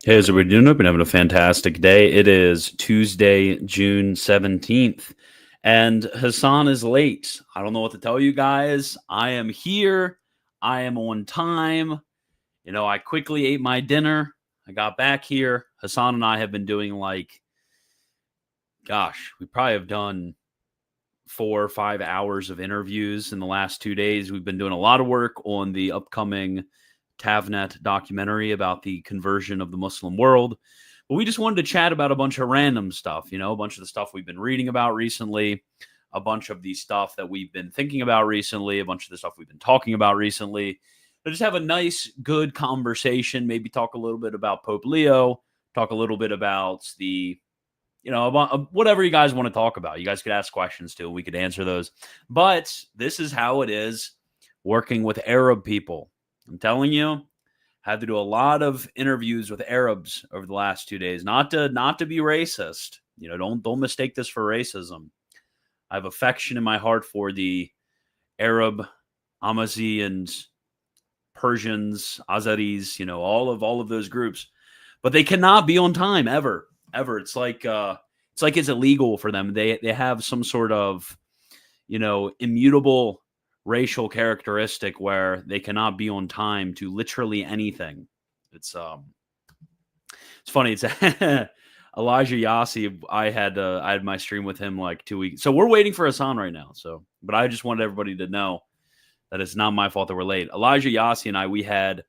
Hey, how's everybody doing? Hope you're having a fantastic day. It is Tuesday, June 17th, and Hasan is late. I don't know what to tell you guys. I am here. I am on time. You know, I quickly ate my dinner. I got back here. Hasan and I have been doing we probably have done 4 or 5 hours of interviews in the last 2 days. We've been doing a lot of work on the upcoming TavNet documentary about the conversion of the Muslim world. But we just wanted to chat about a bunch of random stuff, you know, a bunch of the stuff we've been reading about recently, a bunch of the stuff that we've been thinking about recently, a bunch of the stuff we've been talking about recently. But just have a nice, good conversation, maybe talk a little bit about Pope Leo, talk a little bit about about whatever you guys want to talk about. You guys could ask questions too. We could answer those. But this is how it is working with Arab people. I'm telling you, had to do a lot of interviews with Arabs over the last 2 days. Not to be racist. You know, don't mistake this for racism. I have affection in my heart for the Arab, Amazi, and Persians, Azaris, you know, all of those groups. But they cannot be on time ever. It's like it's illegal for them. They have some sort of, you know, immutable racial characteristic where they cannot be on time to literally anything. It's funny. It's Elijah Yassi. I had my stream with him like 2 weeks. So we're waiting for Hasan right now. But I just wanted everybody to know that it's not my fault that we're late. Elijah Yassi and we had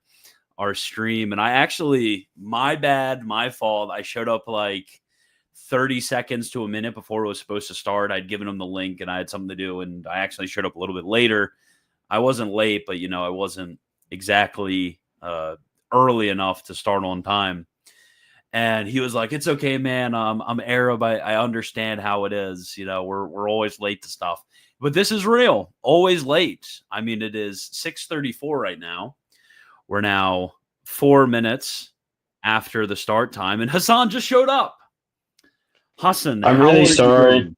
our stream, and my bad, my fault. I showed up like 30 seconds to a minute before it was supposed to start. I'd given him the link and I had something to do, and I actually showed up a little bit later. I wasn't late, but, you know, I wasn't exactly early enough to start on time. And he was like, "It's okay, man. I'm Arab. I understand how it is. You know, we're always late to stuff. But this is real. Always late. I mean, it is 6:34 right now. We're now 4 minutes after the start time, and Hasan just showed up. Hasan, I'm really sorry.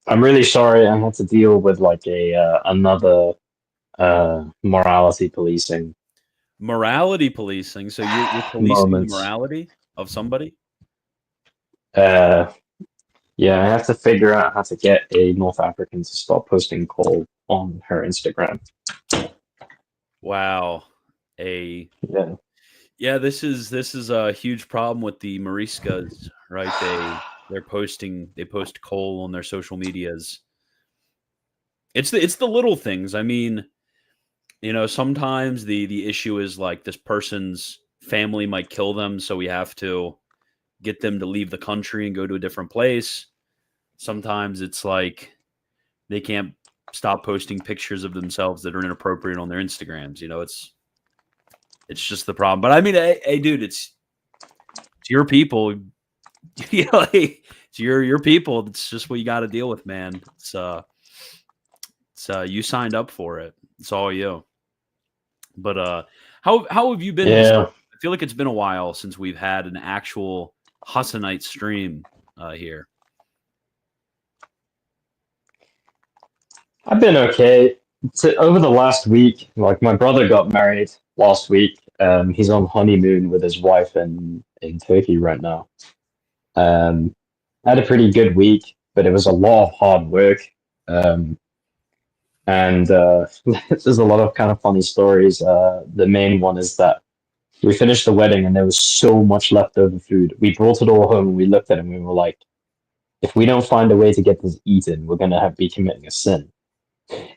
I'm really sorry. I had to deal with like another morality policing. Morality policing. So you're policing the morality of somebody? Yeah, I have to figure out how to get a North African to stop posting coal on her Instagram. Wow. Yeah, this is a huge problem with the Moriscas, right? They post coal on their social medias. It's the little things. I mean, you know, sometimes the issue is like this person's family might kill them, so we have to get them to leave the country and go to a different place. Sometimes it's like they can't stop posting pictures of themselves that are inappropriate on their Instagrams. You know, it's just the problem. But I mean, hey dude, it's your people. You know, it's your people. It's just what you got to deal with, man. It's you signed up for it. It's all you. But how have you been? Yeah. I feel like it's been a while since we've had an actual Hasanite stream here. I've been okay. Over the last week, like my brother got married last week. He's on honeymoon with his wife in Turkey right now. I had a pretty good week, but it was a lot of hard work. And there's a lot of kind of funny stories. The main one is that We finished the wedding, and there was so much leftover food. We brought it all home, and we looked at it, and we were like, if we don't find a way to get this eaten, we're gonna be committing a sin.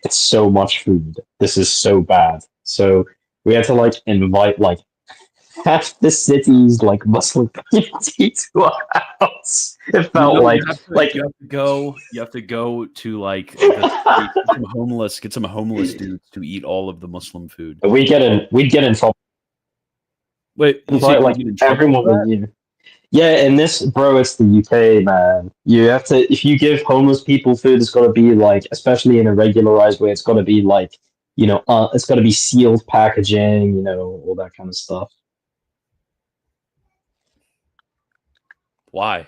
It's so much food. This is so bad. So we had to like invite like half the city's like Muslim community to our house. It felt You have to like you have to go to like the street, get some homeless dudes to eat all of the Muslim food. we'd get in trouble. Wait, you say Invite you like get in trouble everyone for we knew. Yeah, and this, bro, it's the UK, man. You have to, if you give homeless people food, it's got to be like, especially in a regularized way, it's got to be like, it's got to be sealed packaging, all that kind of stuff. Why?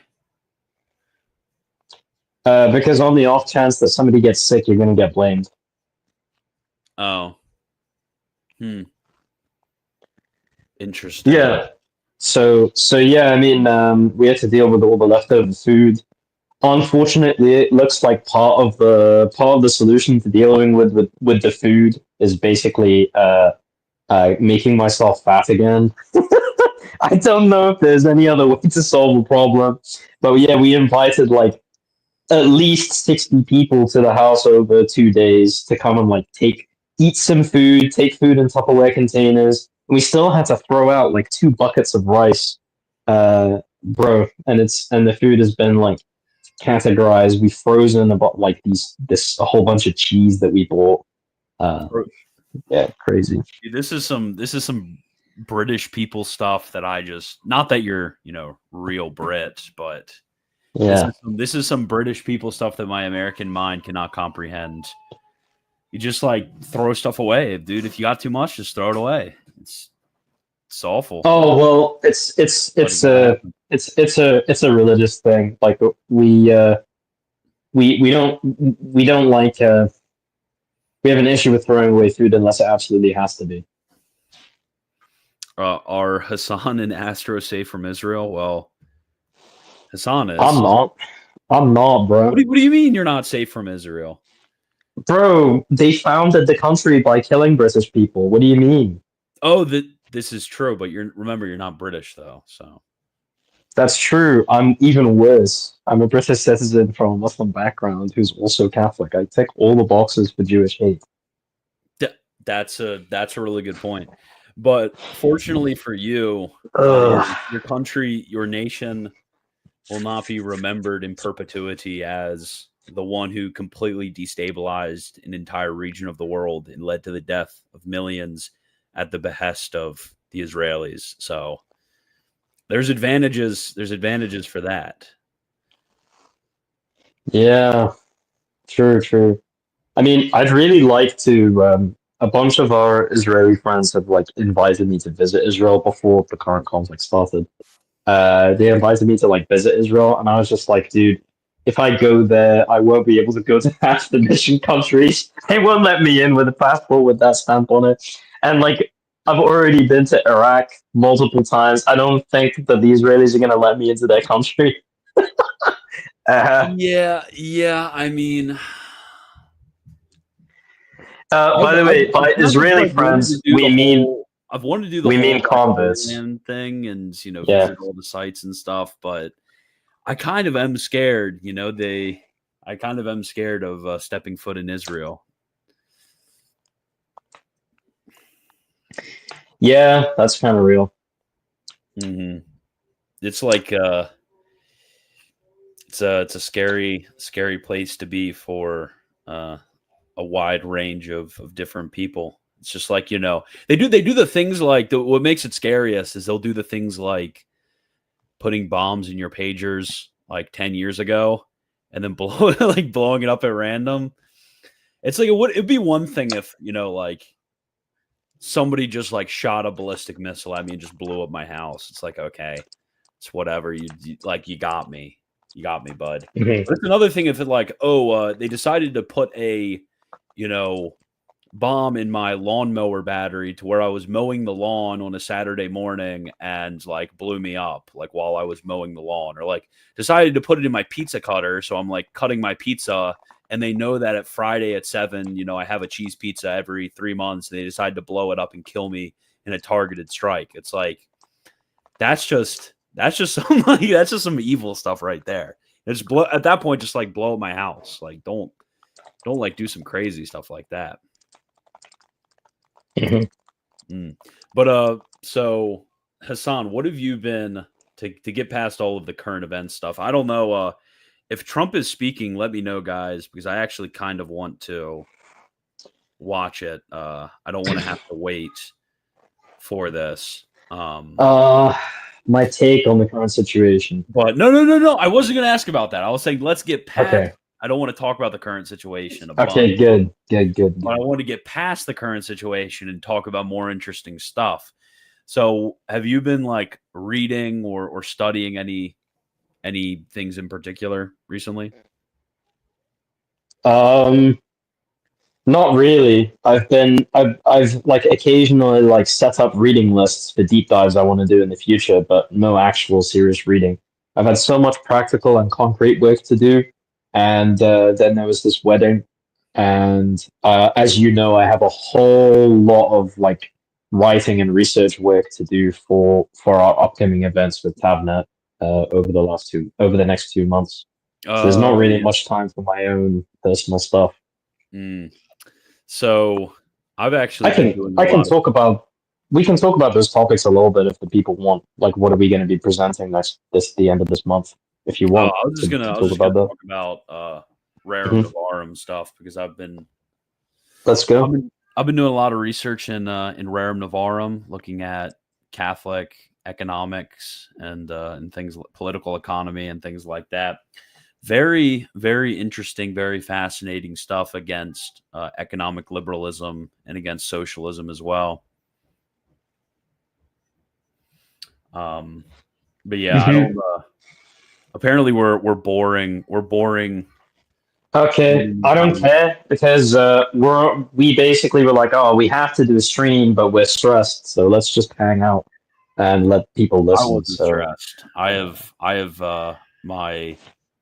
Because on the off chance that somebody gets sick, you're going to get blamed. Oh. Interesting. Yeah. So yeah, I mean, we had to deal with all the leftover food. Unfortunately, it looks like part of the solution to dealing with the food is basically making myself fat again. I don't know if there's any other way to solve the problem, but yeah, we invited like at least 60 people to the house over 2 days to come and like eat some food, take food in Tupperware containers. We still had to throw out like 2 buckets of rice, bro, and the food has been like categorized. We've frozen about like this a whole bunch of cheese that we bought. Yeah, crazy. This is some British people stuff that I just, not that you're, real Brit, but Yeah. this is some British people stuff that my American mind cannot comprehend. You just like throw stuff away, dude. If you got too much, just throw it away. It's awful. Oh well, it's a religious thing. Like we don't like we have an issue with throwing away food unless it absolutely has to be. Are Hasan and Astro safe from Israel? Well, Hasan is. I'm not, bro. What do you mean you're not safe from Israel? Bro, they founded the country by killing British people. What do you mean? Oh, this is true, but remember you're not British though, so. That's true. I'm even worse. I'm a British citizen from a Muslim background who's also Catholic. I tick all the boxes for Jewish hate. That's a really good point. But fortunately for you, your country, your nation will not be remembered in perpetuity as the one who completely destabilized an entire region of the world and led to the death of millions at the behest of the Israelis. So there's advantages for that. Yeah, true. I mean, I'd really like to. A bunch of our Israeli friends have like invited me to visit Israel before the current conflict started. They invited me to like visit Israel, and I was just like, dude, if I go there, I won't be able to go to half the mission countries. They won't let me in with a passport with that stamp on it. And like, I've already been to Iraq multiple times. I don't think that the Israelis are going to let me into their country. Yeah. I mean, by the way, by Israeli friends, I've wanted to do the whole converts thing and visit all the sites and stuff, but I kind of am scared. I kind of am scared of stepping foot in Israel. Yeah, that's kind of real. Mm-hmm. It's like it's a scary place to be for a wide range of different people. It's just like, they do the things like what makes it scariest is they'll do the things like putting bombs in your pagers like 10 years ago and then blowing it up at random. It's like it'd be one thing if, like somebody just like shot a ballistic missile at me and just blew up my house. It's like, okay, it's whatever. You got me. You got me, bud. Mm-hmm. But it's another thing if it like, they decided to put a, bomb in my lawnmower battery to where I was mowing the lawn on a Saturday morning and like blew me up like while I was mowing the lawn, or like decided to put it in my pizza cutter. So I'm like cutting my pizza and they know that at Friday at 7, I have a cheese pizza every 3 months. They decide to blow it up and kill me in a targeted strike. It's like that's just some evil stuff right there. It's at that point just like blow up my house. Like don't like do some crazy stuff like that. But so Hasan, what have you been to get past all of the current events stuff? I don't know if Trump is speaking, let me know, guys, because I actually kind of want to watch it. I don't want to have to wait for this. My take on the current situation. But no. I wasn't going to ask about that. I was saying let's get past. Okay. I don't want to talk about the current situation. Okay, good. But I want to get past the current situation and talk about more interesting stuff. So, have you been like reading or studying any things in particular recently? Not really. I've like occasionally like set up reading lists for deep dives I want to do in the future, but no actual serious reading. I've had so much practical and concrete work to do, and then there was this wedding, and as you know, I have a whole lot of like writing and research work to do for our upcoming events with TavNet over the next 2 months. So there's not really much time for my own personal stuff. So I've actually we can talk about those topics a little bit if the people want. Like, what are we going to be presenting the end of this month? If you want, I was just gonna talk about Rerum Novarum stuff because Let's go. I've been doing a lot of research in Rerum Novarum, looking at Catholic economics and things like political economy and things like that. Very, very interesting, very fascinating stuff against economic liberalism and against socialism as well. But yeah, I don't. Apparently, we're boring. We're boring. Okay, I don't care because we basically were like, oh, we have to do a stream, but we're stressed, so let's just hang out and let people listen. I wasn't stressed. I have my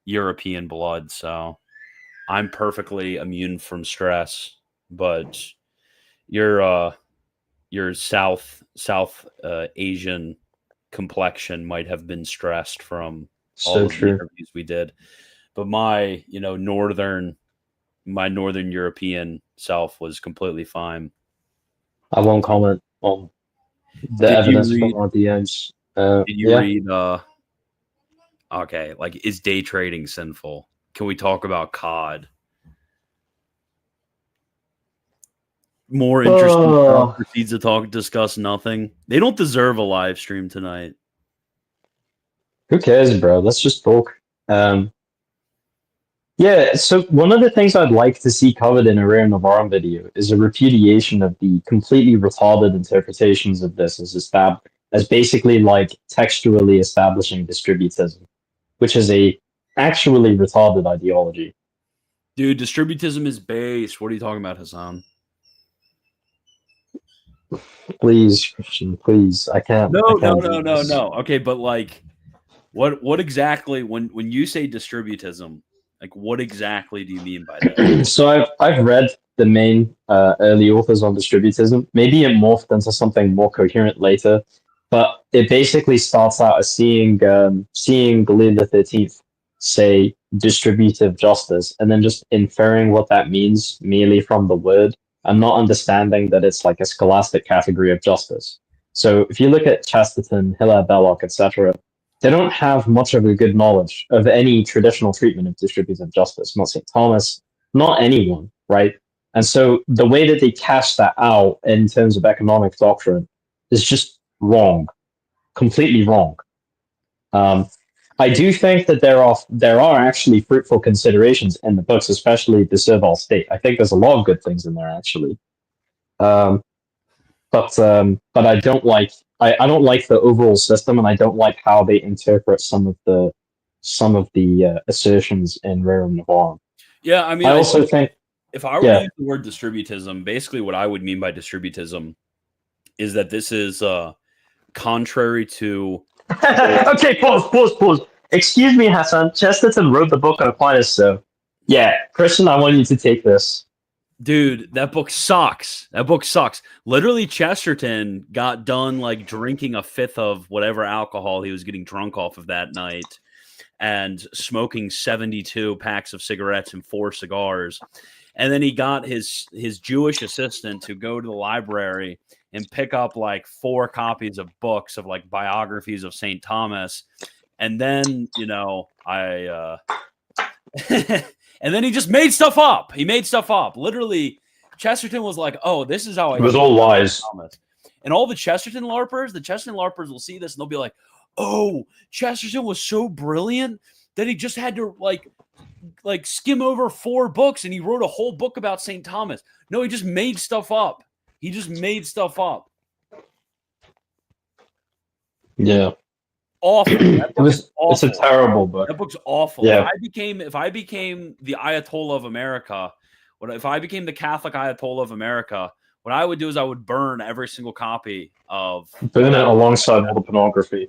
European blood, so I'm perfectly immune from stress. But your South Asian complexion might have been stressed from all of the interviews we did. But my northern European self was completely fine. I won't comment on the evidence from our DMs. Did you read? Okay, like, is day trading sinful? Can we talk about COD? More interesting stuff proceeds to discuss nothing. They don't deserve a live stream tonight. Who cares, bro? Let's just talk. Yeah, so one of the things I'd like to see covered in a Rerum Novarum video is a repudiation of the completely retarded interpretations of this as basically like textually establishing distributism, which is a actually retarded ideology. Dude, distributism is base. What are you talking about, Hasan? Please, Christian, please. I can't. No. Okay, but like, what exactly when you say distributism? Like, what exactly do you mean by that? So I've read the main early authors on distributism. Maybe it morphed into something more coherent later, but it basically starts out as seeing Leo XIII say distributive justice, and then just inferring what that means merely from the word, and not understanding that it's like a scholastic category of justice. So if you look at Chesterton, Hilaire Belloc, etc., they don't have much of a good knowledge of any traditional treatment of distributive justice. Not St. Thomas, not anyone, right? And so the way that they cash that out in terms of economic doctrine is just wrong, completely wrong. I do think that there are actually fruitful considerations in the books, especially the servile state. I think there's a lot of good things in there, actually. But I don't like I don't like the overall system, and I don't like how they interpret some of the assertions in Rerum Novarum. Yeah, I mean, I also think if I were to use the word distributism, basically what I would mean by distributism is that this is contrary to. Okay, pause. Excuse me, Hasan. Chesterton wrote the book on Aquinas, so yeah, Christian, I want you to take this. Dude, that book sucks. That book sucks. Literally, Chesterton got done like drinking a fifth of whatever alcohol he was getting drunk off of that night and smoking 72 packs of cigarettes and 4 cigars. And then he got his Jewish assistant to go to the library and pick up like 4 copies of books of like biographies of St. Thomas. And then, and then he just made stuff up. He made stuff up. Literally, Chesterton was like, "Oh, this is how I." It was all lies. And all the Chesterton LARPers will see this and they'll be like, "Oh, Chesterton was so brilliant that he just had to like skim over 4 books and he wrote a whole book about St. Thomas." No, he just made stuff up. He just made stuff up. Yeah. Awful. It's a terrible book. That book's awful. Yeah. If I became the Ayatollah of America, if I became the Catholic Ayatollah of America, what I would do is I would burn every single copy of burn it alongside all the pornography.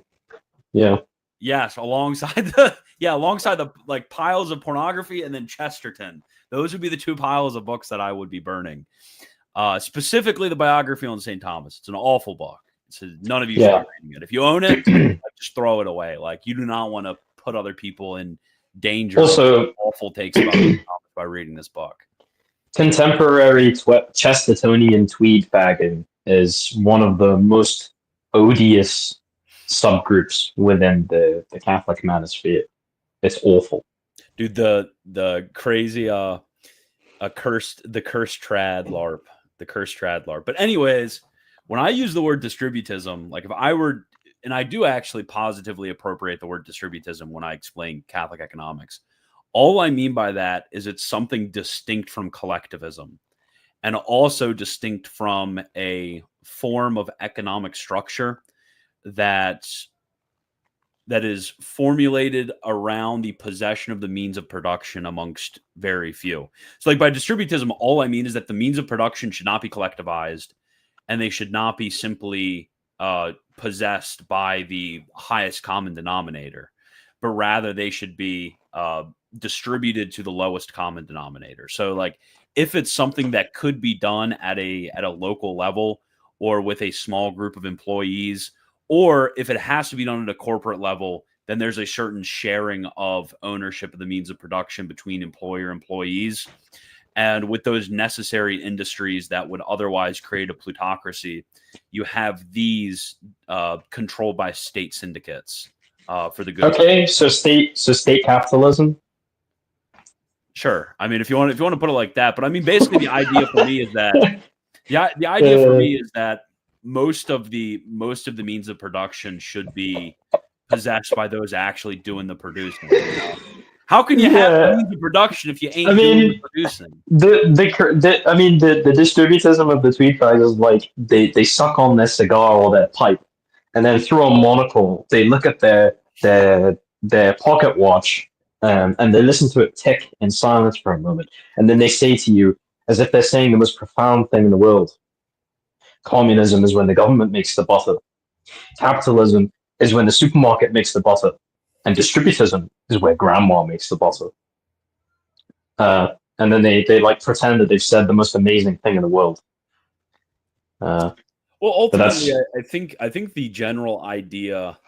Yeah. Yes, alongside the like piles of pornography and then Chesterton. Those would be the 2 piles of books that I would be burning. Specifically the biography on St. Thomas. It's an awful book. None of you should be reading it. If you own it, just throw it away. Like, you do not want to put other people in danger. Also, awful takes about St. Thomas by reading this book. Contemporary Chestertonian tweed bagging is one of the most odious subgroups within the Catholic manosphere. It's awful. Dude, the crazy the cursed trad LARP. The cursed trad LARP. But anyways, when I use the word distributism, like if I were, and I do actually positively appropriate the word distributism when I explain Catholic economics, all I mean by that is it's something distinct from collectivism and also distinct from a form of economic structure that is formulated around the possession of the means of production amongst very few. So like by distributism, all I mean is that the means of production should not be collectivized and they should not be simply possessed by the highest common denominator, but rather they should be distributed to the lowest common denominator. So like if it's something that could be done at a local level or with a small group of employees, or if it has to be done at a corporate level, then there's a certain sharing of ownership of the means of production between employees. And with those necessary industries that would otherwise create a plutocracy, you have these controlled by state syndicates for the good. Okay, so state capitalism. Sure. I mean, if you want to put it like that, but I mean, basically, the idea for me is that the idea for me is that most of the means of production should be possessed by those actually doing the producing. You know? How can you have means of production if you ain't doing the producing? The distributism of the tweed guys is like they suck on their cigar or their pipe, and then through a monocle, they look at their pocket watch, and they listen to it tick in silence for a moment, and then they say to you, as if they're saying the most profound thing in the world, communism is when the government makes the butter. Capitalism is when the supermarket makes the butter. And distributism is where grandma makes the butter. And then they like pretend that they've said the most amazing thing in the world. Well, ultimately, I think the general idea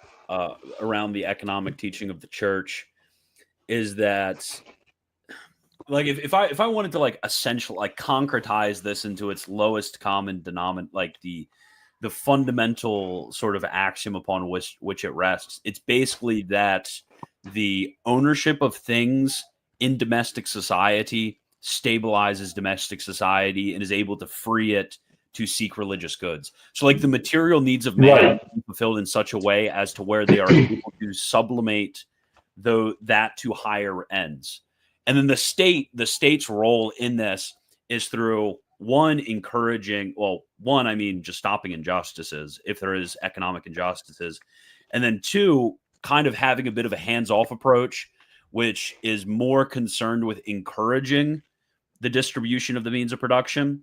around the economic teaching of the church is that, like, if I wanted to like essentially like concretize this into its lowest common denominator, like the fundamental sort of axiom upon which it rests, it's basically that the ownership of things in domestic society stabilizes domestic society and is able to free it to seek religious goods. So like the material needs of man are fulfilled in such a way as to where they are able to sublimate that to higher ends. And then the state's role in this is through just stopping injustices if there is economic injustices. And then 2, kind of having a bit of a hands-off approach, which is more concerned with encouraging the distribution of the means of production.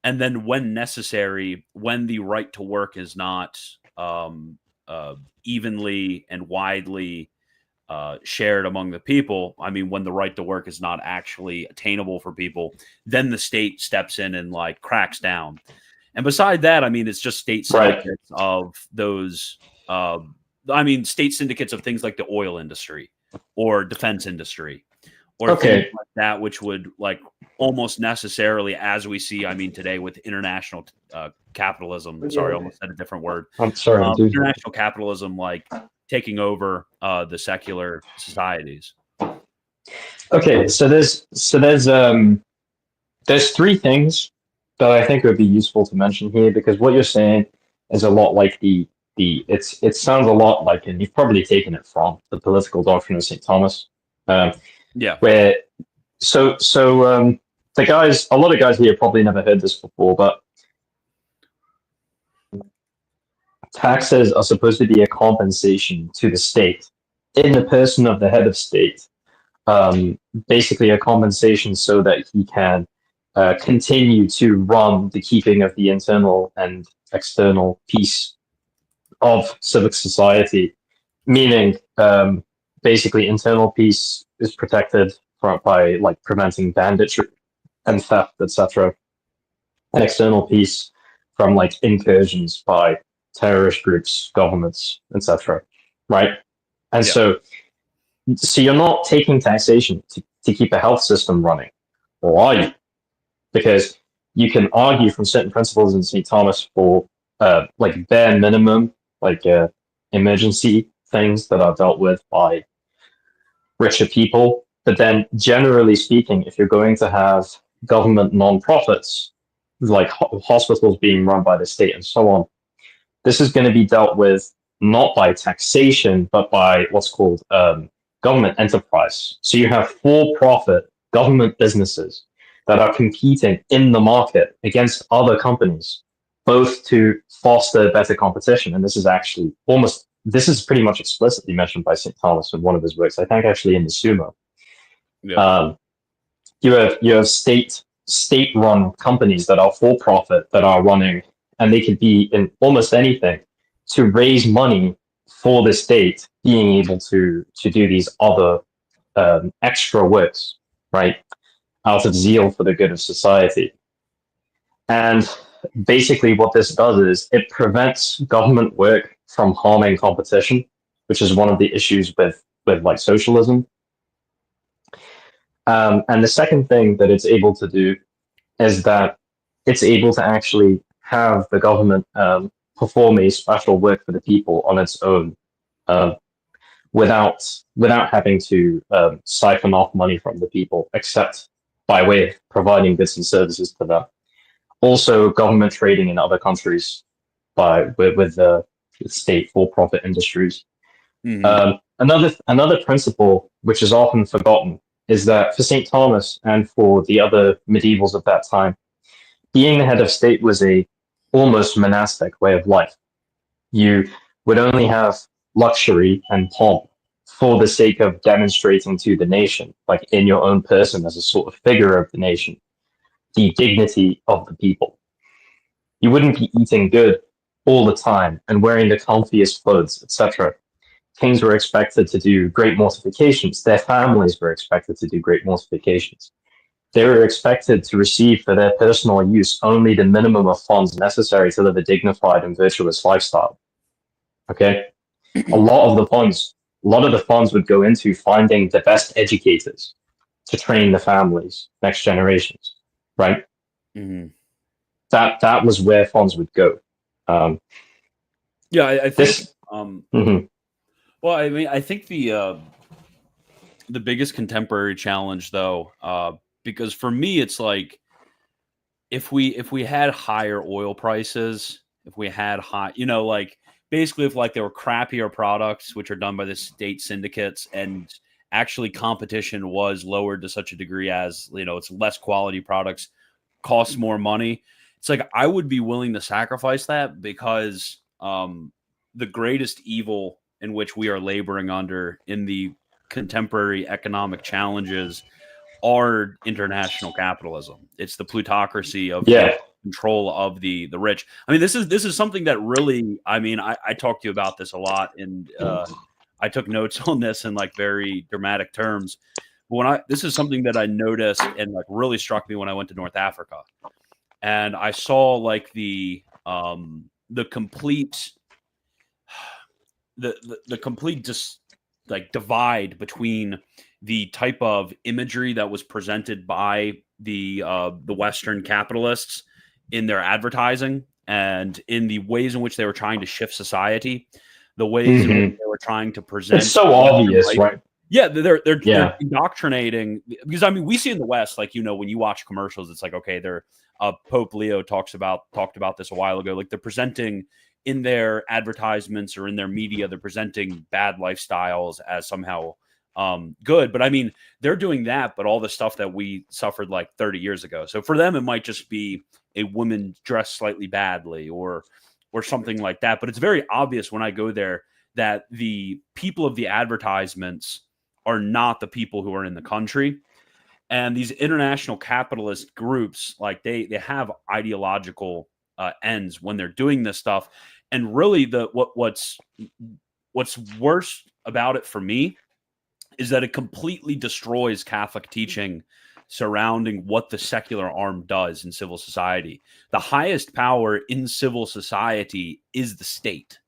And then when necessary, when the right to work is not evenly and widely shared among the people. I mean, when the right to work is not actually attainable for people, then the state steps in and like cracks down. And beside that, I mean, it's just state syndicates of those. I mean, state syndicates of things like the oil industry or defense industry or things like that, which would like almost necessarily, as we see, I mean, today with international capitalism. Sorry, I almost said a different word. I'm sorry. International capitalism, like taking over the secular societies. Okay, so there's three things that I think would be useful to mention here, because what you're saying is a lot like it sounds a lot like, and you've probably taken it from the political doctrine of St. Thomas. Yeah. Where the guys, a lot of guys here probably never heard this before, but taxes are supposed to be a compensation to the state in the person of the head of state. Basically a compensation so that he can continue to run the keeping of the internal and external peace of civic society, meaning basically internal peace is protected by like preventing banditry and theft, etc., and external peace from like incursions by terrorist groups, governments, etc. Right? And so you're not taking taxation to keep a health system running, or are you? Because you can argue from certain principles in St. Thomas for like bare minimum, like emergency things that are dealt with by richer people. But then generally speaking, if you're going to have government non-profits, like hospitals being run by the state and so on, this is going to be dealt with not by taxation, but by what's called government enterprise. So you have for-profit government businesses that are competing in the market against other companies, both to foster better competition. And this is pretty much explicitly mentioned by St. Thomas in one of his works, I think actually in the Summa. Yeah. You have state-run companies that are for-profit, that are running, and they could be in almost anything, to raise money for the state being able to do these other extra works, right, out of zeal for the good of society. And basically what this does is it prevents government work from harming competition, which is one of the issues with like socialism. And the second thing that it's able to do is that it's able to actually have the government perform a special work for the people on its own, without having to siphon off money from the people, except by way of providing goods and services to them. Also, government trading in other countries with state for-profit industries. Mm-hmm. Another principle which is often forgotten is that for St. Thomas and for the other medievals of that time, being the head of state was a almost monastic way of life. You would only have luxury and pomp for the sake of demonstrating to the nation, like in your own person as a sort of figure of the nation, the dignity of the people. You wouldn't be eating good all the time and wearing the comfiest clothes, etc. Kings were expected to do great mortifications. Their families were expected to do great mortifications. They were expected to receive for their personal use only the minimum of funds necessary to live a dignified and virtuous lifestyle. Okay? A lot of the funds would go into finding the best educators to train the families, next generations, right? Mm-hmm. That was where funds would go. I think. Mm-hmm. Well, I mean, I think the biggest contemporary challenge, though, because for me, it's like if we had higher oil prices, if we had high, like basically if like there were crappier products which are done by the state syndicates, and actually competition was lowered to such a degree as it's less quality products, costs more money. It's like I would be willing to sacrifice that, because the greatest evil in which we are laboring under in the contemporary economic challenges are international capitalism. It's the plutocracy of control of the rich. I mean, this is something that really, I mean, I talk to you about this a lot, and I I took notes on this in like very dramatic terms. But this is something that I noticed and like really struck me when I went to North Africa, and I saw like the complete the complete just like divide between the type of imagery that was presented by the Western capitalists in their advertising and in the ways in which they were trying to shift society, the ways in which they were trying to present. It's so obvious, right? Yeah, they're indoctrinating, because I mean we see in the West, like, you know, when you watch commercials, it's like, okay, they're Pope Leo talked about this a while ago. Like, they're presenting in their advertisements or in their media, they're presenting bad lifestyles as somehow good. But I mean, they're doing that, but all the stuff that we suffered like 30 years ago. So for them, it might just be a woman dressed slightly badly or something like that. But it's very obvious when I go there that the people of the advertisements are not the people who are in the country. And these international capitalist groups, like they have ideological ends when they're doing this stuff. And really, what's worse about it for me is that it completely destroys Catholic teaching surrounding what the secular arm does in civil society. The highest power in civil society is the state.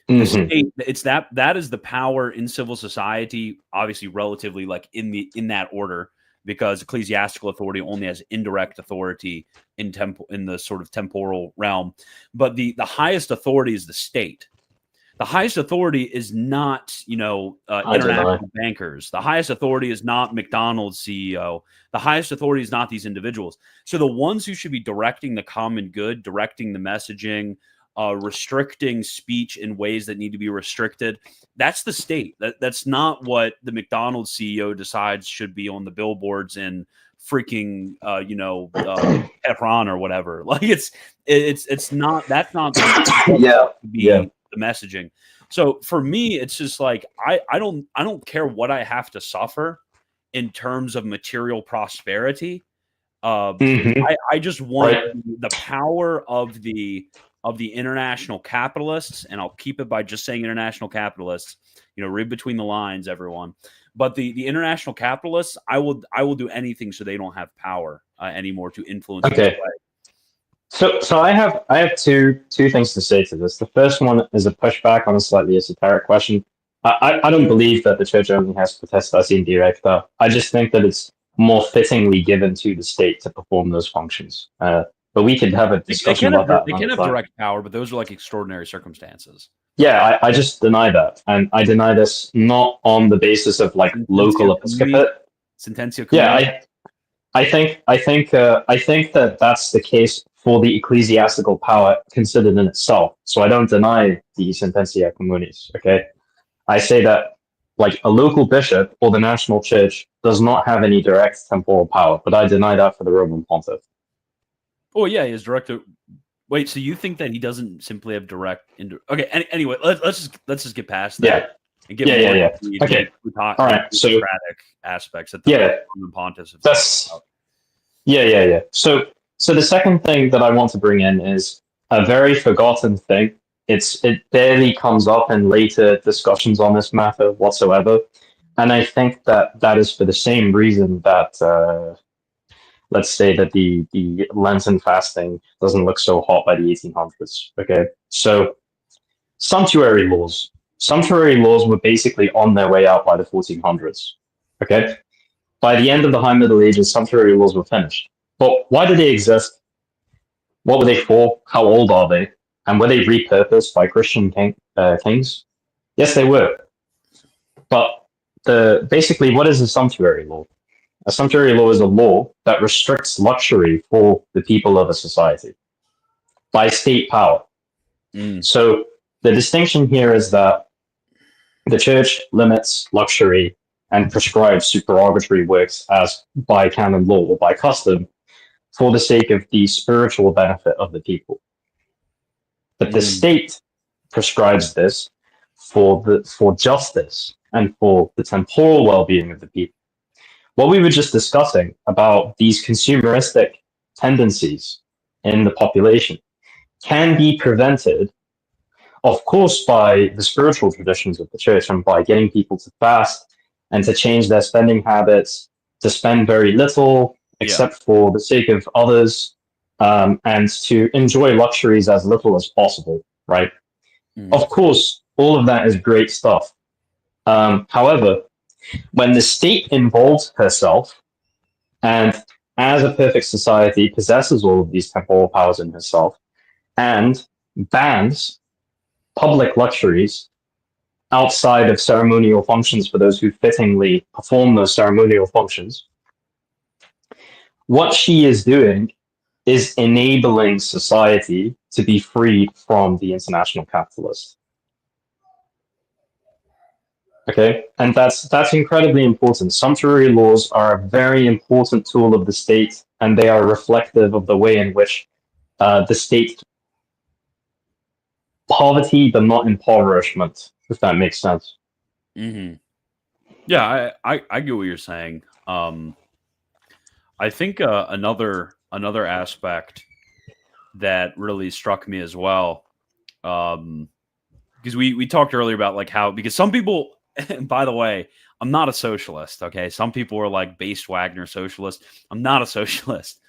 The state, it's that is the power in civil society, obviously relatively like in that order, because ecclesiastical authority only has indirect authority in the sort of temporal realm. But the highest authority is the state. The highest authority is not, international bankers. The highest authority is not McDonald's CEO. The highest authority is not these individuals. So the ones who should be directing the common good, directing the messaging, restricting speech in ways that need to be restricted, that's the state. That's not what the McDonald's CEO decides should be on the billboards in freaking Tehran or whatever. Like, it's not, that's not the messaging. So for me, it's just like I don't care what I have to suffer in terms of material prosperity. I just want the power of the international capitalists, and I'll keep it by just saying international capitalists. Read between the lines, everyone. But the international capitalists, I will do anything so they don't have power anymore to influence. Okay. So I have two things to say to this. The first one is a pushback on a slightly esoteric question. I don't believe that the church only has potestas indirecta. I just think that it's more fittingly given to the state to perform those functions. But we could have a discussion about that. They can have direct power, but those are like extraordinary circumstances. Yeah, I just deny that, and I deny this not on the basis of like local episcopate. Sententia. Yeah, I think that that's the case for the ecclesiastical power considered in itself. So I don't deny the sententia communis. Okay, I say that like a local bishop or the national church does not have any direct temporal power, but I deny that for the Roman Pontiff. Oh yeah, he has direct. Wait, so you think that he doesn't simply have direct? Okay. Anyway, let's just get past that. Yeah. And get Okay. All right. So aspects that the Roman Pontiffs. Yeah. So the second thing that I want to bring in is a very forgotten thing. It barely comes up in later discussions on this matter whatsoever, and I think that is for the same reason that. Let's say that the Lenten fasting doesn't look so hot by the 1800s. Okay, so sumptuary laws. Sumptuary laws were basically on their way out by the 1400s. Okay, by the end of the High Middle Ages, sumptuary laws were finished. But why did they exist? What were they for? How old are they? And were they repurposed by Christian kings? Yes, they were. But basically, what is a sumptuary law? A sumptuary law is a law that restricts luxury for the people of a society by state power. So the distinction here is that the church limits luxury and prescribes supererogatory works as by canon law or by custom for the sake of the spiritual benefit of the people. But the state prescribes this for justice and for the temporal well-being of the people. What we were just discussing about these consumeristic tendencies in the population can be prevented of course, by the spiritual traditions of the church and by getting people to fast and to change their spending habits, to spend very little except for the sake of others, and to enjoy luxuries as little as possible, right? Of course, all of that is great stuff. However, when the state involves herself and, as a perfect society, possesses all of these temporal powers in herself and bans public luxuries outside of ceremonial functions for those who fittingly perform those ceremonial functions, what she is doing is enabling society to be freed from the international capitalist. Okay, and that's incredibly important. Sumptuary laws are a very important tool of the state, and they are reflective of the way in which the state poverty, but not impoverishment, if that makes sense. Mm-hmm. Yeah, I get what you're saying. I think another aspect that really struck me as well, because we talked earlier about like how, because some people, and by the way, I'm not a socialist. Okay, some people are like based Wagner socialist. I'm not a socialist.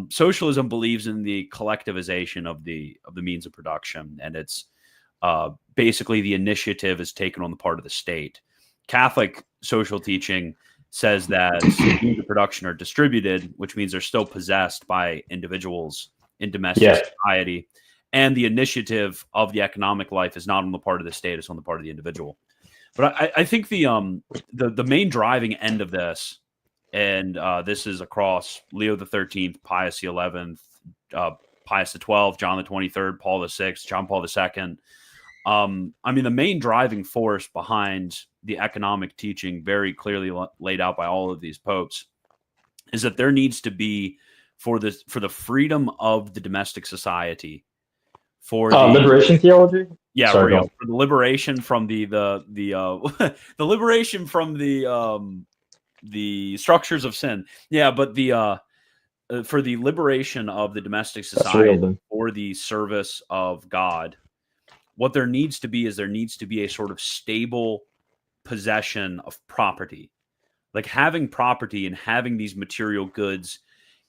Socialism believes in the collectivization of the means of production, and it's basically the initiative is taken on the part of the state. Catholic social teaching says that means of production are distributed, which means they're still possessed by individuals in domestic society, and the initiative of the economic life is not on the part of the state; it's on the part of the individual. But I think the main driving end of this, and this is across Leo the 13th, Pius the 11th, Pius the 12th, John the 23rd, Paul the 6th, John Paul the 2nd. I mean, the main driving force behind the economic teaching, very clearly laid out by all of these popes, is that there needs to be for the freedom of the domestic society, for the liberation theology. Yeah, Sorry, real. For the liberation from the the liberation from the structures of sin. Yeah, but the for the liberation of the domestic society, for the service of God, what there needs to be is there needs to be a sort of stable possession of property, like having property and having these material goods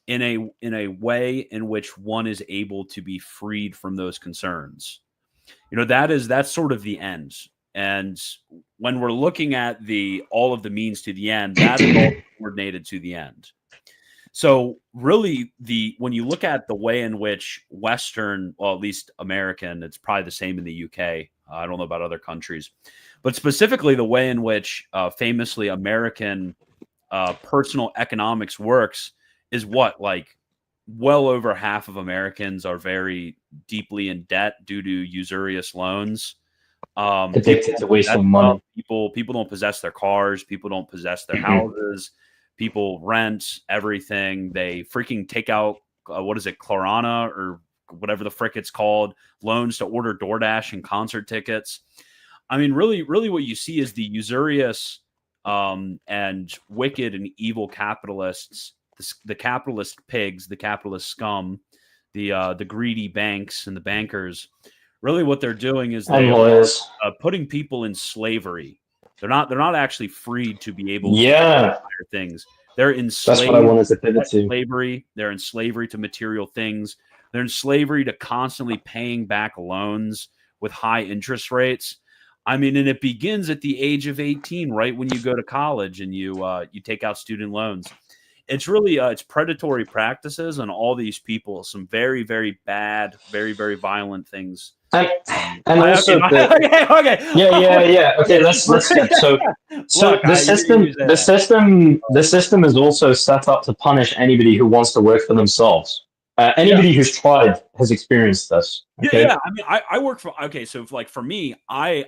in a way in which one is able to be freed from those concerns. You know, that's sort of the end. And when we're looking at all of the means to the end, that's all coordinated to the end. So really, when you look at the way in which Western, well, at least American, it's probably the same in the UK. I don't know about other countries, but specifically the way in which famously American personal economics works is what, like, well over half of Americans are very deeply in debt due to usurious loans. Addicted to wasting money. People don't possess their cars. People don't possess their houses. People rent everything. They freaking take out what is it, Klarna or whatever the frick it's called, loans to order DoorDash and concert tickets. I mean, really, what you see is the usurious and wicked and evil capitalists, the capitalist pigs, the capitalist scum, the greedy banks and the bankers. Really, what they're doing is they are putting people in slavery. They're not actually freed to be able to acquire things. They're enslaved. That's what I wanted to pivot to. Slavery. They're in slavery to material things. They're in slavery to constantly paying back loans with high interest rates. I mean, and it begins at the age of 18, right when you go to college and you take out student loans. It's really it's predatory practices on all these people. Some very, very bad, very, very violent things. And also, yeah. Okay, let's get so look, the system is also set up to punish anybody who wants to work for themselves. Anybody who's tried has experienced this. Okay? Yeah. I mean, I work for so like for me, I'm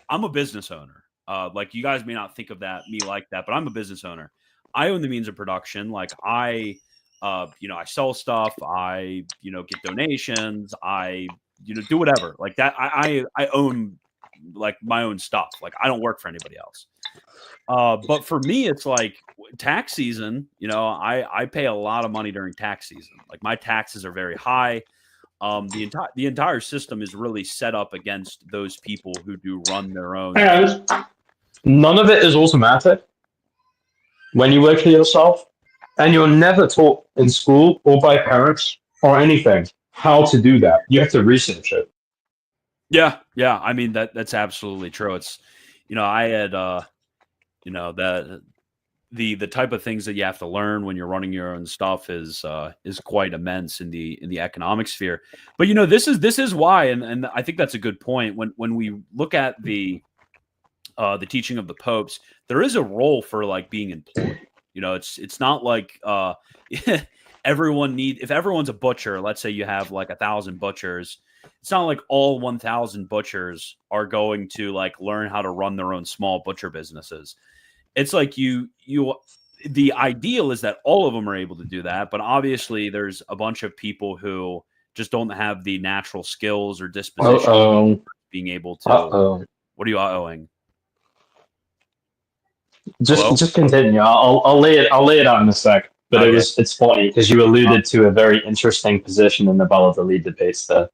a business owner. Like you guys may not think of me like that, but I'm a business owner. I own the means of production. Like I sell stuff. I get donations. I do whatever like that. I own like my own stuff. Like I don't work for anybody else. But for me, it's like tax season. I pay a lot of money during tax season. Like my taxes are very high. the entire system is really set up against those people who do run their own. And none of it is automatic when you work for yourself, and you're never taught in school or by parents or anything how to do that. You have to research it. Yeah, yeah. I mean that's absolutely true. It's I had that the type of things that you have to learn when you're running your own stuff is quite immense in the economic sphere. But this is why, and I think that's a good point. When we look at the teaching of the popes, there is a role for like being employed. It's not like if everyone's a butcher, let's say you have like 1,000 butchers, it's not like all 1,000 butchers are going to like learn how to run their own small butcher businesses. It's like the ideal is that all of them are able to do that, but obviously there's a bunch of people who just don't have the natural skills or disposition being able to. What are you owing? Just continue. I'll lay it out in a sec. But it's funny because you alluded to a very interesting position in the Valladolid debates there.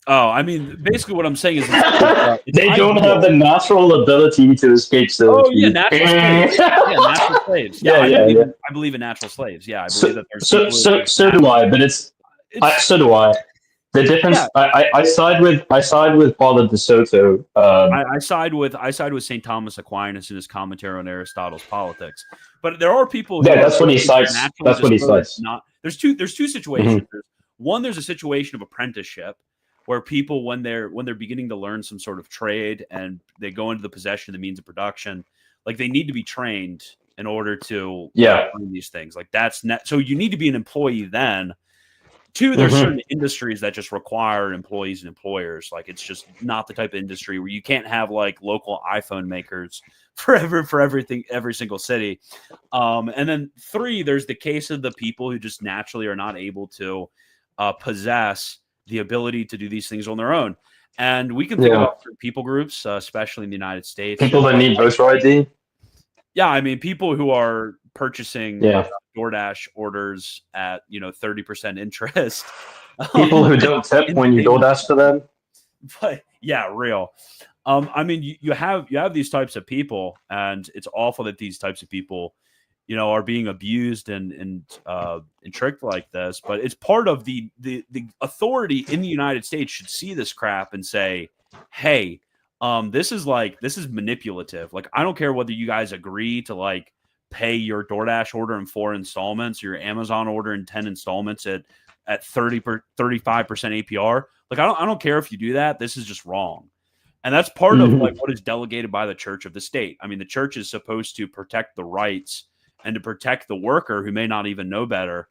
Oh, I mean, basically what I'm saying is they don't have the natural ability to escape slavery. Oh yeah, natural slaves. Yeah, natural slaves. Yeah, I believe in natural slaves. Yeah, I believe that there's so do I. But so do I. The difference, I side with Father De Soto. I side with St. Thomas Aquinas in his commentary on Aristotle's Politics. But there are people. That's what he cites. That's what he cites. There's two situations. Mm-hmm. One, there's a situation of apprenticeship where people, when they're beginning to learn some sort of trade and they go into the possession of the means of production, like they need to be trained in order to learn these things. Like so you need to be an employee then. Two, there's certain industries that just require employees and employers. Like it's just not the type of industry where you can't have like local iPhone makers for everything, every single city. And then three, there's the case of the people who just naturally are not able to possess the ability to do these things on their own. And we can think about people groups, especially in the United States. People that need voter ID. Yeah, I mean, people who are purchasing DoorDash orders at 30% interest. People who don't tip when you DoorDash to them. But yeah, real. I mean, you have these types of people, and it's awful that these types of people, are being abused and tricked like this. But it's part of the authority in the United States should see this crap and say, hey. This is manipulative. Like, I don't care whether you guys agree to like pay your DoorDash order in 4 installments, your Amazon order in 10 installments at 35% APR. Like, I don't care if you do that. This is just wrong. And that's part of like what is delegated by the church of the state. I mean, the church is supposed to protect the rights and to protect the worker who may not even know better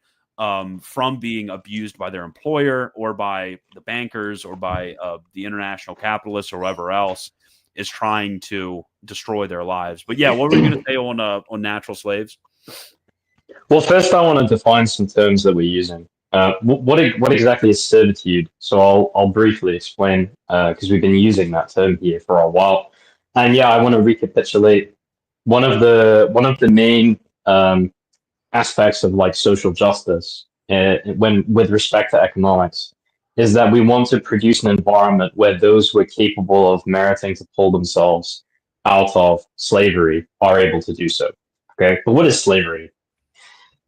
from being abused by their employer or by the bankers or by the international capitalists or whoever else is trying to destroy their lives. But yeah, what were you going to say on natural slaves? Well, first I want to define some terms that we're using. What exactly is servitude? So I'll briefly explain because we've been using that term here for a while. And yeah, I want to recapitulate one of the main aspects of like social justice when with respect to economics is that we want to produce an environment where those who are capable of meriting to pull themselves out of slavery are able to do so. Okay, but what is slavery?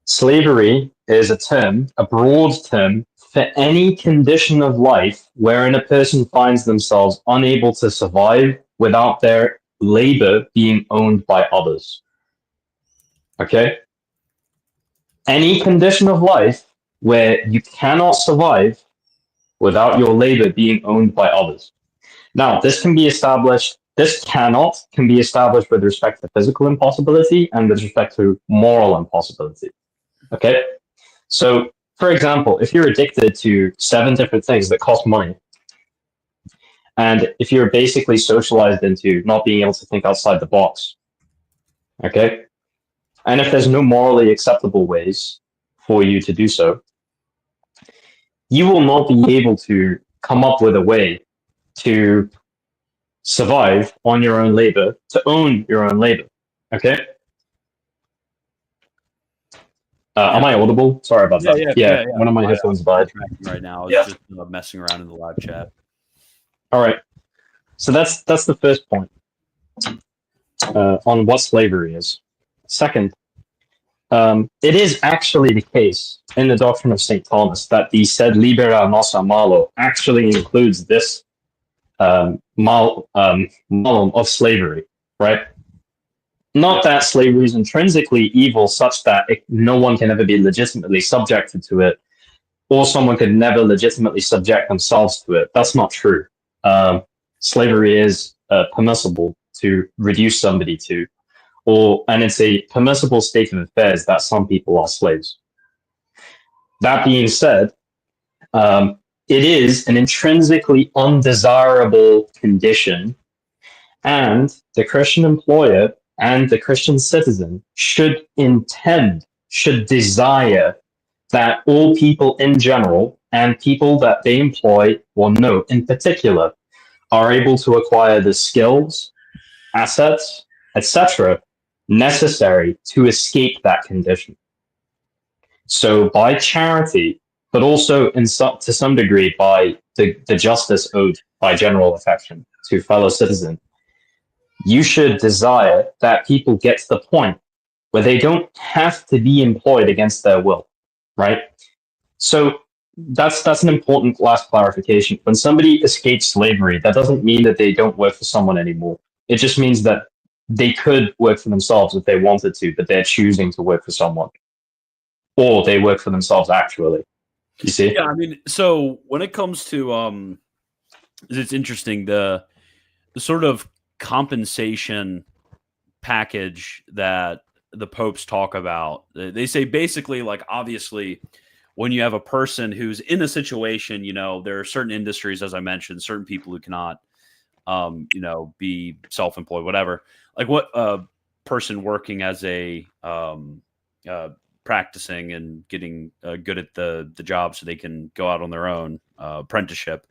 Slavery is a broad term for any condition of life wherein a person finds themselves unable to survive without their labor being owned by others. Okay? Any condition of life where you cannot survive without your labor being owned by others. Now, this can be established with respect to physical impossibility and with respect to moral impossibility. Okay? So, for example, if you're addicted to 7 different things that cost money, and if you're basically socialized into not being able to think outside the box, okay? And if there's no morally acceptable ways for you to do so, you will not be able to come up with a way to survive on your own labor, to own your own labor, okay? Am I audible? Sorry about that. Yeah. One of my headphones I'm died. tracking right now. I was Yeah. just messing around in the live chat. All right. So that's the first point on what slavery is. Second, it is actually the case in the doctrine of St. Thomas that the sed libera nos a malo actually includes this malum of slavery, right? Not that slavery is intrinsically evil such that no one can ever be legitimately subjected to it, or someone could never legitimately subject themselves to it. That's not true. Slavery is permissible to reduce somebody to, and it's a permissible state of affairs that some people are slaves. That being said, it is an intrinsically undesirable condition, and the Christian employer and the Christian citizen should desire that all people in general and people that they employ or know in particular are able to acquire the skills, assets, etc., necessary to escape that condition. So by charity, but also to some degree by the justice owed by general affection to fellow citizens, you should desire that people get to the point where they don't have to be employed against their will, right? So that's an important last clarification. When somebody escapes slavery, that doesn't mean that they don't work for someone anymore. It just means that they could work for themselves if they wanted to, but they're choosing to work for someone, or they work for themselves actually. You see? Yeah, I mean, so when it comes to it's interesting the sort of compensation package that the popes talk about. They say basically, like, obviously, when you have a person who's in a situation, there are certain industries, as I mentioned, certain people who cannot, be self-employed, whatever. Like what a person working as a practicing and getting good at the job so they can go out on their own apprenticeship.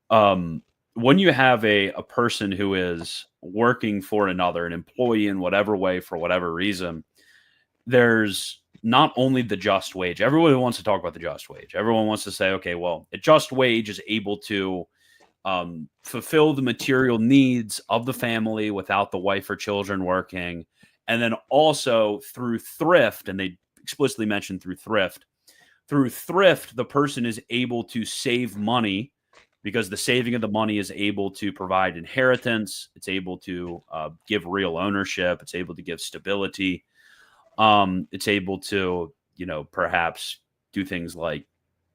When you have a person who is working for another, an employee in whatever way, for whatever reason, there's not only the just wage. Everyone wants to talk about the just wage. Everyone wants to say, okay, well, a just wage is able to fulfill the material needs of the family without the wife or children working. And then also through thrift, and they explicitly mentioned through thrift, the person is able to save money because the saving of the money is able to provide inheritance. It's able to give real ownership. It's able to give stability. It's able to, perhaps do things like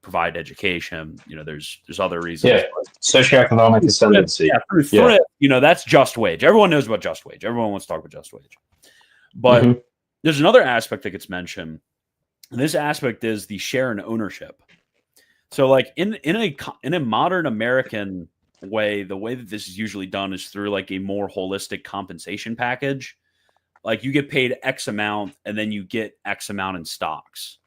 provide education. There's other reasons. Yeah, socioeconomic ascendancy. Yeah, through thrift, that's just wage. Everyone knows about just wage. Everyone wants to talk about just wage. But there's another aspect that gets mentioned. And this aspect is the share in ownership. So, like in a modern American way, the way that this is usually done is through like a more holistic compensation package. Like you get paid X amount, and then you get X amount in stocks.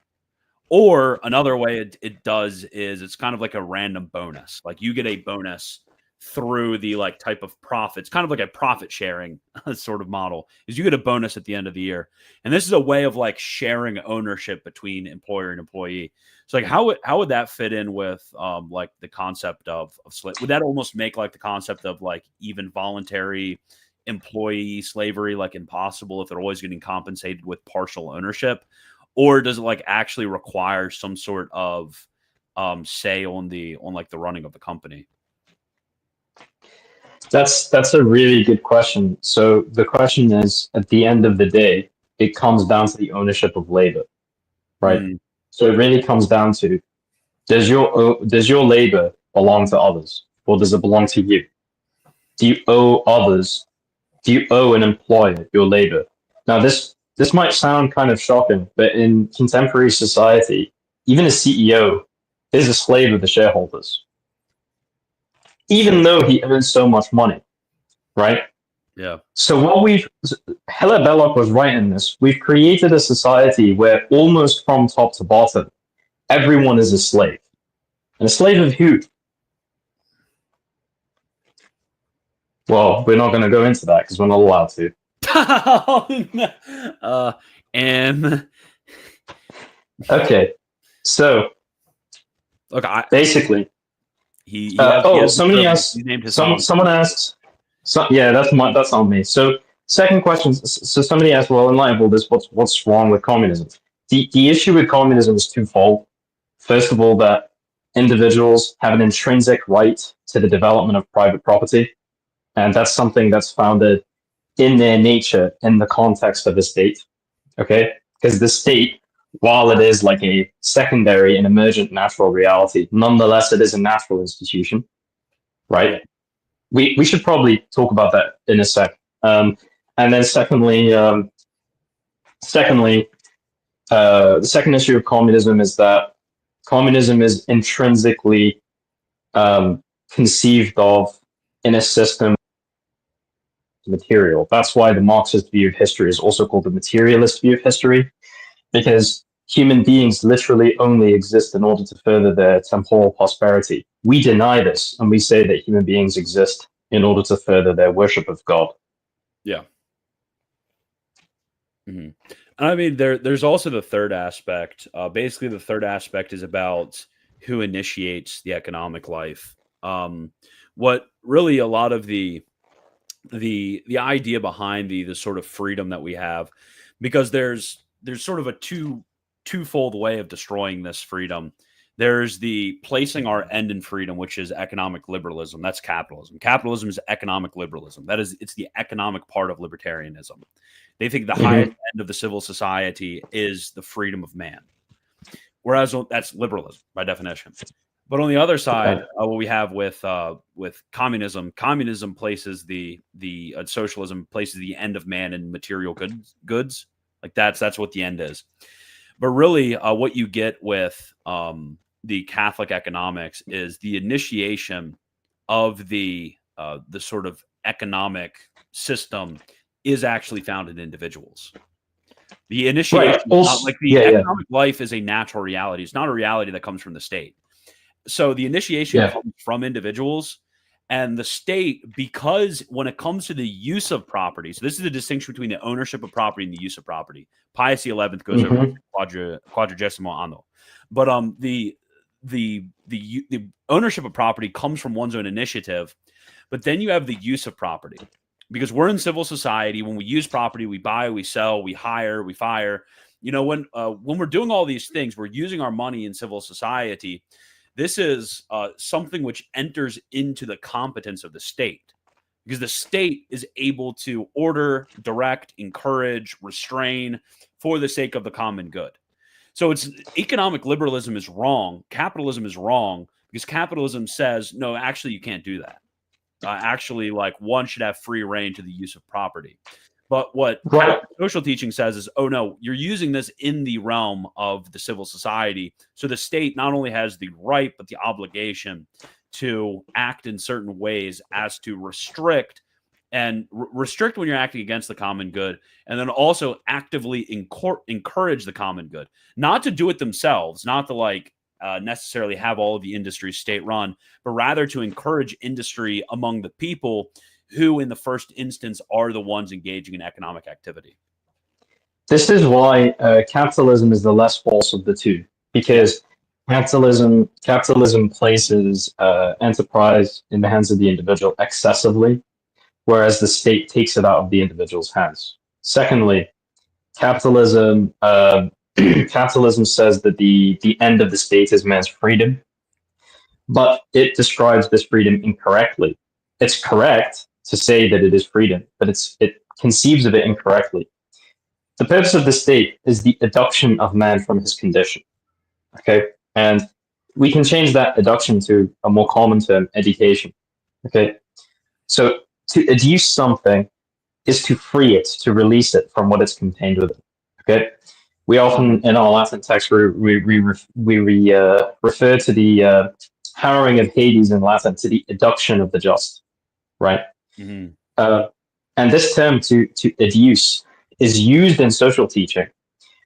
Or another way it does is it's kind of like a random bonus. Like you get a bonus through the like type of profit. It's kind of like a profit sharing sort of model. Is you get a bonus at the end of the year, and this is a way of like sharing ownership between employer and employee. So like how would that fit in with like the concept of slave? Would that almost make like the concept of like even voluntary employee slavery like impossible if they're always getting compensated with partial ownership? Or does it like actually require some sort of say on like the running of the company? That's a really good question. So the question is, at the end of the day, it comes down to the ownership of labor, right? So it really comes down to does your labor belong to others, or does it belong to you? Do you owe others? Do you owe an employer your labor? Now this might sound kind of shocking, but in contemporary society, even a CEO is a slave of the shareholders, even though he earns so much money, right? Yeah. So Hella Belloc was right in this. We've created a society where almost from top to bottom, everyone is a slave. And a slave of who? Well, we're not going to go into that because we're not allowed to. And Okay, so Look, basically, he has the somebody privilege. asks. He's named Hasan. Someone asks. So yeah, that's on me. So second question. So somebody asked, well, in light of all this, what's wrong with communism? The issue with communism is twofold. First of all, that individuals have an intrinsic right to the development of private property, and that's something that's founded in their nature in the context of the state. Okay, because the state, while it is like a secondary and emergent natural reality, nonetheless it is a natural institution, right? Yeah. We should probably talk about that in a sec. And then secondly, the second issue of communism is that communism is intrinsically conceived of in a system material. That's why the Marxist view of history is also called the materialist view of history, because human beings literally only exist in order to further their temporal prosperity. We deny this, and we say that human beings exist in order to further their worship of God. Yeah. Mm-hmm. I mean, there's also the third aspect. Basically, the third aspect is about who initiates the economic life. What really a lot of the idea behind the sort of freedom that we have, because there's sort of a twofold way of destroying this freedom. There's the placing our end in freedom, which is economic liberalism. That's capitalism. Capitalism is economic liberalism. It's the economic part of libertarianism. They think the highest end of the civil society is the freedom of man, whereas that's liberalism by definition. But on the other side, what we have with communism, communism places the socialism places the end of man in material goods. Like that's what the end is. But really, what you get with the Catholic economics is the initiation of the sort of economic system is actually found in individuals. The initiation, Right. Also, like the economic life, is a natural reality. It's not a reality that comes from the state. So the initiation comes from individuals, and the state, because when it comes to the use of property, so this is the distinction between the ownership of property and the use of property. Pius XI goes over quadragesimo anno, but the ownership of property comes from one's own initiative, but then you have the use of property, because we're in civil society. When we use property, we buy, we sell, we hire, we fire. You know, when we're doing all these things, we're using our money in civil society. This is something which enters into the competence of the state, because the state is able to order, direct, encourage, restrain for the sake of the common good. So it's economic liberalism is wrong. Capitalism is wrong, because capitalism says, no, actually, you can't do that. Actually, like, one should have free reign to the use of property. But what social teaching says is, oh, no, you're using this in the realm of the civil society. So the state not only has the right, but the obligation to act in certain ways as to restrict when you're acting against the common good, and then also actively encourage the common good. Not to do it themselves, not to necessarily have all of the industry state run, but rather to encourage industry among the people who in the first instance are the ones engaging in economic activity. This is why capitalism is the less false of the two, because capitalism places enterprise in the hands of the individual excessively, whereas the state takes it out of the individual's hands. Secondly, capitalism capitalism says that the end of the state is man's freedom, but it describes this freedom incorrectly. It's correct to say that it is freedom, but it conceives of it incorrectly. The purpose of the state is the adoption of man from his condition. Okay, and we can change that adoption to a more common term, education. Okay, so to educe something is to free it, to release it from what it's contained within. Okay, we often in our Latin text we refer to the harrowing of Hades in Latin to the adoption of the just, right? Mm-hmm. And this term to educe is used in social teaching,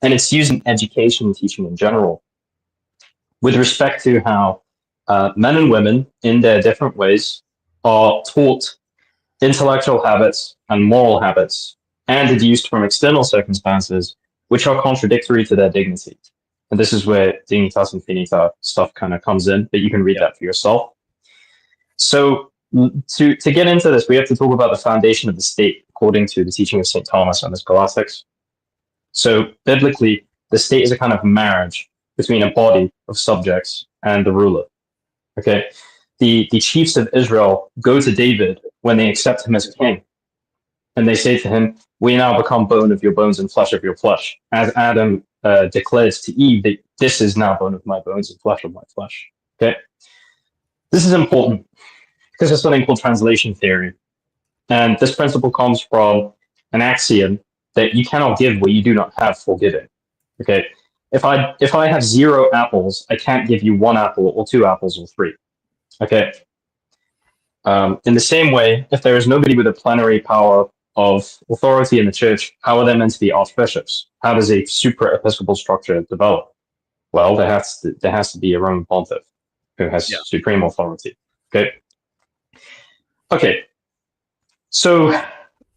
and it's used in education teaching in general, with respect to how men and women, in their different ways, are taught intellectual habits and moral habits, and deduced from external circumstances, which are contradictory to their dignity. And this is where Dignitas Infinita stuff kind of comes in, but you can read that for yourself. So to get into this, we have to talk about the foundation of the state according to the teaching of St. Thomas and the Scholastics. So biblically, the state is a kind of marriage between a body of subjects and the ruler. Okay, the chiefs of Israel go to David when they accept him as king, and they say to him, "We now become bone of your bones and flesh of your flesh." As Adam declares to Eve that this is now bone of my bones and flesh of my flesh. Okay, this is important because there's something called translation theory, and this principle comes from an axiom that you cannot give what you do not have for giving. Okay, if I have 0 apples, I can't give you 1 apple or 2 apples or 3. Okay. In the same way, if there is nobody with a plenary power of authority in the church, how are there meant to be archbishops? How does a supra-episcopal structure develop? Well, there has to be a Roman pontiff who has supreme authority. Okay. Okay. So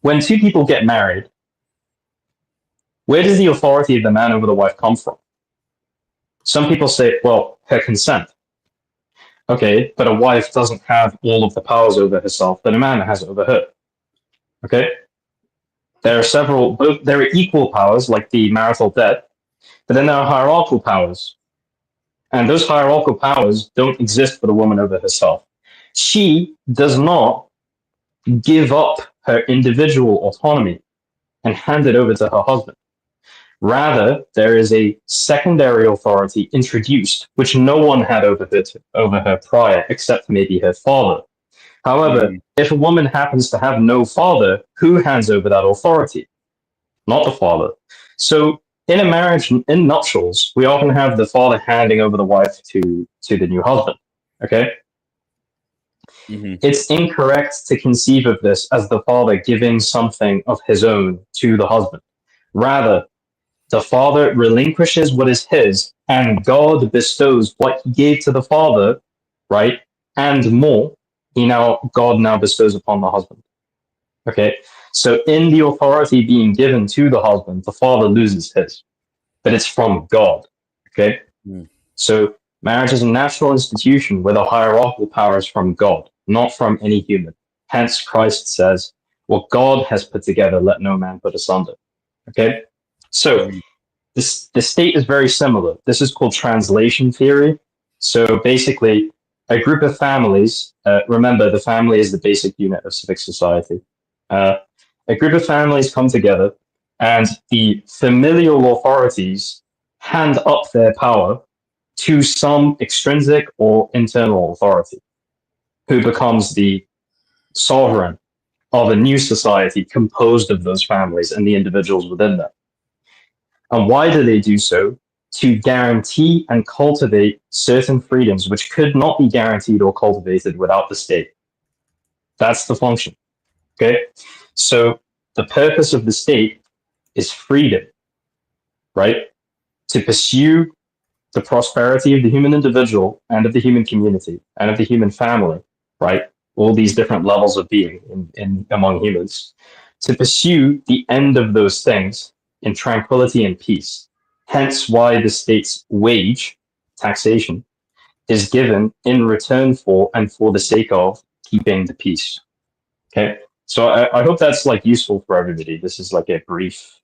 when 2 people get married, where does the authority of the man over the wife come from? Some people say, well, her consent. Okay, but a wife doesn't have all of the powers over herself that a man has over her. Okay? There are equal powers, like the marital debt, but then there are hierarchical powers. And those hierarchical powers don't exist for the woman over herself. She does not give up her individual autonomy and hand it over to her husband. Rather, there is a secondary authority introduced, which no one had over her prior, except maybe her father. However, if a woman happens to have no father, who hands over that authority? Not the father. So in a marriage, in nuptials, we often have the father handing over the wife to the new husband. Okay? It's incorrect to conceive of this as the father giving something of his own to the husband. Rather, the father relinquishes what is his, and God bestows what he gave to the father, right? And more, God now bestows upon the husband. Okay? So in the authority being given to the husband, the father loses his, but it's from God. Okay? So marriage is a natural institution where the hierarchical power is from God, not from any human. Hence, Christ says, what God has put together, let no man put asunder. Okay? So the state is very similar. This is called translation theory. So basically, a group of families, remember the family is the basic unit of civic society. A group of families come together and the familial authorities hand up their power to some extrinsic or internal authority who becomes the sovereign of a new society composed of those families and the individuals within them. And why do they do so? To guarantee and cultivate certain freedoms which could not be guaranteed or cultivated without the state. That's the function. Okay? So the purpose of the state is freedom, right? To pursue the prosperity of the human individual and of the human community and of the human family, right? All these different levels of being in among humans. To pursue the end of those things in tranquility and peace. Hence why the state's wage, taxation, is given in return for and for the sake of keeping the peace. Okay, so I hope that's like useful for everybody. This is like a brief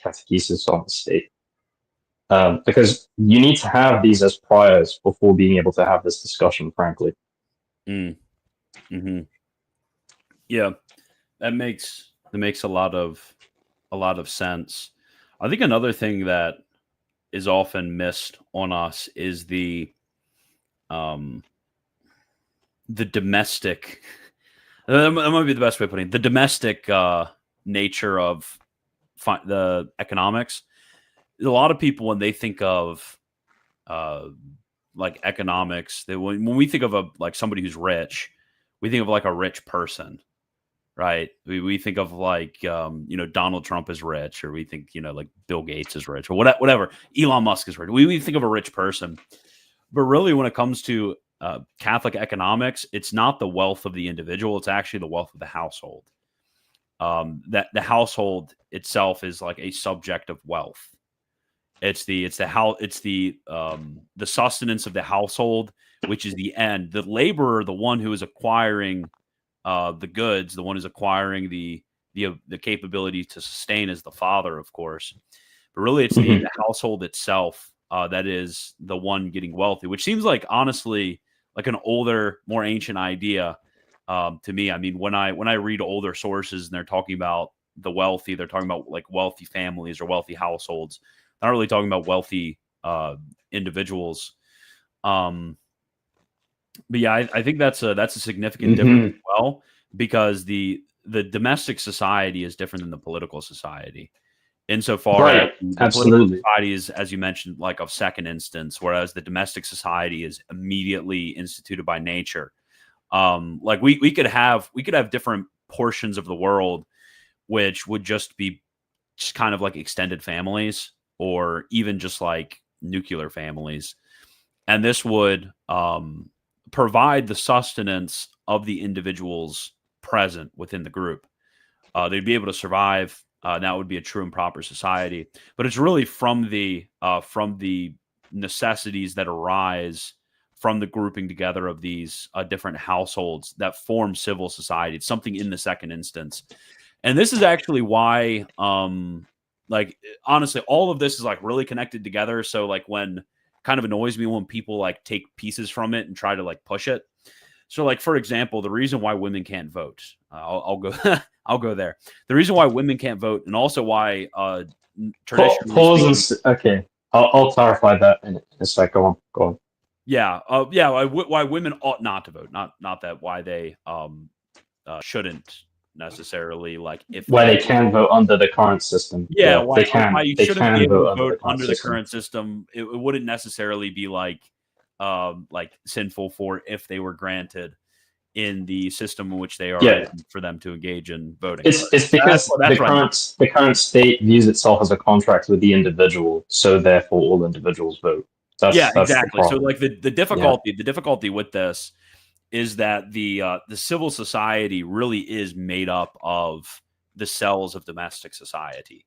catechesis on the state. Because you need to have these as priors before being able to have this discussion, frankly. Yeah, that makes a lot of sense. I think another thing that is often missed on us is the domestic. That might be the best way of putting it. The domestic nature of the economics. A lot of people, when they think of like economics, when we think of like somebody who's rich, we think of like a rich person, right? We think of like Donald Trump is rich, or we think like Bill Gates is rich, or whatever. Elon Musk is rich. We think of a rich person, but really when it comes to Catholic economics, it's not the wealth of the individual; it's actually the wealth of the household. That the household itself is like a subject of wealth. It's the sustenance of the household, which is the end. The laborer, the one who is acquiring the goods, the one who's acquiring the capability to sustain, is the father, of course. But really, it's the household itself that is the one getting wealthy, which seems like, honestly, like an older, more ancient idea to me. I mean, when I read older sources and they're talking about the wealthy, they're talking about like wealthy families or wealthy households. They're not really talking about wealthy individuals. But yeah, I think that's a significant difference as well, because the domestic society is different than the political society. Insofar as the political society is, as you mentioned, like of second instance, whereas the domestic society is immediately instituted by nature. Like we could have different portions of the world which would just be just kind of like extended families, or even just like nuclear families, and this would provide the sustenance of the individuals present within the group. They'd be able to survive. That would be a true and proper society. But it's really from the necessities that arise from the grouping together of these different households that form civil society. It's something in the second instance. And this is actually why, like, honestly, all of this is like really connected together. So like, when kind of annoys me when people like take pieces from it and try to like push it. So like, for example, the reason why women can't vote, I'll go, I'll go there. The reason why women can't vote, and also why traditionally okay, I'll clarify that in a sec. Go on. Yeah, why women ought not to vote, not that why they shouldn't necessarily, like, if why they can vote under the current system. Why you shouldn't be able to vote under the current system. It wouldn't necessarily be like sinful if they were granted in the system in which they are in, for them to engage in voting. It's because the current state views itself as a contract with the individual, so therefore all individuals vote. That's exactly. So like the difficulty with this is that the civil society really is made up of the cells of domestic society.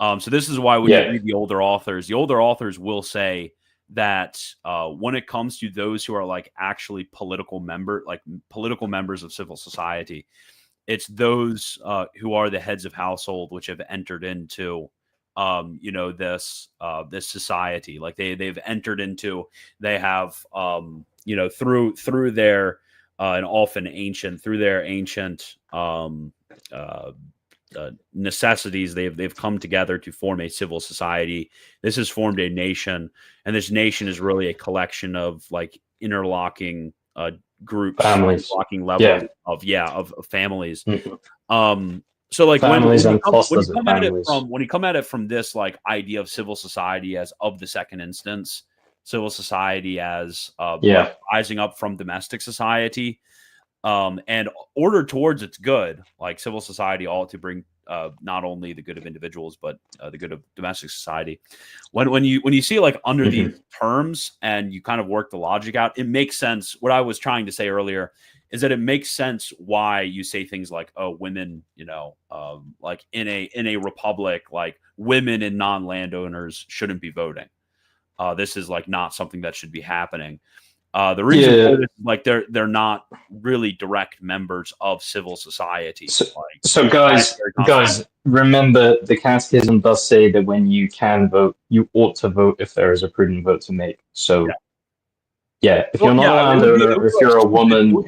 So this is why when you read the older authors will say that when it comes to those who are like actually political members of civil society, it's those who are the heads of household which have entered into this society. Like they've entered into, they have through their and often ancient, through their ancient necessities, they've come together to form a civil society. This has formed a nation, and this nation is really a collection of like interlocking groups, interlocking levels of families. So like when you come at it from this like idea of civil society as of the second instance, civil society as like rising up from domestic society, and ordered towards its good, like civil society ought to bring not only the good of individuals but the good of domestic society. When you see it like under these terms and you kind of work the logic out, it makes sense. What I was trying to say earlier is that it makes sense why you say things like, oh, women, like in a republic, like women and non-landowners shouldn't be voting. This is like not something that should be happening. The reason for it is like they're not really direct members of civil society. So guys, remember the Catechism does say that when you can vote, you ought to vote if there is a prudent vote to make. So if you're not a landowner, if you're a woman who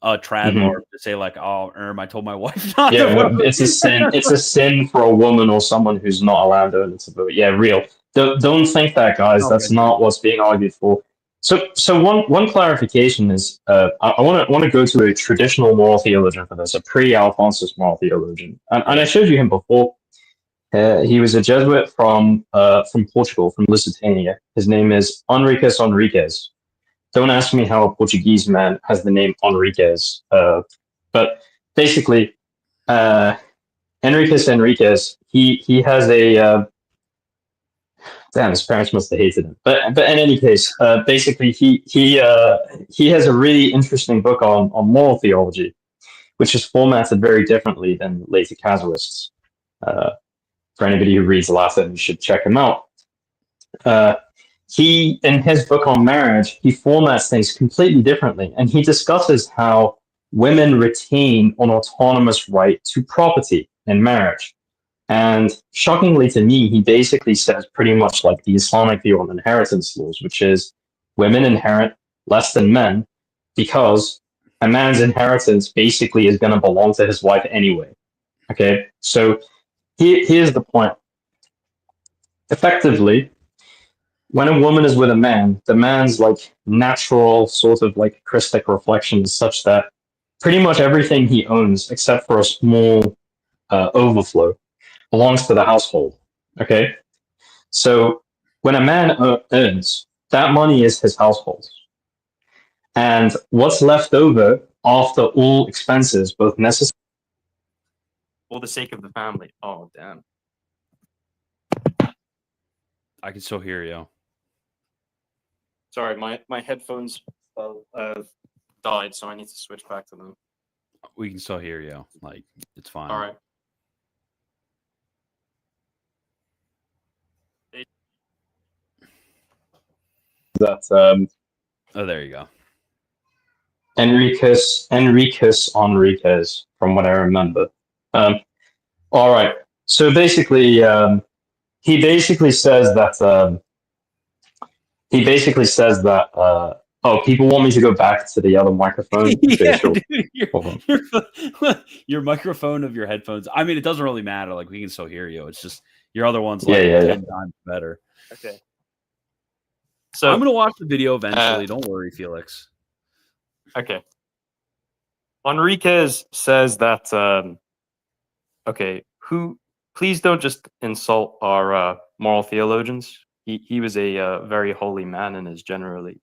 trad mark to say like, oh, I told my wife not to vote. It's a sin. It's a sin for a woman or someone who's not a landowner to vote. Yeah, real. Don't think that, guys. That's not what's being argued for. So one clarification is I want to go to a traditional moral theologian for this, a pre-Alphonsus moral theologian, and I showed you him before. He was a Jesuit from Portugal, from Lusitania. His name is Enriquez Enriquez. Don't ask me how a Portuguese man has the name Enriquez, but basically, Enriquez Enriquez. He has a damn. His parents must have hated him. But in any case, basically, he has a really interesting book on moral theology, which is formatted very differently than later casuists. For anybody who reads Latin, you should check him out. He, in his book on marriage, he formats things completely differently, and he discusses how women retain an autonomous right to property in marriage. And shockingly to me, he basically says pretty much like the Islamic view on inheritance laws, which is women inherit less than men because a man's inheritance basically is going to belong to his wife anyway. Okay, so here's the point. Effectively, when a woman is with a man, the man's like natural sort of like Christic reflection is such that pretty much everything he owns, except for a small overflow, belongs to the household. Okay, so when a man earns, that money is his household, and what's left over after all expenses, both necessary for the sake of the family. Oh, damn. I can still hear you. Sorry, my headphones died, so I need to switch back to them. We can still hear you. Like, it's fine. All right. that Oh, there you go. Enriquez, from what I remember. All right. So basically, he basically says that. Oh, people want me to go back to the other microphone. Okay, Yeah, sure. dude, your microphone of your headphones. I mean, it doesn't really matter. Like, we can still hear you. It's just your other one's like 10 times better. Okay. So I'm gonna watch the video eventually. Don't worry, Felix. Okay. Enriquez says that. Okay, please don't just insult our moral theologians. He was a very holy man and is generally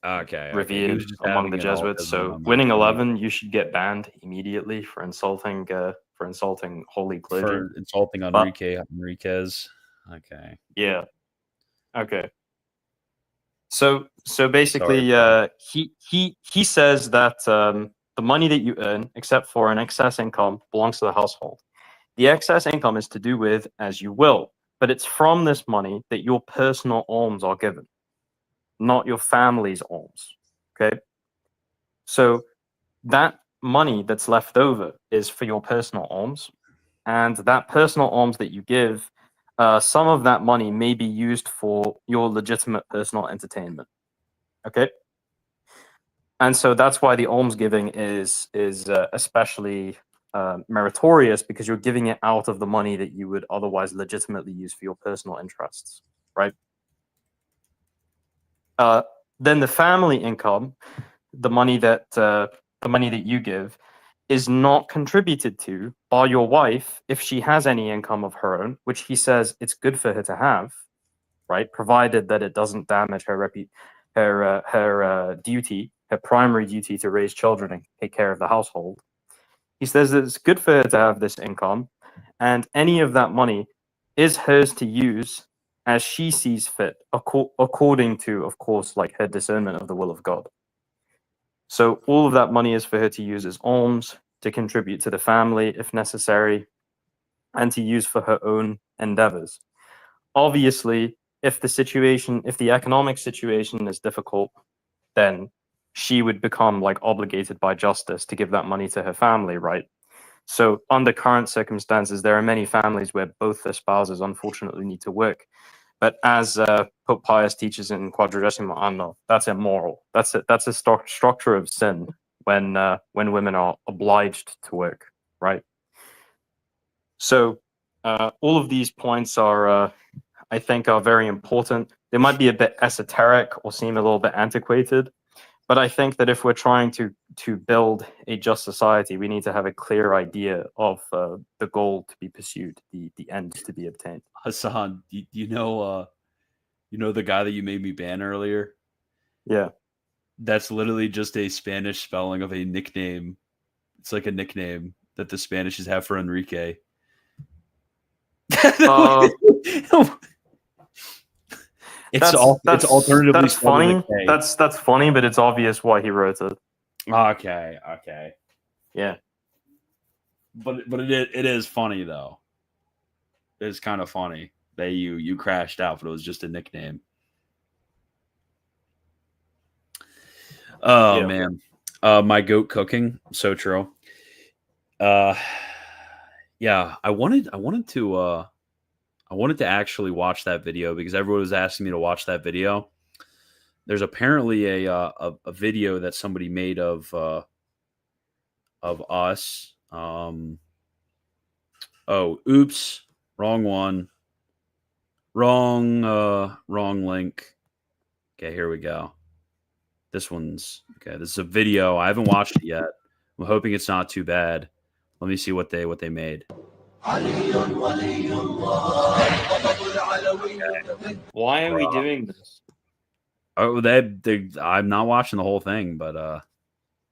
revered among the Jesuits. So winning 11, you should get banned immediately for insulting holy clergy. For insulting Enriquez. Okay. Yeah. Okay. So basically, he says that the money that you earn, except for an excess income, belongs to the household. The excess income is to do with as you will, but it's from this money that your personal alms are given, not your family's alms. Okay? So that money that's left over is for your personal alms, and that personal alms that you give, some of that money may be used for your legitimate personal entertainment. Okay? And so that's why the alms giving is especially meritorious, because you're giving it out of the money that you would otherwise legitimately use for your personal interests, right? Then the family income, the money that you give, is not contributed to by your wife if she has any income of her own, which he says it's good for her to have, right? Provided that it doesn't damage her duty, her primary duty to raise children and take care of the household. He says that it's good for her to have this income, and any of that money is hers to use as she sees fit, according to, of course, like her discernment of the will of God. So all of that money is for her to use as alms, to contribute to the family if necessary, and to use for her own endeavors. Obviously, if the economic situation is difficult, then she would become like obligated by justice to give that money to her family, right? So under current circumstances, there are many families where both the spouses unfortunately need to work. But as Pope Pius teaches in Quadragesimo Anno, that's immoral. That's a structure of sin when women are obliged to work, right? So all of these points are, I think, are very important. They might be a bit esoteric or seem a little bit antiquated, but I think that if we're trying to build a just society, we need to have a clear idea of the goal to be pursued, the end to be obtained. Hasan, you know the guy that you made me ban earlier? Yeah. That's literally just a Spanish spelling of a nickname. It's like a nickname that the Spanishes have for Enrique. It's alternatively that's funny. That's funny, but it's obvious why he wrote it. Okay. Yeah. But it is funny though. It's kind of funny that you crashed out, but it was just a nickname. Oh Yeah. man, my goat cooking, so true. Yeah, I wanted to actually watch that video because everyone was asking me to watch that video. There's apparently a video that somebody made of us. Oh, oops, wrong one, wrong link. Okay, here we go. This one's okay. This is a video. I haven't watched it yet. I'm hoping it's not too bad. Let me see what they made. Why are we doing this? Oh, I'm not watching the whole thing, but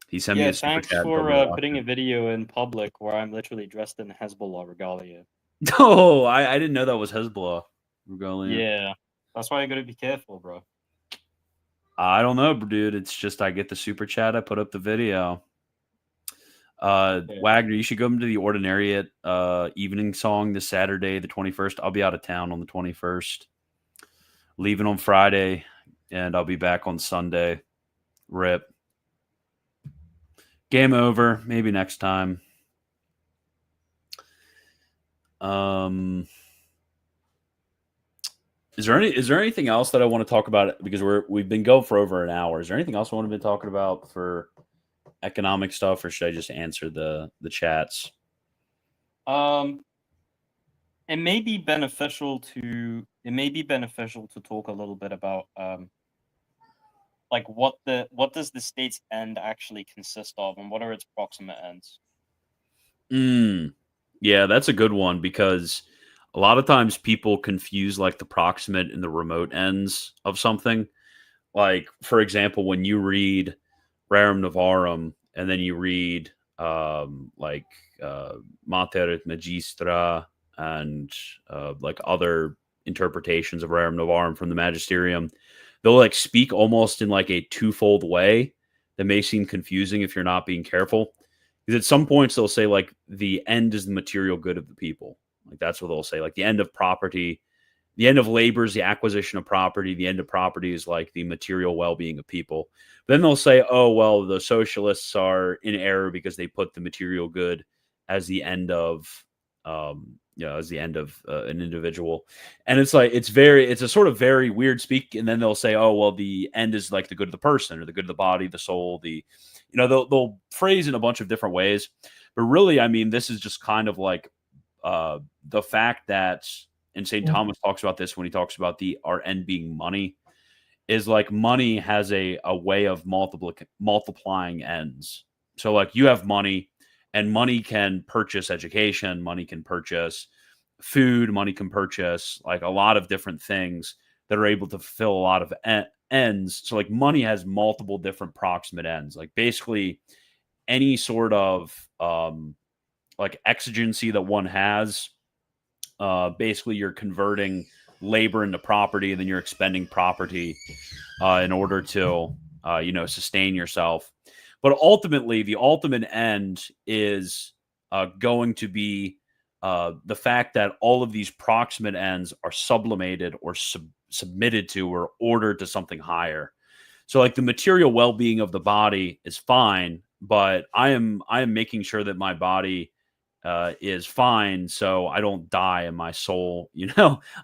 he sent me Yeah, a super thanks chat. for putting a video in public where I'm literally dressed in Hezbollah regalia. Oh, I didn't know that was Hezbollah regalia. Yeah, that's why I gotta be careful, bro. I don't know, dude. It's just I get the super chat. I put up the video. Yeah. Wagner, you should go to the Ordinariate evening song this Saturday, the 21st. I'll be out of town on the 21st. Leaving on Friday, and I'll be back on Sunday. Rip. Game over. Maybe next time. Is there anything else that I want to talk about? Because we've been going for over an hour. Is there anything else I want to be talking about for economic stuff, or should I just answer the chats? It may be beneficial to talk a little bit about like what does the state's end actually consist of, and what are its proximate ends? Yeah, that's a good one because a lot of times people confuse like the proximate and the remote ends of something. Like, for example, when you read Rerum Novarum and then you read Mater et Magistra and like other interpretations of Rerum Novarum from the Magisterium, they'll like speak almost in like a twofold way that may seem confusing if you're not being careful. Because at some points they'll say like the end is the material good of the people. Like that's what they'll say. Like the end of property, the end of labor is the acquisition of property. The end of property is like the material well-being of people. But then they'll say, oh, well, the socialists are in error because they put the material good as the end of, as the end of an individual. And it's like, it's a sort of very weird speak. And then they'll say, oh, well, the end is like the good of the person or the good of the body, the soul, they'll phrase in a bunch of different ways. But really, I mean, this is just kind of like the fact that, and St. Thomas talks about this when he talks about our end being money, is like money has a way of multiplying ends. So like you have money, and money can purchase education, money can purchase food, money can purchase like a lot of different things that are able to fulfill a lot of ends. So like money has multiple different proximate ends. Like basically any sort of like exigency that one has, basically you're converting labor into property, and then you're expending property in order to sustain yourself. But ultimately the ultimate end is going to be the fact that all of these proximate ends are sublimated or submitted to or ordered to something higher. So like the material well-being of the body is fine, but I am making sure that my body is fine, so I don't die in my soul.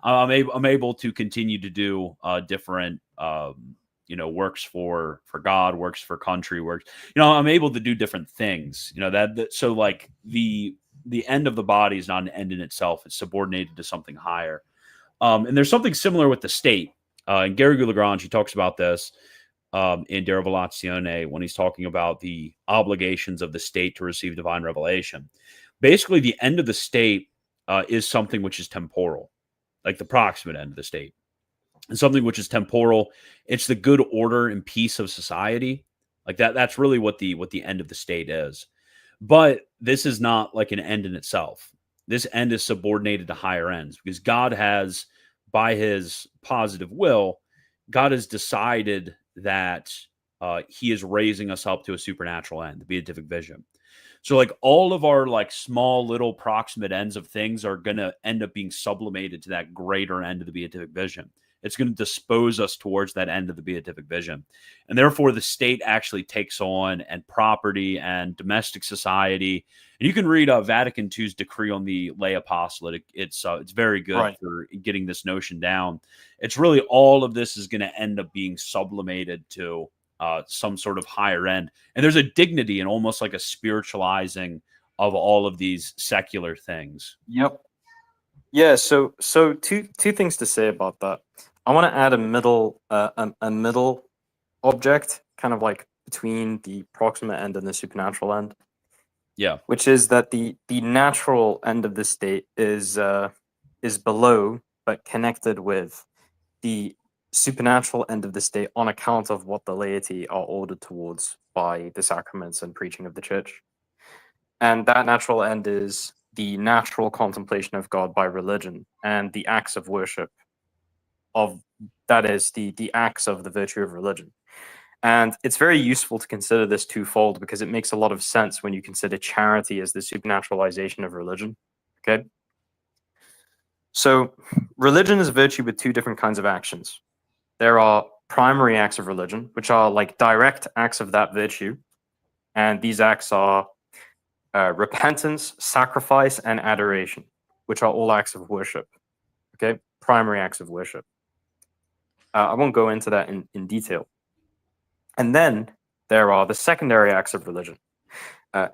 I'm able to continue to do different works for God, works for country, works. I'm able to do different things. So like the end of the body is not an end in itself; it's subordinated to something higher. And there's something similar with the state. And Gary Lagrange, he talks about this in De Revelatione when he's talking about the obligations of the state to receive divine revelation. Basically, the end of the state is something which is temporal, like the proximate end of the state. And something which is temporal, it's the good order and peace of society. Like that's really what the end of the state is. But this is not like an end in itself. This end is subordinated to higher ends because God has, by his positive will, God has decided that he is raising us up to a supernatural end, the beatific vision. So like all of our like small little proximate ends of things are going to end up being sublimated to that greater end of the beatific vision. It's going to dispose us towards that end of the beatific vision. And therefore the state actually takes on, and property and domestic society. And you can read Vatican II's decree on the lay apostolate. It's very good Right. for getting this notion down. It's really all of this is going to end up being sublimated to some sort of higher end. And there's a dignity and almost like a spiritualizing of all of these secular things. Yep. Yeah. So two things to say about that. I want to add a middle object, kind of like between the proximate end and the supernatural end. Yeah. Which is that the natural end of the state is below but connected with the supernatural end of the state on account of what the laity are ordered towards by the sacraments and preaching of the church. And that natural end is the natural contemplation of God by religion and the acts of worship of, that is, the acts of the virtue of religion. And it's very useful to consider this twofold because it makes a lot of sense when you consider charity as the supernaturalization of religion. Okay. So religion is virtue with two different kinds of actions. There are primary acts of religion, which are like direct acts of that virtue. And these acts are repentance, sacrifice, and adoration, which are all acts of worship. Okay. Primary acts of worship. I won't go into that in detail. And then there are the secondary acts of religion.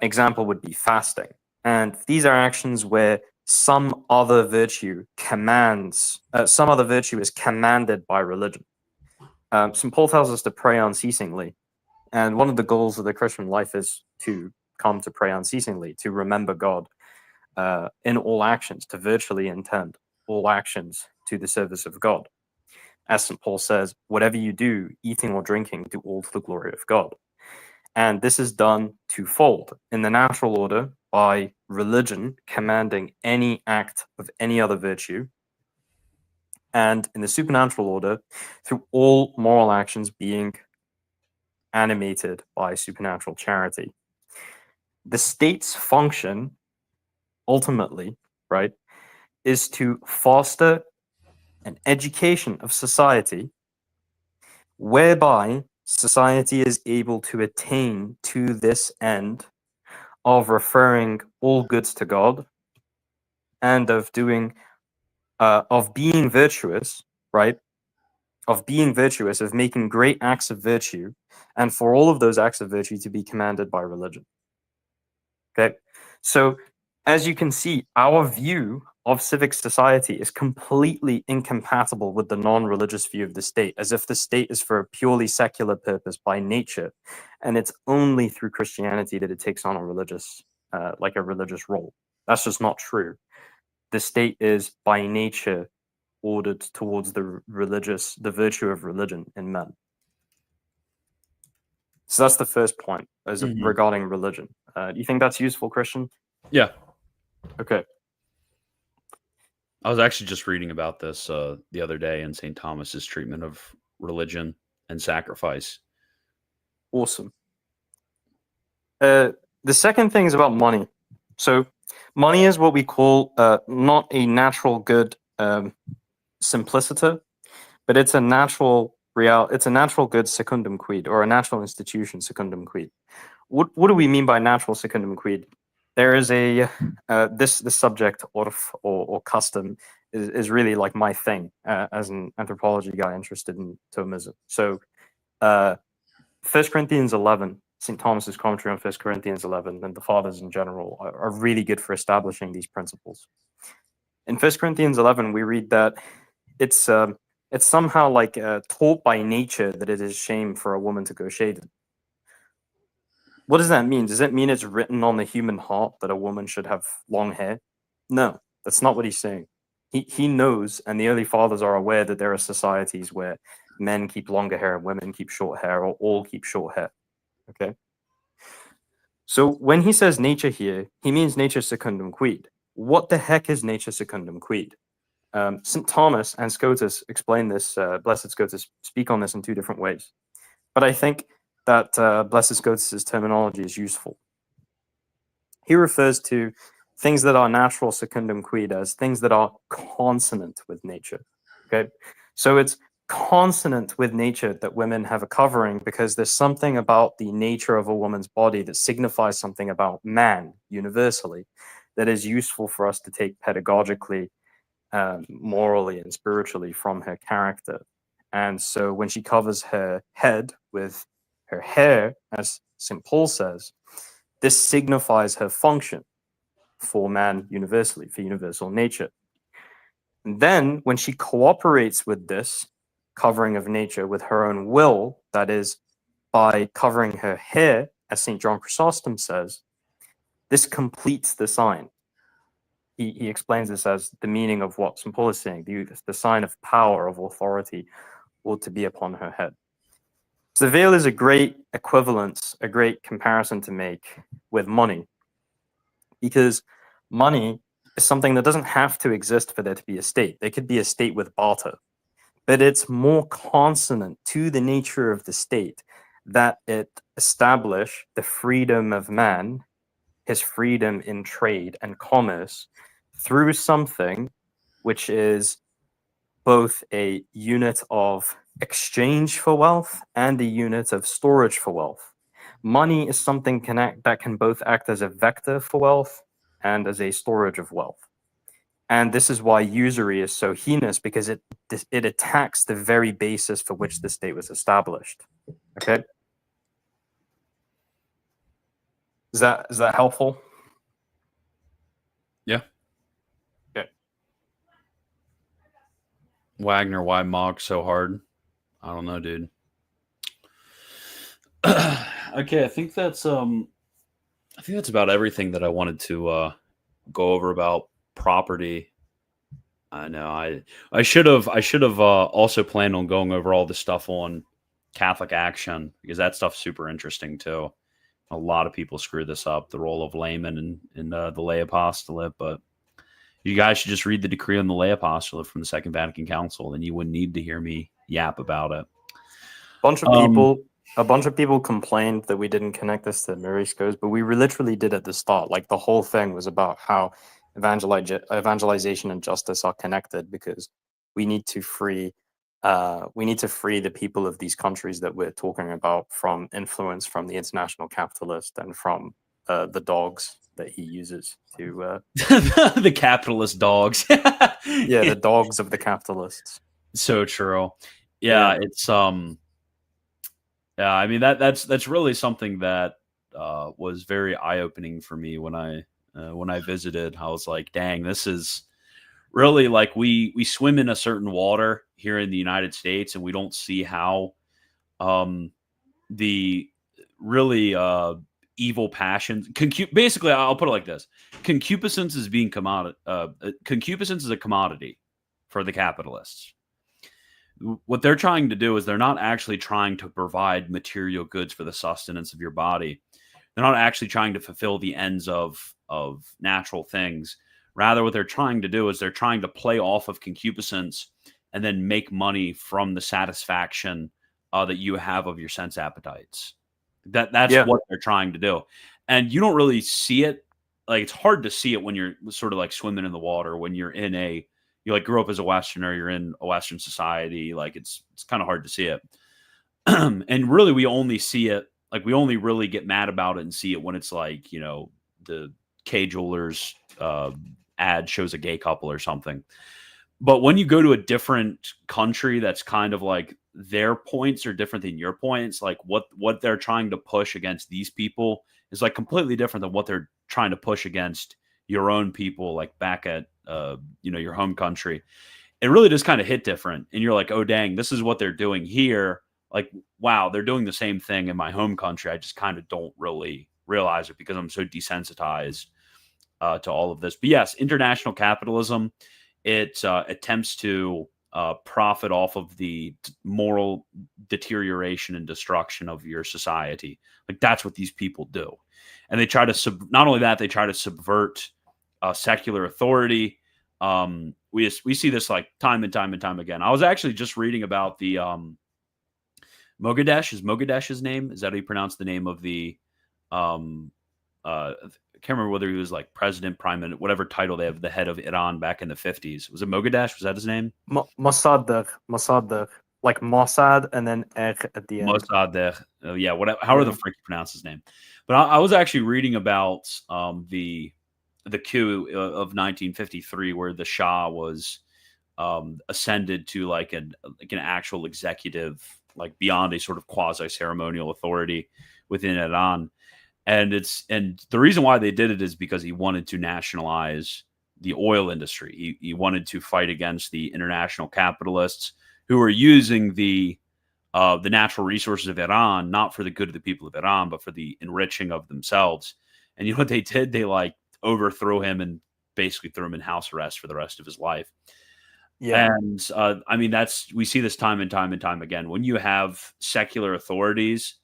Example would be fasting. And these are actions where some other virtue is commanded by religion. St. Paul tells us to pray unceasingly. And one of the goals of the Christian life is to come to pray unceasingly, to remember God in all actions, to virtually intend all actions to the service of God. As St. Paul says, whatever you do, eating or drinking, do all to the glory of God. And this is done twofold. In the natural order, by religion commanding any act of any other virtue. And in the supernatural order, through all moral actions being animated by supernatural charity. The state's function, ultimately, right, is to foster an education of society whereby society is able to attain to this end of referring all goods to God and of doing of being virtuous, right? Of being virtuous, of making great acts of virtue, and for all of those acts of virtue to be commanded by religion. Okay, so as you can see, our view of civic society is completely incompatible with the non-religious view of the state, as if the state is for a purely secular purpose by nature, and it's only through Christianity that it takes on a religious role. That's just not true. The state is by nature ordered towards the virtue of religion in men. So that's the first point regarding religion. Do you think that's useful, Christian? Yeah. Okay. I was actually just reading about this the other day in St. Thomas's treatment of religion and sacrifice. Awesome. The second thing is about money. So money is what we call not a natural good simpliciter, but it's a natural good secundum quid, or a natural institution secundum quid. What do we mean by natural secundum quid? There is a this subject or custom is really like my thing as an anthropology guy interested in Thomism. So 1 Corinthians 11, St. Thomas's commentary on 1 Corinthians 11, and the fathers in general are really good for establishing these principles. In 1 Corinthians 11, we read that it's somehow like taught by nature that it is shame for a woman to go shaven. What does that mean? Does it mean it's written on the human heart that a woman should have long hair? No, that's not what he's saying. He knows, and the early fathers are aware, that there are societies where men keep longer hair and women keep short hair, or all keep short hair. Okay? So when he says nature here, he means nature secundum quid. What the heck is nature secundum quid? St. Thomas and Scotus explain this, Blessed Scotus speak on this in two different ways. But I think that Blessed Scotus's terminology is useful. He refers to things that are natural secundum quid as things that are consonant with nature. Okay, so it's consonant with nature that women have a covering because there's something about the nature of a woman's body that signifies something about man universally that is useful for us to take pedagogically, morally, and spiritually from her character. And so when she covers her head with her hair, as St. Paul says, this signifies her function for man universally, for universal nature. And then when she cooperates with this covering of nature with her own will, that is, by covering her hair, as St. John Chrysostom says, this completes the sign. He explains this as the meaning of what St. Paul is saying, the sign of power, of authority, ought to be upon her head. So the veil is a great equivalence, a great comparison to make with money, because money is something that doesn't have to exist for there to be a state. There could be a state with barter, but it's more consonant to the nature of the state that it establish the freedom of man, his freedom in trade and commerce, through something which is both a unit of exchange for wealth and a unit of storage for wealth. Money is something that can both act as a vector for wealth and as a storage of wealth. And this is why usury is so heinous, because it attacks the very basis for which the state was established. Okay? Is that helpful? Yeah. Okay. Wagner, why Mog so hard? I don't know, dude. Okay, I think that's about everything that I wanted to go over about property. I know I should have also planned on going over all the stuff on Catholic action, because that stuff's super interesting too. A lot of people screw this up, the role of laymen in the lay apostolate, but you guys should just read the decree on the lay apostolate from the Second Vatican Council, and you wouldn't need to hear me yap about it. A bunch of people complained that we didn't connect this to Morisco's, but we literally did at the start. Like, the whole thing was about how evangelization and justice are connected, because we need to free the people of these countries that we're talking about from influence from the international capitalist and from the dogs that he uses to the capitalist dogs. Yeah, the dogs of the capitalists. So true. Yeah. It's yeah, I mean that's really something that was very eye-opening for me when I visited. I was like, dang, this is really like we swim in a certain water here in the United States, and we don't see how the really evil passions. Basically, I'll put it like this: concupiscence is being concupiscence is a commodity for the capitalists. What they're trying to do is they're not actually trying to provide material goods for the sustenance of your body. They're not actually trying to fulfill the ends of natural things. Rather, what they're trying to do is they're trying to play off of concupiscence and then make money from the satisfaction that you have of your sense appetites. That's what they're trying to do. And you don't really see it. Like, it's hard to see it when you're sort of like swimming in the water, when you're in you like grew up as a Westerner, you're in a Western society. Like, it's kind of hard to see it. And really, we only see it, like, we only really get mad about it and see it when it's like, you know, the K Jewelers ad shows a gay couple or something. But when you go to a different country that's kind of like their points are different than your points, like what they're trying to push against these people is like completely different than what they're trying to push against your own people, like back at your home country. It really just kind of hit different, and you're like, oh dang, this is what they're doing here. Like, wow, they're doing the same thing in my home country. I just kind of don't really realize it because I'm so desensitized to all of this. But yes, international capitalism, it attempts to profit off of the moral deterioration and destruction of your society. Like, that's what these people do. And they try to not only that, they try to subvert secular authority. We see this like time and time and time again. I was actually just reading about the Mogadesh. Is Mogadesh's name? Is that how you pronounce the name of the can't remember whether he was like president, prime minister, whatever title they have, the head of Iran back in the 50s. Was it Mogaddash? Was that his name? Mossadegh, like Mossad and then at the end. Mossadegh. Yeah, whatever. However the frick you pronounce his name. But I was actually reading about the coup of 1953, where the Shah was ascended to like an actual executive, like beyond a sort of quasi ceremonial authority within Iran. And the reason why they did it is because he wanted to nationalize the oil industry. He wanted to fight against the international capitalists who were using the natural resources of Iran, not for the good of the people of Iran, but for the enriching of themselves. And you know what they did? They like overthrew him and basically threw him in house arrest for the rest of his life. Yeah. And I mean, we see this time and time and time again. When you have secular authorities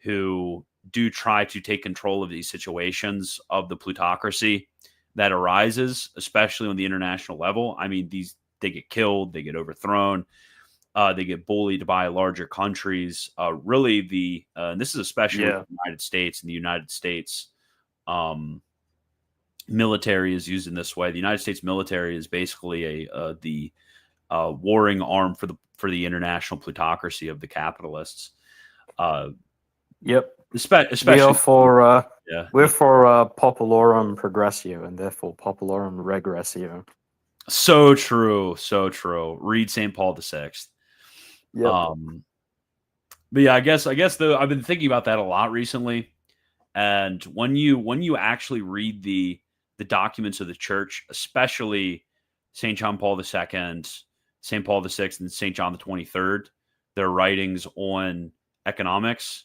who do try to take control of these situations of the plutocracy that arises, especially on the international level, I mean, they get killed, they get overthrown, they get bullied by larger countries. Really, and this is especially with the United States, and the United States military is used in this way. The United States military is basically the warring arm for the international plutocracy of the capitalists. Yep. Especially we're for popularum progressio and therefore popularum regressio. So true, so true. Read St. Paul VI. Yep. But yeah, I guess though I've been thinking about that a lot recently. And when you actually read the documents of the church, especially St. John Paul II, St. Paul VI, and St. John the 23rd, their writings on economics,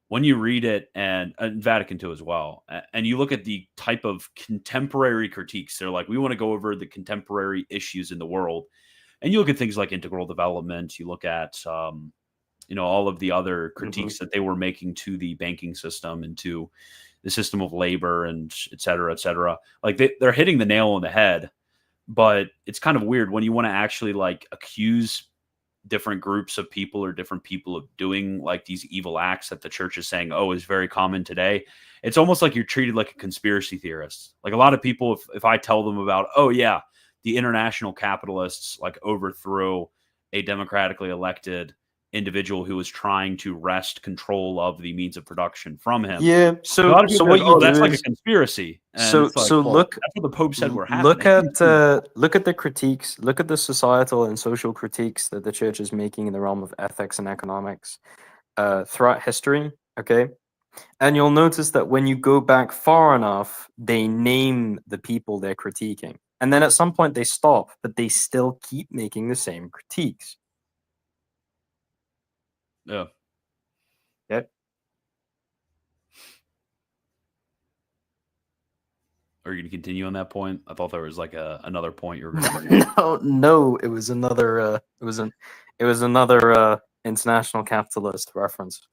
when you read it, and Vatican II as well, and you look at the type of contemporary critiques, they're like, we want to go over the contemporary issues in the world. And you look at things like integral development, you look at, all of the other critiques that they were making to the banking system and to the system of labor and et cetera, et cetera. Like they're hitting the nail on the head, but it's kind of weird when you want to actually like accuse different groups of people or different people of doing like these evil acts that the church is saying, oh, is very common today. It's almost like you're treated like a conspiracy theorist. Like a lot of people, if I tell them about, oh yeah, the international capitalists like overthrew a democratically elected individual who was trying to wrest control of the means of production from him. Yeah. So what you do that's is, like a conspiracy. And so look. That's what the Pope said were happening. Look at the critiques. Look at the societal and social critiques that the church is making in the realm of ethics and economics throughout history. Okay. And you'll notice that when you go back far enough, they name the people they're critiquing. And then at some point they stop, but they still keep making the same critiques. Yeah. Yep. Are you going to continue on that point? I thought there was like another point you were going to bring up. No, it was another. It was another international capitalist reference.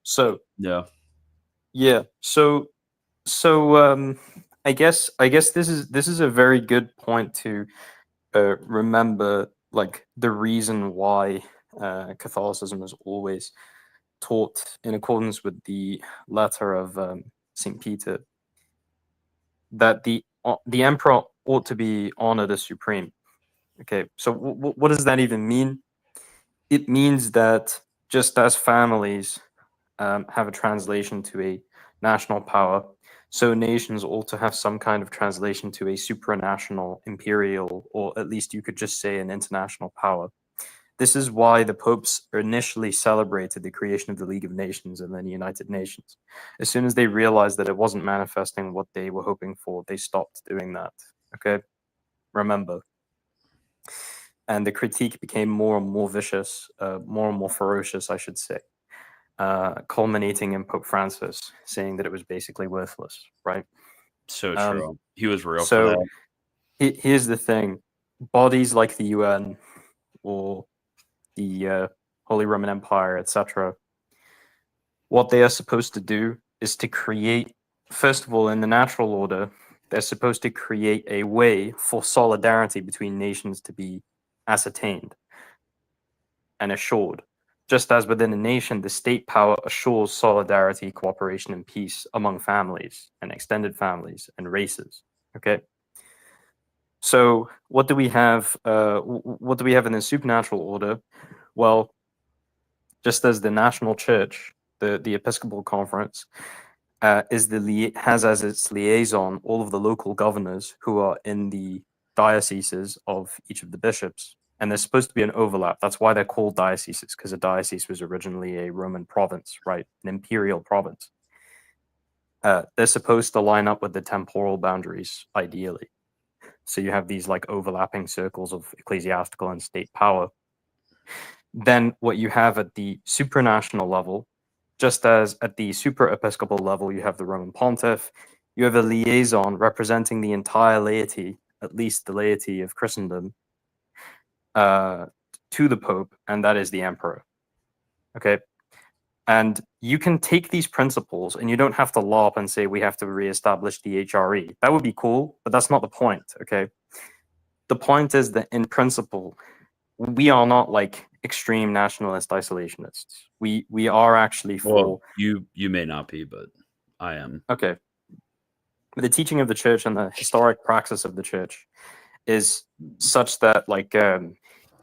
So yeah. So I guess this is a very good point to remember, like the reason why Catholicism is always taught in accordance with the letter of St. Peter, that the emperor ought to be honored as supreme. Okay, so what does that even mean? It means that just as families have a translation to a national power, so nations ought to have some kind of translation to a supranational, imperial, or at least you could just say an international power. This is why the popes initially celebrated the creation of the League of Nations and then the United Nations. As soon as they realized that it wasn't manifesting what they were hoping for, they stopped doing that. Okay? Remember. And the critique became more and more vicious, more and more ferocious, I should say, culminating in Pope Francis saying that it was basically worthless, right? So true. He was real so for that. Here's the thing. Bodies like the UN or the Holy Roman Empire, etc., what they are supposed to do is to create, first of all, in the natural order, they're supposed to create a way for solidarity between nations to be ascertained and assured. Just as within a nation, the state power assures solidarity, cooperation, and peace among families and extended families and races. Okay. So what do we have? What do we have in the supernatural order? Well, just as the national church, the Episcopal Conference, has as its liaison all of the local governors who are in the dioceses of each of the bishops. And there's supposed to be an overlap. That's why they're called dioceses, because a diocese was originally a Roman province, right? An imperial province. They're supposed to line up with the temporal boundaries, ideally. So you have these like overlapping circles of ecclesiastical and state power. Then what you have at the supranational level, just as at the super episcopal level, you have the Roman pontiff, you have a liaison representing the entire laity, at least the laity of Christendom, to the Pope, and that is the emperor. Okay. And you can take these principles and you don't have to LARP and say we have to reestablish the HRE. That would be cool, but that's not the point. Okay. The point is that in principle, we are not like extreme nationalist isolationists. We are actually for. Well, you may not be, but I am. Okay. The teaching of the church and the historic praxis of the church is such that like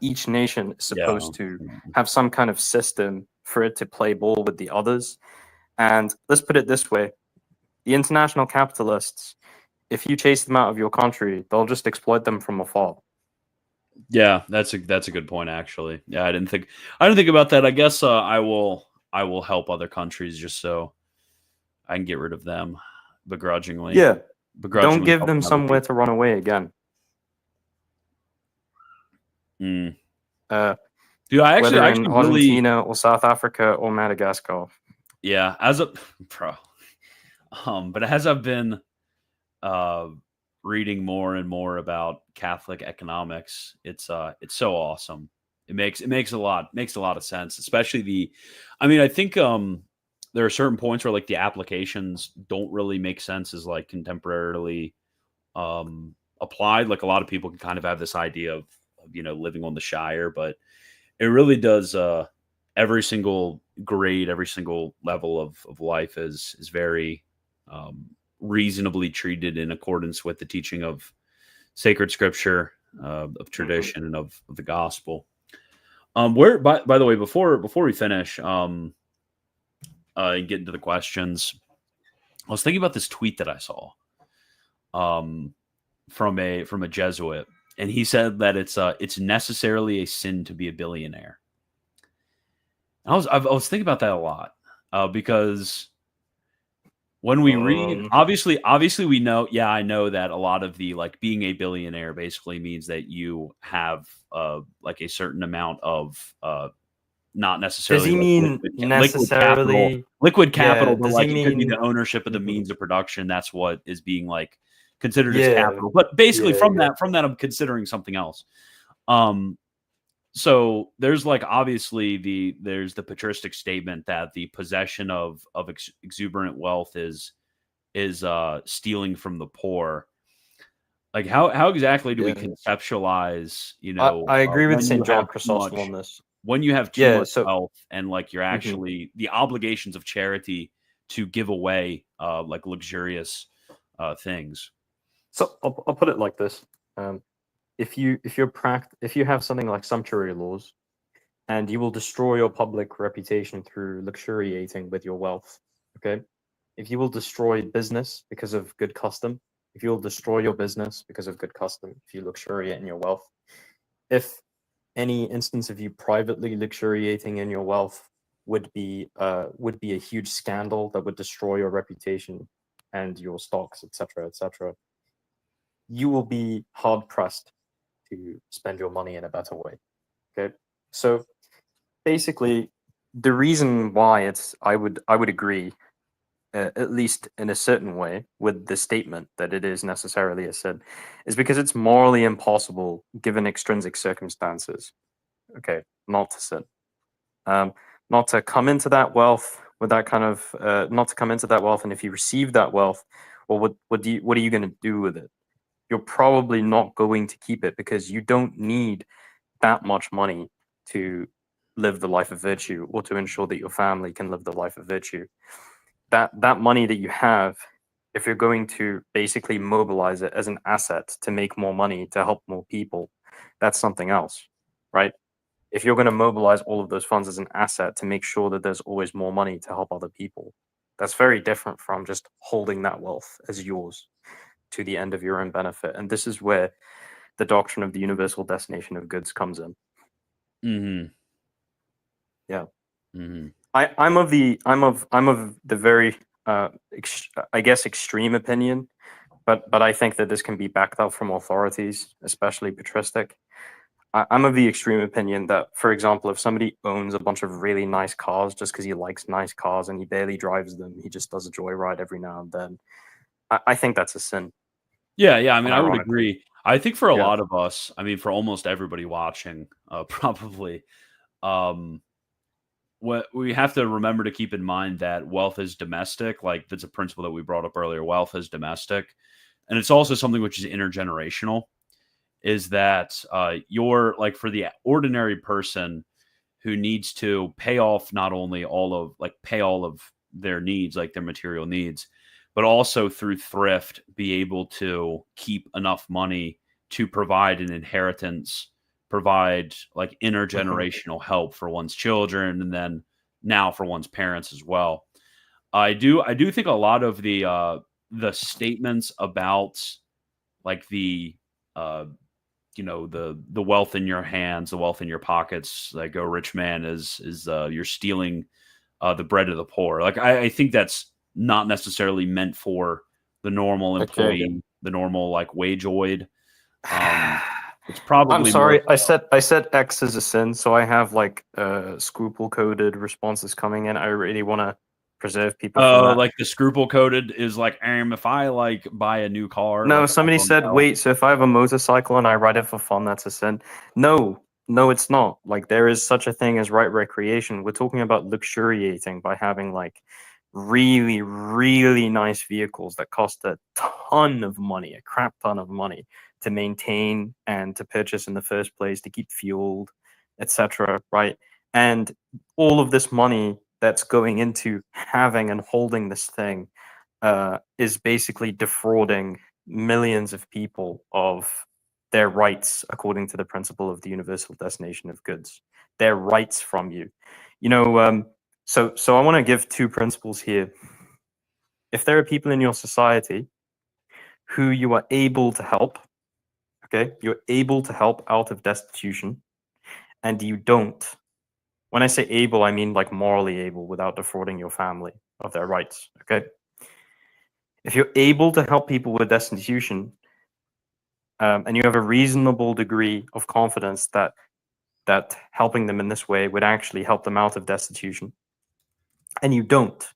each nation is supposed to have some kind of system for it to play ball with the others. And let's put it this way: the international capitalists, if you chase them out of your country, they'll just exploit them from afar. Yeah, that's a good point, actually. Yeah, I didn't think about that. I guess I will help other countries just so I can get rid of them begrudgingly. Yeah. Begrudgingly Don't give them somewhere to run away again. Dude, I whether actually in Argentina or South Africa or Madagascar. Yeah, but as I've been reading more and more about Catholic economics, it's so awesome. It makes a lot of sense, especially I think there are certain points where like the applications don't really make sense as like contemporarily applied. Like a lot of people can kind of have this idea of living on the Shire, but it really does every single grade, every single level of life is very reasonably treated in accordance with the teaching of sacred scripture, of tradition, and of the gospel. Where, by the way, before we finish, and get into the questions, I was thinking about this tweet that I saw from a Jesuit, and he said that it's necessarily a sin to be a billionaire. I was thinking about that a lot because when we read, obviously we know, I know that a lot of the like being a billionaire basically means that you have like a certain amount of not necessarily. Does he mean necessarily liquid capital, but like it could be the ownership of the means of production. That's what is being like considered as capital. But basically from that I'm considering something else. So there's like obviously there's the patristic statement that the possession of exuberant wealth is stealing from the poor. Like how exactly do we conceptualize? I agree with St. John Chrysostom on this. When you have too much wealth and like you're actually the obligations of charity to give away like luxurious things. So I'll put it like this. If you have something like sumptuary laws, and you will destroy your public reputation through luxuriating with your wealth, okay? If you will destroy business because of good custom, if you will destroy your business because of good custom, if you luxuriate in your wealth, if any instance of you privately luxuriating in your wealth would be a huge scandal that would destroy your reputation and your stocks, etc., etc., you will be hard pressed to spend your money in a better way. Okay, so basically, the reason why I would agree, at least in a certain way, with the statement that it is necessarily a sin, is because it's morally impossible, given extrinsic circumstances, okay, not to sin, not to come into that wealth with that kind of, not to come into that wealth, and if you receive that wealth, well, what are you going to do with it? You're probably not going to keep it because you don't need that much money to live the life of virtue or to ensure that your family can live the life of virtue. That money that you have, if you're going to basically mobilize it as an asset to make more money, to help more people, that's something else, right? If you're going to mobilize all of those funds as an asset to make sure that there's always more money to help other people, that's very different from just holding that wealth as yours to the end of your own benefit. And this is where the doctrine of the universal destination of goods comes in. Mm-hmm. Yeah. Mm-hmm. I'm of the very I guess extreme opinion, but I think that this can be backed up from authorities, especially patristic. I'm of the extreme opinion that, for example, if somebody owns a bunch of really nice cars just because he likes nice cars and he barely drives them, he just does a joyride every now and then, I think that's a sin. Yeah, I mean, I would Unironically. agree. I think for a Yeah. lot of us, I mean, for almost everybody watching, probably, what we have to remember to keep in mind that wealth is domestic. Like that's a principle that we brought up earlier. Wealth is domestic, and it's also something which is intergenerational. Is that you're like for the ordinary person who needs to pay off not only pay all of their needs, like their material needs, but also through thrift be able to keep enough money to provide an inheritance, provide like intergenerational help for one's children, and then now for one's parents as well. I do think a lot of the statements about like uh the wealth in your hands, the wealth in your pockets, like a rich man is you're stealing the bread of the poor. Like I think that's not necessarily meant for the normal employee, the normal like wageoid. It's probably I'm sorry. more I said X is a sin, so I have like scruple coded responses coming in. I really want to preserve people from that. like the scruple coded is like if I like buy a new car. No, Like, somebody said, wait, so if I have a motorcycle and I ride it for fun, that's a sin. No, it's not. Like there is such a thing as right recreation. We're talking about luxuriating by having like really, really nice vehicles that cost a ton of money, a crap ton of money to maintain and to purchase in the first place, to keep fueled, etc. Right? And all of this money that's going into having and holding this thing is basically defrauding millions of people of their rights according to the principle of the universal destination of goods, their rights from you. So I want to give two principles here. If there are people in your society who you are able to help, okay, you're able to help out of destitution, and you don't. When I say able, I mean like morally able without defrauding your family of their rights, okay? If you're able to help people with destitution, and you have a reasonable degree of confidence that helping them in this way would actually help them out of destitution, and you don't,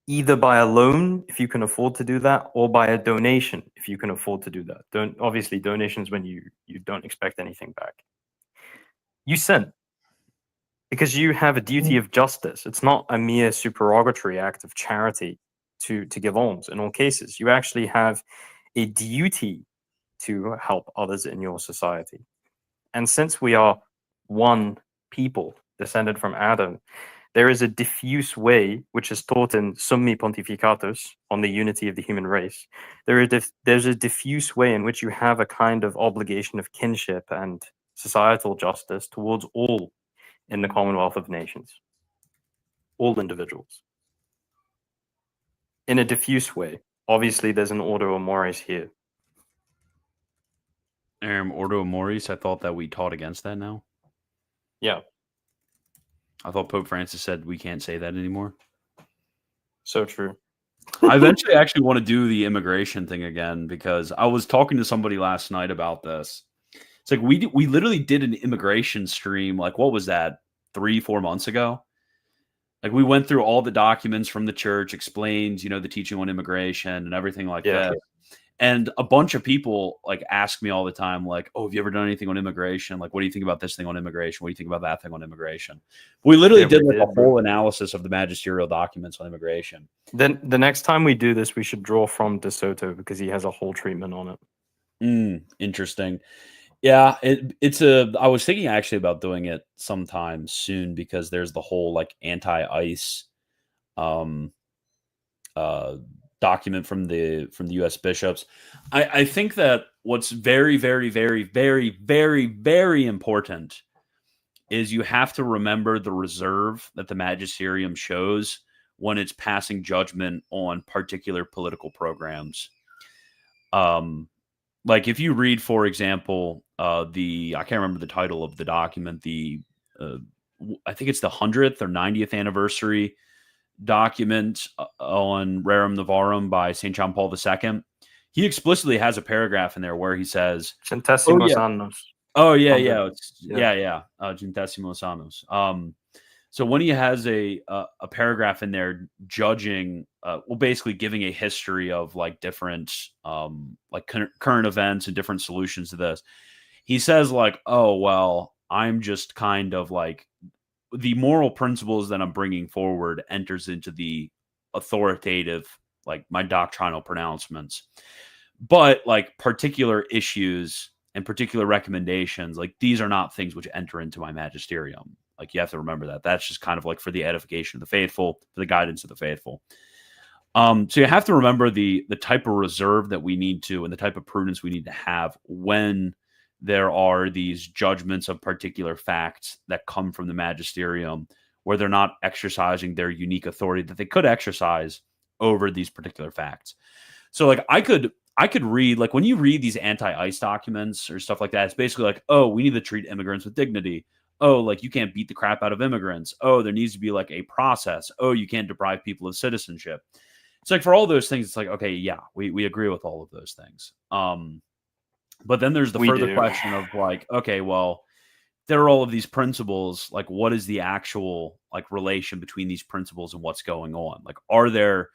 either by a loan if you can afford to do that, or by a donation if you can afford to do that. Obviously donations when you don't expect anything back. You sin because you have a duty of justice. It's not a mere supererogatory act of charity to give alms. In all cases, you actually have a duty to help others in your society. And since we are one people descended from Adam, there is a diffuse way, which is taught in Summi Pontificatus on the unity of the human race. There's a diffuse way in which you have a kind of obligation of kinship and societal justice towards all in the Commonwealth of Nations, all individuals. In a diffuse way. Obviously, there's an ordo mores here. Ordo Mores. I thought that we taught against that now. Yeah. I thought Pope Francis said we can't say that anymore. So true. I eventually actually want to do the immigration thing again because I was talking to somebody last night about this. It's like we literally did an immigration stream. Like what was that? 3-4 months ago. Like we went through all the documents from the church, explained the teaching on immigration and everything like that. And a bunch of people like ask me all the time, like, "Oh, have you ever done anything on immigration? Like, what do you think about this thing on immigration? What do you think about that thing on immigration?" We literally did a whole analysis of the magisterial documents on immigration. Then the next time we do this, we should draw from De Soto because he has a whole treatment on it. Interesting. Yeah, I was thinking actually about doing it sometime soon because there's the whole like anti-ICE um uh document from the US bishops. I think that what's very, very, very, very, very, very important is you have to remember the reserve that the magisterium shows when it's passing judgment on particular political programs. Like if you read, for example, I can't remember the title of the document, uh, I think it's the 100th or 90th anniversary document on Rerum Novarum by St. John Paul II. He explicitly has a paragraph in there where he says, "Oh Centésimos yeah, annos. oh yeah, 100. yeah, Centésimos annos." So when he has a paragraph in there judging, well, basically giving a history of like different like current events and different solutions to this, he says like, "Oh well, I'm just kind of like the moral principles that I'm bringing forward enters into the authoritative, like my doctrinal pronouncements, but like particular issues and particular recommendations, like these are not things which enter into my magisterium." Like you have to remember that. That's just kind of like for the edification of the faithful, for the guidance of the faithful. So you have to remember the type of reserve that we need to, and the type of prudence we need to have when there are these judgments of particular facts that come from the magisterium, where they're not exercising their unique authority that they could exercise over these particular facts. So like I could read, like when you read these anti-ICE documents or stuff like that, it's basically like, oh, we need to treat immigrants with dignity. Oh, like you can't beat the crap out of immigrants. Oh, there needs to be like a process. Oh, you can't deprive people of citizenship. It's like for all those things, it's like, okay, yeah, we agree with all of those things. But then there's the We further do. question of like, okay, well, there are all of these principles. Like, what is the actual like relation between these principles and what's going on? Like, are there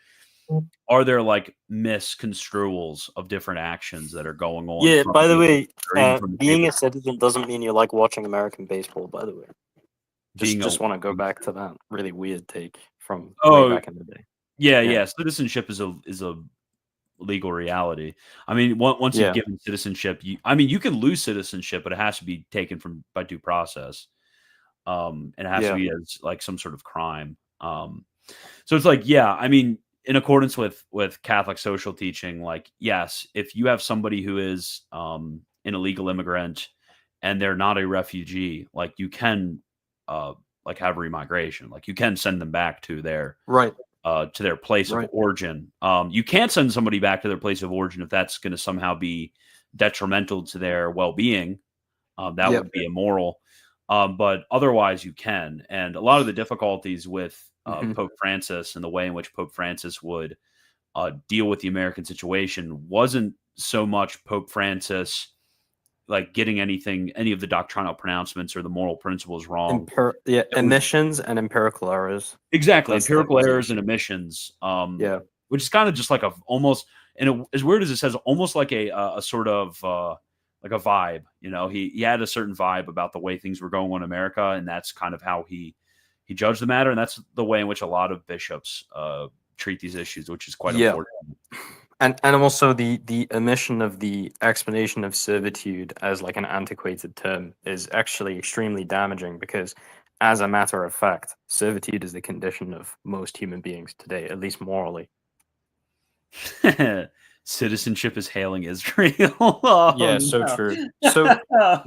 like misconstruals of different actions that are going on? Yeah, From by the the, way, or even from the being paper a citizen doesn't mean you like watching American baseball, by the way. being Just want to go back to that really weird take from way oh back in the day. yeah, Yeah. yeah. Citizenship is a legal reality. I mean, once you've Yeah. given citizenship, you can lose citizenship, but it has to be taken from by due process. And it has to Yeah. be as like some sort of crime. So it's like, yeah, I mean, in accordance with Catholic social teaching, like, yes, if you have somebody who is an illegal immigrant and they're not a refugee, like you can like have remigration, like you can send them back Right. to their place of Right. origin. You can't send somebody back to their place of origin if that's going to somehow be detrimental to their well-being. That Yep. would be immoral. But otherwise, you can. And a lot of the difficulties with Mhm. Pope Francis and the way in which Pope Francis would deal with the American situation wasn't so much Pope Francis like getting any of the doctrinal pronouncements or the moral principles wrong. Yeah, It was emissions and empirical errors. exactly That's the empirical errors and issue. omissions. Yeah. Which is kind of just like a almost, and as weird as it says, almost like a sort of like a vibe. You know, he had a certain vibe about the way things were going on in America, and that's kind of how he judged the matter, and that's the way in which a lot of bishops treat these issues, which is quite Yeah. important. And also the omission of the explanation of servitude as like an antiquated term is actually extremely damaging because, as a matter of fact, servitude is the condition of most human beings today, at least morally. Citizenship is hailing Israel. Oh, Yeah, so no. true. So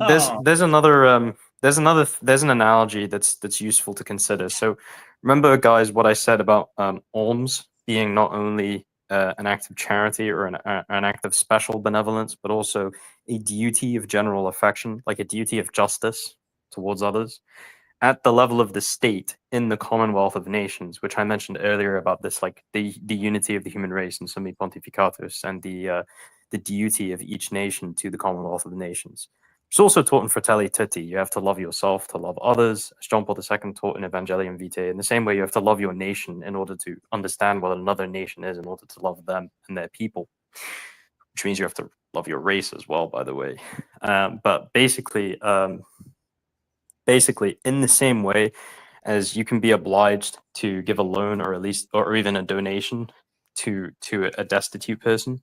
there's an analogy that's useful to consider. So remember, guys, what I said about alms being not only an act of charity or an act of special benevolence, but also a duty of general affection, like a duty of justice towards others at the level of the state in the Commonwealth of Nations, which I mentioned earlier about this, like the unity of the human race in Summi Pontificatus and the duty of each nation to the Commonwealth of Nations. It's also taught in Fratelli Tutti. You have to love yourself to love others, as John Paul II taught in Evangelium Vitae. In the same way, you have to love your nation in order to understand what another nation is, in order to love them and their people, which means you have to love your race as well, by the way. But basically, in the same way as you can be obliged to give a loan or at least or even a donation to a destitute person,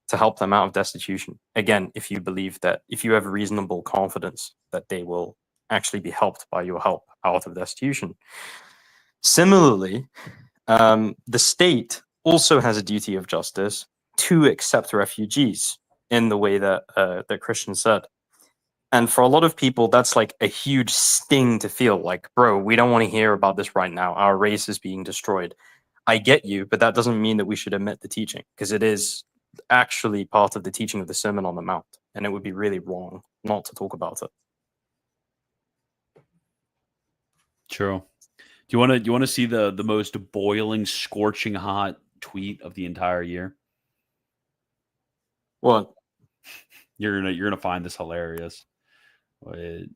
to help them out of destitution. Again, if you believe that, if you have reasonable confidence that they will actually be helped by your help out of destitution. Similarly, the state also has a duty of justice to accept refugees in the way that that Christian said. And for a lot of people, that's like a huge sting to feel like, bro, we don't want to hear about this right now. Our race is being destroyed. I get you, but that doesn't mean that we should omit the teaching, because it is actually part of the teaching of the Sermon on the Mount, and it would be really wrong not to talk about it. True. Do you want to see the most boiling, scorching hot tweet of the entire year? What? You're gonna find this hilarious. Wait.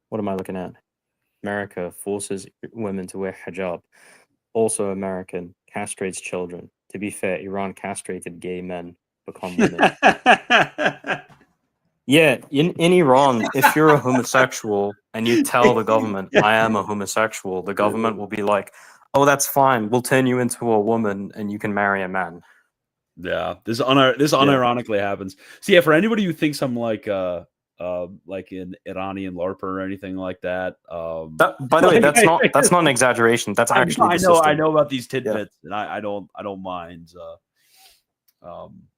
What am I looking at? America forces women to wear hijab. Also American castrates children. To be fair, Iran castrated gay men become women. Yeah, in Iran, if you're a homosexual and you tell the government, I am a homosexual, the government will be like, oh, that's fine. We'll turn you into a woman and you can marry a man. Yeah, this unironically happens. So yeah, for anybody who thinks I'm like an Iranian LARPer or anything like that. By the way, that's not an exaggeration. That's actually I know about these tidbits, and I don't mind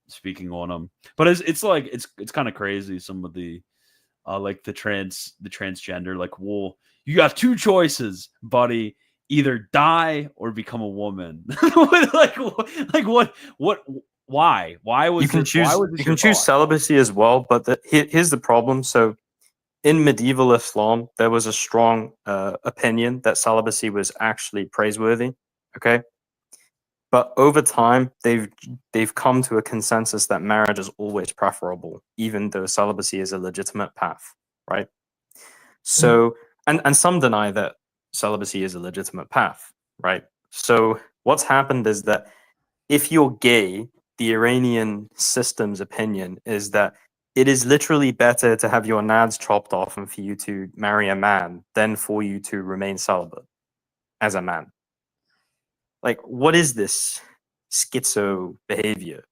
speaking on them. But it's kind of crazy. Some of the like the transgender, like, well, you got two choices, buddy. Either die or become a woman. like what? Why? Why was you can choose celibacy as well? But here's the problem. So, in medieval Islam, there was a strong opinion that celibacy was actually praiseworthy. Okay, but over time, they've come to a consensus that marriage is always preferable, even though celibacy is a legitimate path, right? So, and some deny that celibacy is a legitimate path, right? So what's happened is that if you're gay, the Iranian system's opinion is that it is literally better to have your nads chopped off and for you to marry a man than for you to remain celibate as a man. Like, what is this schizo behavior?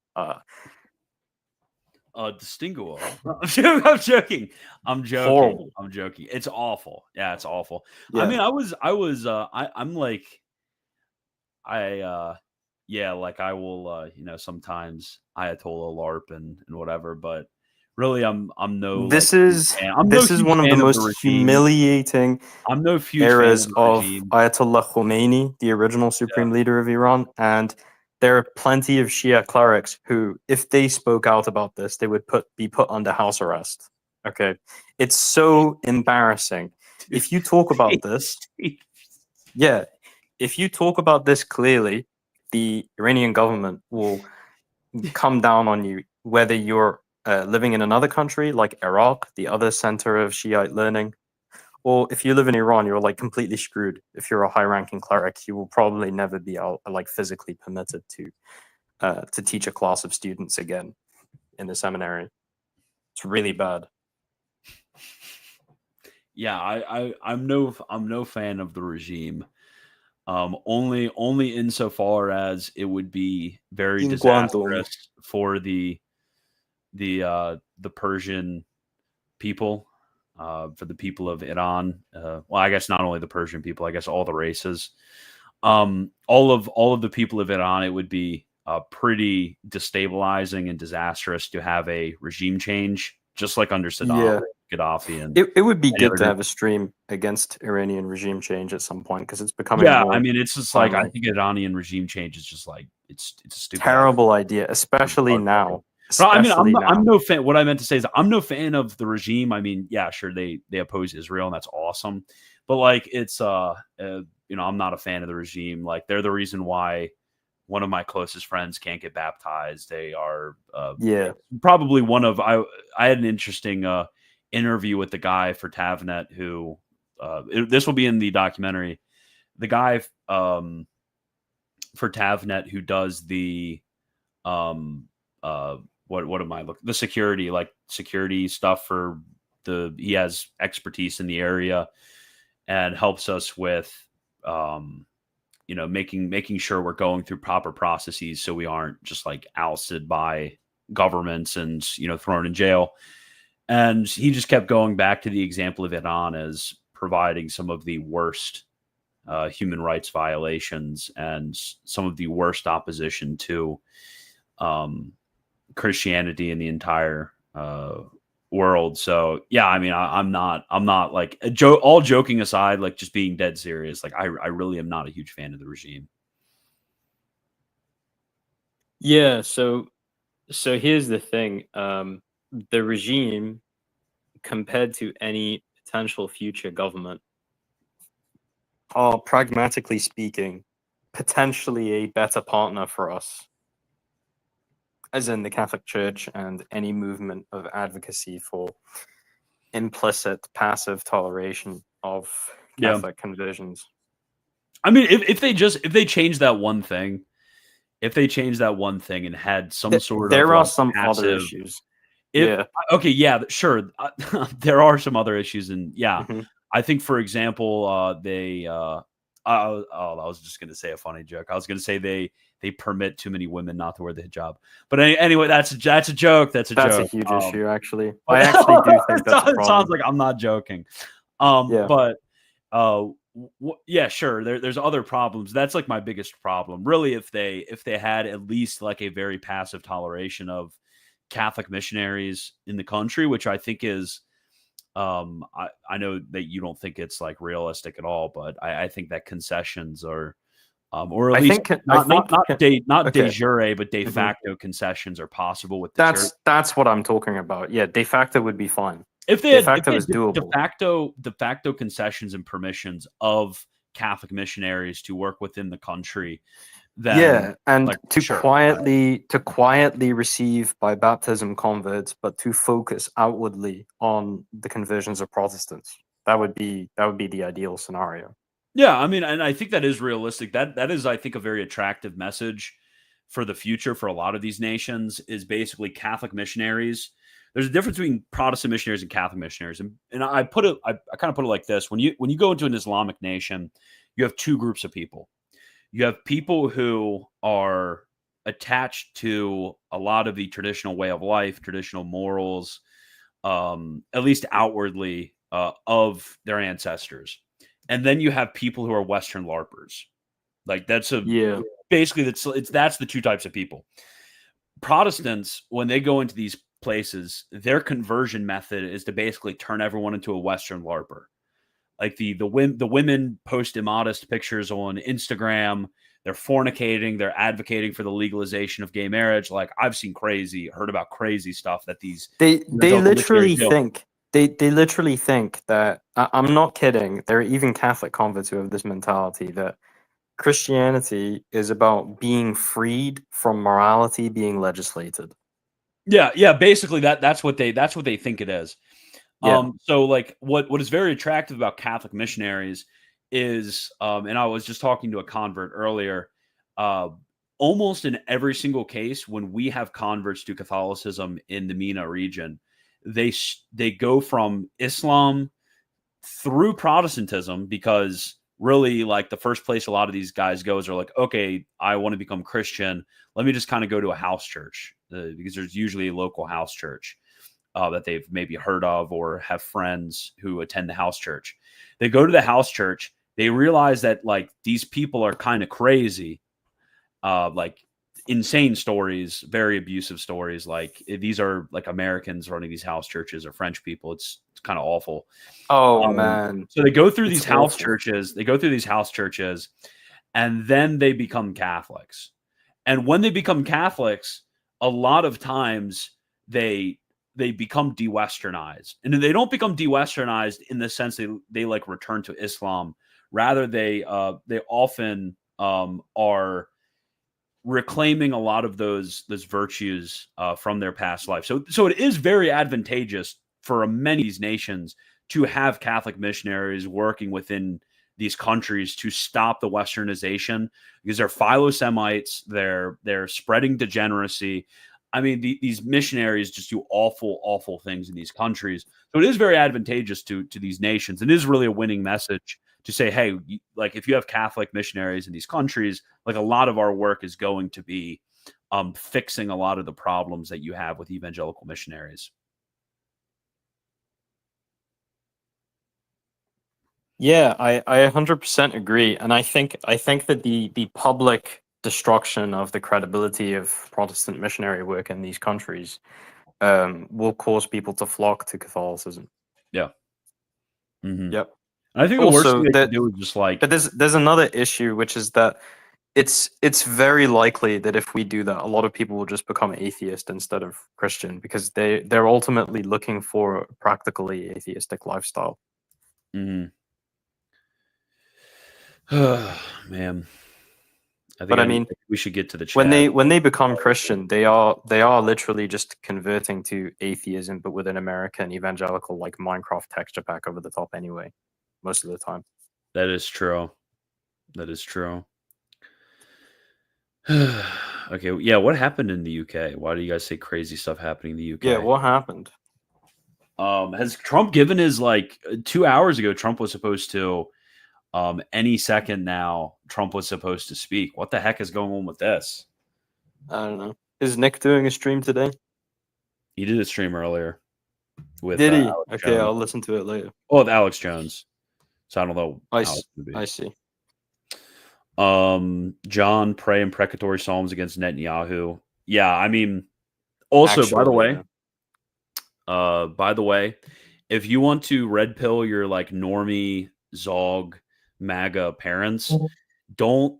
Distinguo. I'm joking. Horrible. I'm joking. It's awful. Yeah, it's awful. Yeah. I mean, I'm like, yeah, like I will, sometimes Ayatollah LARP and whatever, but really, I'm no. This like, is one of the most humiliating I'm no huge eras fan of regime. Ayatollah Khomeini, the original supreme leader of Iran, and there are plenty of Shia clerics who, if they spoke out about this, they would be put under house arrest. Okay, it's so embarrassing. If you talk about this, yeah, if you talk about this clearly, the Iranian government will come down on you, whether you're living in another country like Iraq, the other center of Shiite learning, or if you live in Iran, you're like completely screwed. If you're a high-ranking cleric, you will probably never be like physically permitted to teach a class of students again in the seminary. It's really bad. Yeah, I'm no fan of the regime. Only insofar as it would be very disastrous for the Persian people, for the people of Iran. Well, I guess not only the Persian people, I guess all the races. All of the people of Iran, it would be pretty destabilizing and disastrous to have a regime change, just like under Saddam, Gaddafi, and it would be good to have a stream against Iranian regime change at some point, because it's becoming more, I mean, it's just like, I think Iranian regime change is just like it's a stupid terrible idea, especially now. I mean, I'm no fan. What I meant to say is I'm no fan of the regime. I mean, yeah, sure, they oppose Israel, and that's awesome, but like it's I'm not a fan of the regime. Like, they're the reason why one of my closest friends can't get baptized. They are probably one of I had an interesting interview with the guy for TavNet who this will be in the documentary. The guy for TavNet who does the what am I looking, the security stuff for he has expertise in the area and helps us with making sure we're going through proper processes so we aren't just like ousted by governments and thrown in jail. And he just kept going back to the example of Iran as providing some of the worst human rights violations and some of the worst opposition to Christianity in the entire world. So yeah, I mean, I'm not like all joking aside, like just being dead serious. Like I really am not a huge fan of the regime. Yeah. So here's the thing. The regime, compared to any potential future government, are, pragmatically speaking, potentially a better partner for us, as in the Catholic Church and any movement of advocacy for implicit passive toleration of Catholic conversions. I mean, if they change that one thing, and had some sort there of are like some passive, other issues. Okay, yeah, sure. There are some other issues, and Mhm. I think, for example, I was just going to say a funny joke. I was going to say they permit too many women not to wear the hijab. But anyway, that's a joke. That's a That's joke. a huge issue, actually. I actually do think that's a problem. It sounds like I'm not joking. But yeah, sure. There's other problems. That's like my biggest problem. Really, if they had at least like a very passive toleration of Catholic missionaries in the country, which I think is, I know that you don't think it's like realistic at all, but I think that concessions are, or at least not de jure, but de facto concessions are possible with the church. That's what I'm talking about. Yeah, de facto would be fine. If they de had, facto is doable. De facto concessions and permissions of Catholic missionaries to work within the country. Then, and like, to quietly receive by baptism converts, but to focus outwardly on the conversions of Protestants. That would be the ideal scenario. Yeah, I mean, and I think that is realistic. That is, I think, a very attractive message for the future for a lot of these nations, is basically Catholic missionaries. There's a difference between Protestant missionaries and Catholic missionaries, and I kind of put it like this: when you go into an Islamic nation, you have two groups of people. You have people who are attached to a lot of the traditional way of life, traditional morals, at least outwardly, of their ancestors. And then you have people who are Western LARPers. Like basically that's the two types of people. Protestants, when they go into these places, their conversion method is to basically turn everyone into a Western LARPer. Like the women post immodest pictures on Instagram. They're fornicating. They're advocating for the legalization of gay marriage. Like I've heard about crazy stuff that they literally think they literally think that, I'm not kidding. There are even Catholic converts who have this mentality that Christianity is about being freed from morality being legislated. Yeah. Basically, that's what they think it is. Yeah. So like what is very attractive about Catholic missionaries is, and I was just talking to a convert earlier, almost in every single case when we have converts to Catholicism in the MENA region, they go from Islam through Protestantism, because really, like, the first place a lot of these guys goes are like, okay, I want to become Christian. Let me just kind of go to a house church, because there's usually a local house church that they've maybe heard of or have friends who attend the house church. They go to the house church. They realize that, like, these people are kind of crazy, like insane stories, very abusive stories. Like, these are like Americans running these house churches or French people. It's kind of awful. Oh, man. So they go through these house churches. And then they become Catholics. And when they become Catholics, a lot of times they become de-westernized. And they don't become de-westernized in the sense they like return to Islam. Rather, they often are reclaiming a lot of those virtues from their past life. So it is very advantageous for many of these nations to have Catholic missionaries working within these countries to stop the westernization, because they're philo-Semites, they're spreading degeneracy. I mean, these missionaries just do awful, awful things in these countries. So it is very advantageous to these nations. It is really a winning message to say, hey, like if you have Catholic missionaries in these countries, like a lot of our work is going to be fixing a lot of the problems that you have with evangelical missionaries. Yeah, I 100% agree, and I think that the public destruction of the credibility of Protestant missionary work in these countries will cause people to flock to Catholicism. Yeah. Mm-hmm. Yep. And I think the worst thing they can do is just like. But there's another issue, which is that it's very likely that if we do that, a lot of people will just become atheist instead of Christian because they're ultimately looking for a practically atheistic lifestyle. Mm-hmm. Man, I mean, we should get to the chat. When they become Christian, they are literally just converting to atheism, but with an American evangelical like Minecraft texture pack over the top anyway, most of the time. That is true. That is true. Okay, yeah. What happened in the UK? Why do you guys say crazy stuff happening in the UK? Yeah, what happened? Has Trump given his 2 hours ago? Trump was supposed to. Any second now, Trump was supposed to speak. What the heck is going on with this? I don't know. Is Nick doing a stream today? He did a stream earlier. Did he? Alex Okay, Jones. I'll listen to it later. Oh, with Alex Jones. So I don't know. I see. John, pray imprecatory psalms against Netanyahu. Yeah, I mean, also, Actually, by the way, if you want to red pill your normie Zog MAGA parents, don't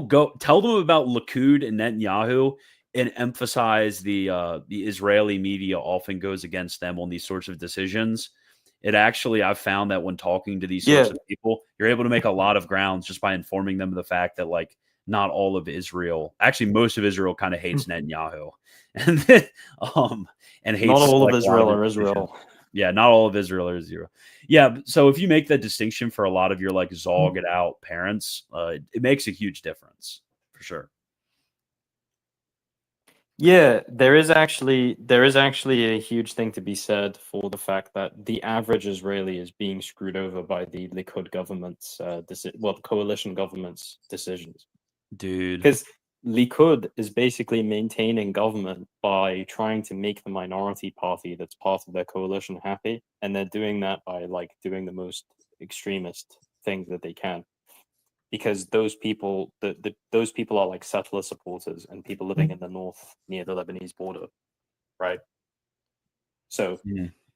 go tell them about Likud and Netanyahu and emphasize the Israeli media often goes against them on these sorts of decisions. It actually, I've found that when talking to these sorts of people, you're able to make a lot of grounds just by informing them of the fact that not all of Israel, actually most of Israel kind of hates Netanyahu, and hates not all of Israel or Israel. Yeah, not all of Israel or Israel. Yeah, so if you make that distinction for a lot of your zog it out parents, it makes a huge difference for sure. Yeah, there is actually a huge thing to be said for the fact that the average Israeli is being screwed over by the Likud government's the coalition government's decisions. Dude, because Likud is basically maintaining government by trying to make the minority party that's part of their coalition happy, and they're doing that by doing the most extremist things that they can. Because those people, those people are settler supporters and people living in the north near the Lebanese border, right? So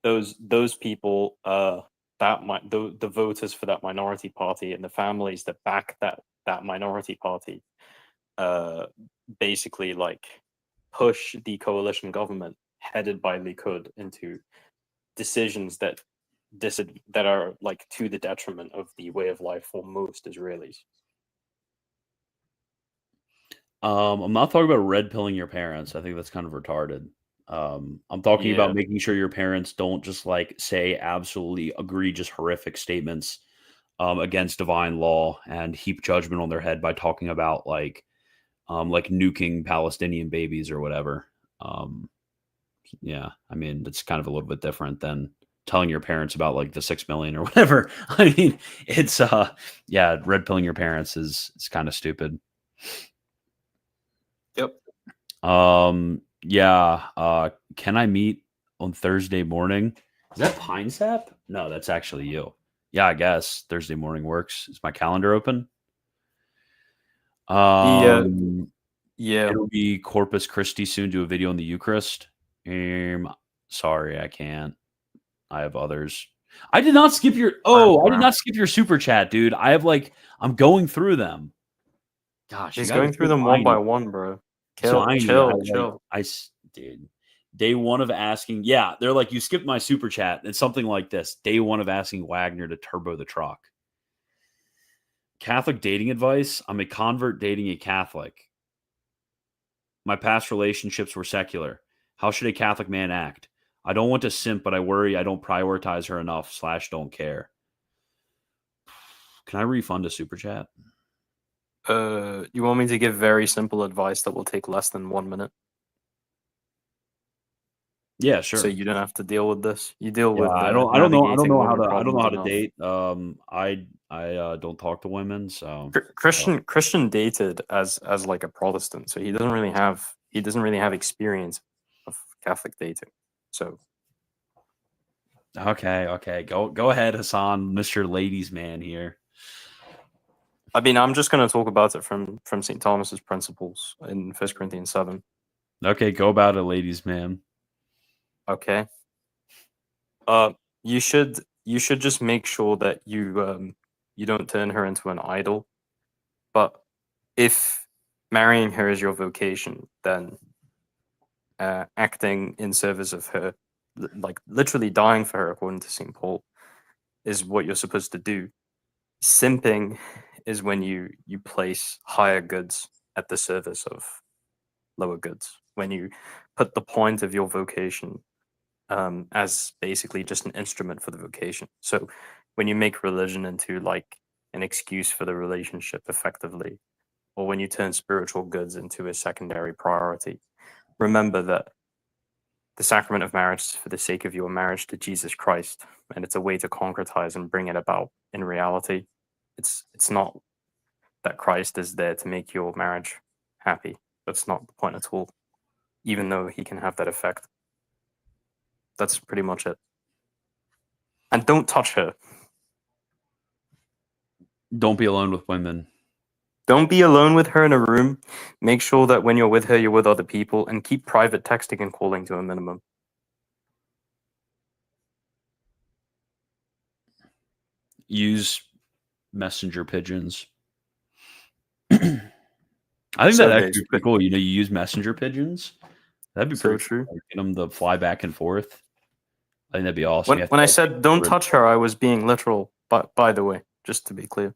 those people, the voters for that minority party and the families that back that minority party, basically push the coalition government headed by Likud into decisions that are to the detriment of the way of life for most Israelis. I'm not talking about red pilling your parents. I think that's kind of retarded. I'm talking about making sure your parents don't just say absolutely egregious, horrific statements against divine law and heap judgment on their head by talking about nuking Palestinian babies or whatever. Yeah, I mean, it's kind of a little bit different than telling your parents about the 6 million or whatever. I mean, it's red pilling your parents is kind of stupid. Yep. Yeah. Can I meet on Thursday morning? Is that Pine Sap? No, that's actually you. Yeah, I guess Thursday morning works. Is my calendar open? Yeah. It'll be Corpus Christi soon. Do a video on the Eucharist. Sorry, I can't. I have others. I did not skip your. I did not skip your super chat, dude. I have I'm going through them. Gosh, he's going through them one by one, bro. Chill. Dude. Day one of asking, they're you skipped my super chat. It's something like this. Day one of asking Wagner to turbo the truck. Catholic dating advice. I'm a convert dating a Catholic. My past relationships were secular. How should a Catholic man act? I don't want to simp, but I worry I don't prioritize her enough / don't care. Can I refund a super chat? You want me to give very simple advice that will take less than 1 minute? Yeah, so sure. you don't have to deal with this. You deal Yeah, with I don't navigating know how women to problems enough. date. I don't talk to women, so Christian dated as like a Protestant, so he doesn't really have experience of Catholic dating. So okay. Go ahead, Hasan, Mr. Ladies Man here. I mean, I'm just going to talk about it from St. Thomas's principles in 1 Corinthians 7. Okay, go about it, ladies man. Okay. You should just make sure that you don't turn her into an idol. But if marrying her is your vocation, then acting in service of her, like literally dying for her, according to St. Paul, is what you're supposed to do. Simping is when you place higher goods at the service of lower goods. When you put the point of your vocation as basically just an instrument for the vocation. So when you make religion into like an excuse for the relationship effectively, or when you turn spiritual goods into a secondary priority, remember that the sacrament of marriage is for the sake of your marriage to Jesus Christ, and it's a way to concretize and bring it about in reality. It's not that Christ is there to make your marriage happy. That's not the point at all, even though he can have that effect. That's pretty much it. And don't touch her. Don't be alone with women. Don't be alone with her in a room. Make sure that when you're with her, you're with other people, and keep private texting and calling to a minimum. Use messenger pigeons. I think So that actually be basically, pretty cool. You use messenger pigeons. That'd be so pretty true. cool. Like, get them to fly back and forth. I think that'd be awesome. When I said don't touch her, I was being literal. But by the way, just to be clear.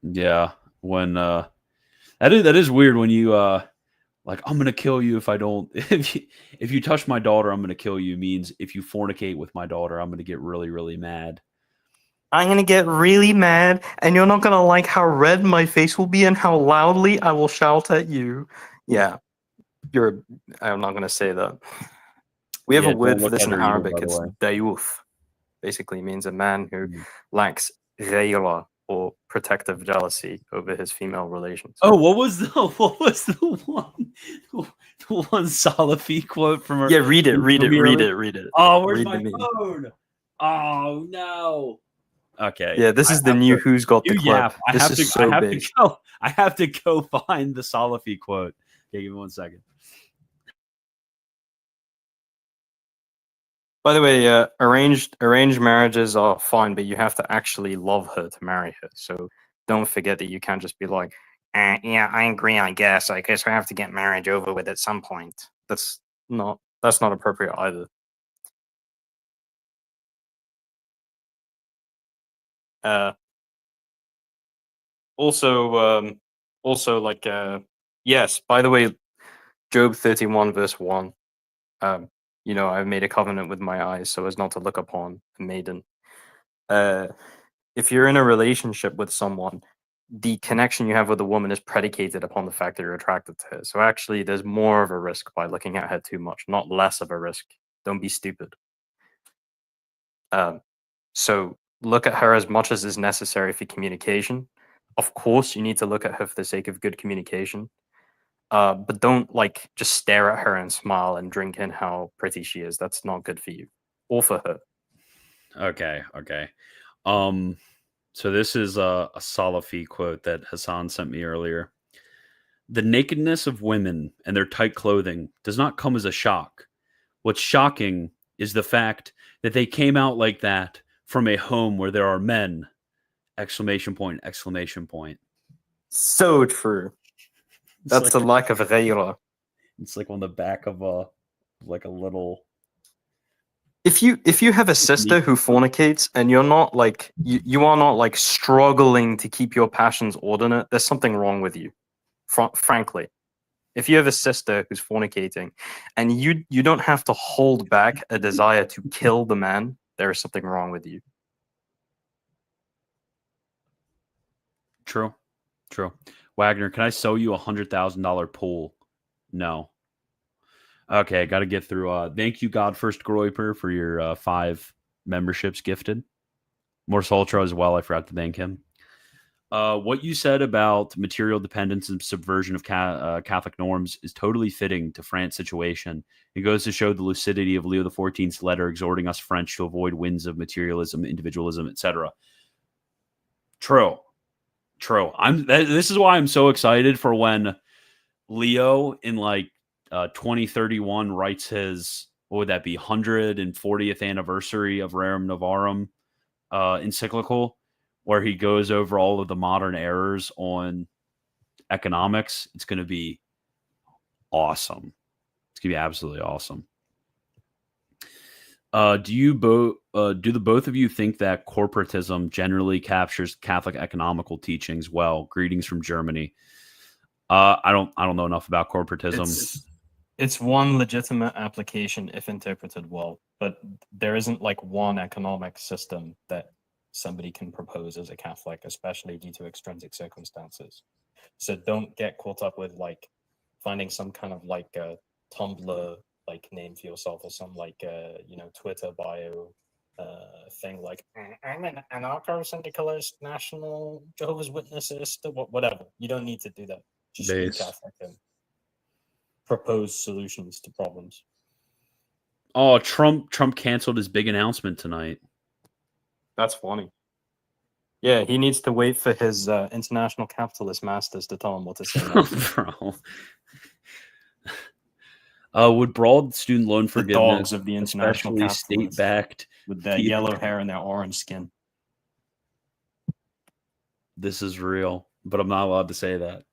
Yeah, when that is weird when you like, I'm gonna kill you if I don't if you touch my daughter, I'm gonna kill you means if you fornicate with my daughter, I'm gonna get really, really mad. I'm gonna get really mad, and you're not gonna like how red my face will be and how loudly I will shout at you. Yeah, I'm not gonna say that. We have Yeah, a don't word for look this at in her either, Arabic. by the It's way. dayuth. Basically means a man who Mm. lacks ghayra, or protective jealousy over his female relations. Oh, what was the one Salafi quote from her? Yeah, read it. Oh, where's Read my the meme. phone? Oh no. Okay. Yeah, this is the have new to, Who's Got the you Clip. yap. I This have is to so big. I have to go find the Salafi quote. Okay, give me 1 second. By the way, arranged marriages are fine, but you have to actually love her to marry her. So don't forget that you can't just be like, yeah, I agree. I guess I have to get marriage over with at some point. That's not appropriate either. Uh, also like yes. By the way, Job 31 verse 1. I've made a covenant with my eyes so as not to look upon a maiden. If you're in a relationship with someone, the connection you have with a woman is predicated upon the fact that you're attracted to her. So actually, there's more of a risk by looking at her too much, not less of a risk. Don't be stupid. So look at her as much as is necessary for communication. Of course, you need to look at her for the sake of good communication. But don't like just stare at her and smile and drink in how pretty she is. That's not good for you or for her. Okay. So this is a Salafi quote that Hassan sent me earlier. The nakedness of women and their tight clothing does not come as a shock. What's shocking is the fact that they came out like that from a home where there are men! Exclamation point, exclamation point. So true. It's That's the lack of ghayra. It's like on the back of a little. If you have a sister who fornicates and you're not like you are not like struggling to keep your passions ordinate, there's something wrong with you. Frankly, if you have a sister who's fornicating and you don't have to hold back a desire to kill the man, there is something wrong with you. True. Wagner, can I sell you $100,000 pool? No. Okay, got to get through. Thank you, God First Groiper, for your 5 memberships gifted. Morse Ultra as well. I forgot to thank him. What you said about material dependence and subversion of Catholic norms is totally fitting to France's situation. It goes to show the lucidity of Leo XIV's letter exhorting us French to avoid winds of materialism, individualism, etc. True. This is why I'm so excited for when Leo in like 2031 writes his, what would that be, 140th anniversary of Rerum Novarum encyclical, where he goes over all of the modern errors on economics. It's going to be awesome. It's going to be absolutely awesome. Do the both of you think that corporatism generally captures Catholic economical teachings well? Greetings from Germany. I don't know enough about corporatism. It's one legitimate application if interpreted well, but there isn't like one economic system that somebody can propose as a Catholic, especially due to extrinsic circumstances. So don't get caught up with like finding some kind of like a Tumblr like name for yourself or some like Twitter bio thing like I'm an anarcho-syndicalist, national Jehovah's Witnessist, whatever. You don't need to do that. Just be Catholic and propose solutions to problems. Oh, Trump canceled his big announcement tonight. That's funny. Yeah, he needs to wait for his international capitalist masters to tell him what to say next. Bro. Would broad student loan forgiveness, dogs of the international especially state-backed, with their yellow hair and their orange skin? This is real, but I'm not allowed to say that,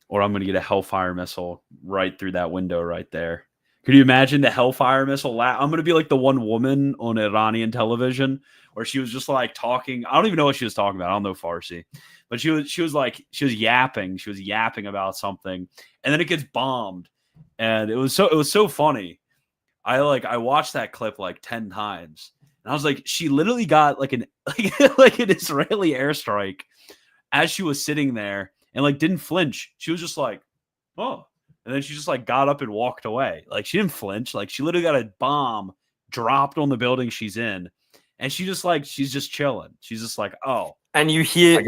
or I'm going to get a Hellfire missile right through that window right there. Could you imagine the Hellfire missile? I'm going to be like the one woman on Iranian television where she was just like talking. I don't even know what she was talking about. I don't know Farsi, but she was yapping about something, and then it gets bombed, and it was so funny. I watched that clip like 10 times, and I was like, she literally got like an Israeli airstrike as she was sitting there, and like didn't flinch. She was just like, oh. And then she just like got up and walked away. Like she didn't flinch. Like she literally got a bomb dropped on the building she's in, and she's just chilling. She's just like, oh. And you hear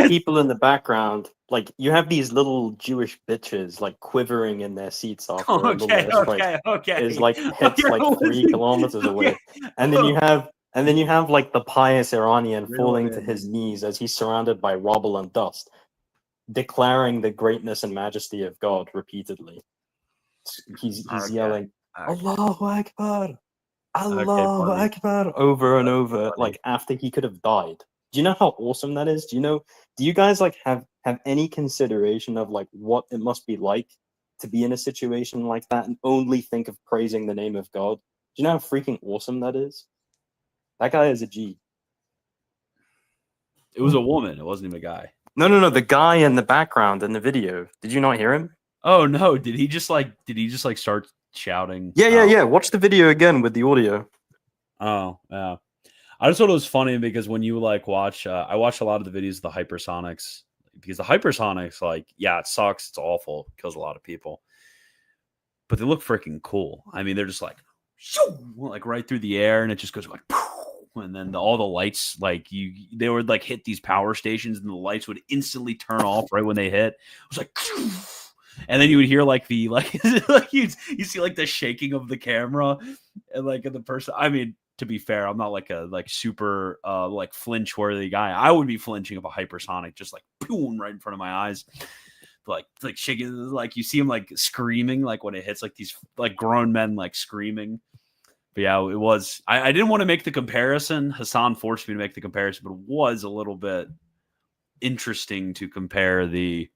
people in the background, like you have these little Jewish bitches like quivering in their seats after a little okay. Is like hits like 3 kilometers away, and then you have like the pious Iranian falling to his knees as he's surrounded by rubble and dust, declaring the greatness and majesty of God repeatedly. He's yelling, Allahu Akbar, Allahu Akbar, over and over, like after he could have died. Do you know how awesome that is? Do you guys like have any consideration of like what it must be like to be in a situation like that and only think of praising the name of God? Do you know how freaking awesome that is? That guy is a G. It was a woman. It wasn't even a guy. No. The guy in the background in the video. Did you not hear him? Oh no! Did he just like start shouting? Yeah. Watch the video again with the audio. Oh yeah. I just thought it was funny because when you like watch, I watch a lot of the videos of the hypersonics because the hypersonics, like, yeah, it sucks, it's awful, it kills a lot of people, but they look freaking cool. I mean, they're just like, shoo, like right through the air, and it just goes like. And then all the lights, like they would like hit these power stations, and the lights would instantly turn off right when they hit. It was like, and then you would hear like the like you see like the shaking of the camera, and like the person. I mean, to be fair, I'm not like a super like flinch worthy guy. I would be flinching if a hypersonic just like boom right in front of my eyes, like shaking. Like you see him like screaming, like when it hits, like these like grown men like screaming. But yeah, it was. I didn't want to make the comparison. Hasan forced me to make the comparison, but it was a little bit interesting to compare the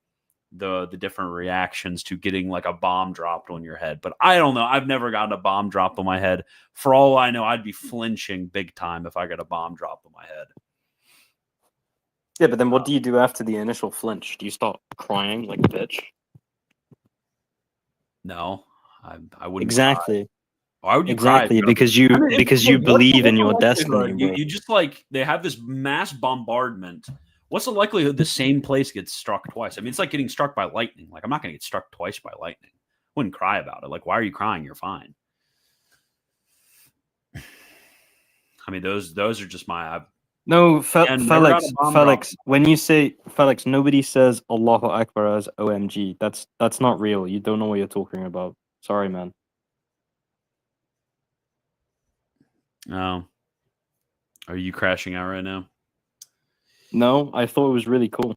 different reactions to getting like a bomb dropped on your head. But I don't know. I've never gotten a bomb dropped on my head. For all I know, I'd be flinching big time if I got a bomb dropped on my head. Yeah, but then what do you do after the initial flinch? Do you start crying like a bitch? No, I wouldn't. Exactly. Cry. Why would you exactly cry? because you believe in your destiny. You just like they have this mass bombardment. What's the likelihood the same place gets struck twice? I mean, it's like getting struck by lightning. Like I'm not going to get struck twice by lightning. wouldn't cry about it. Like, why are you crying? You're fine. I mean, those are just my. No, And never got Felix, a bomb Felix. drop. When you say Felix, nobody says Allahu Akbar as OMG. That's not real. You don't know what you're talking about. Sorry, man. No. Are you crashing out right now? No, I thought it was really cool.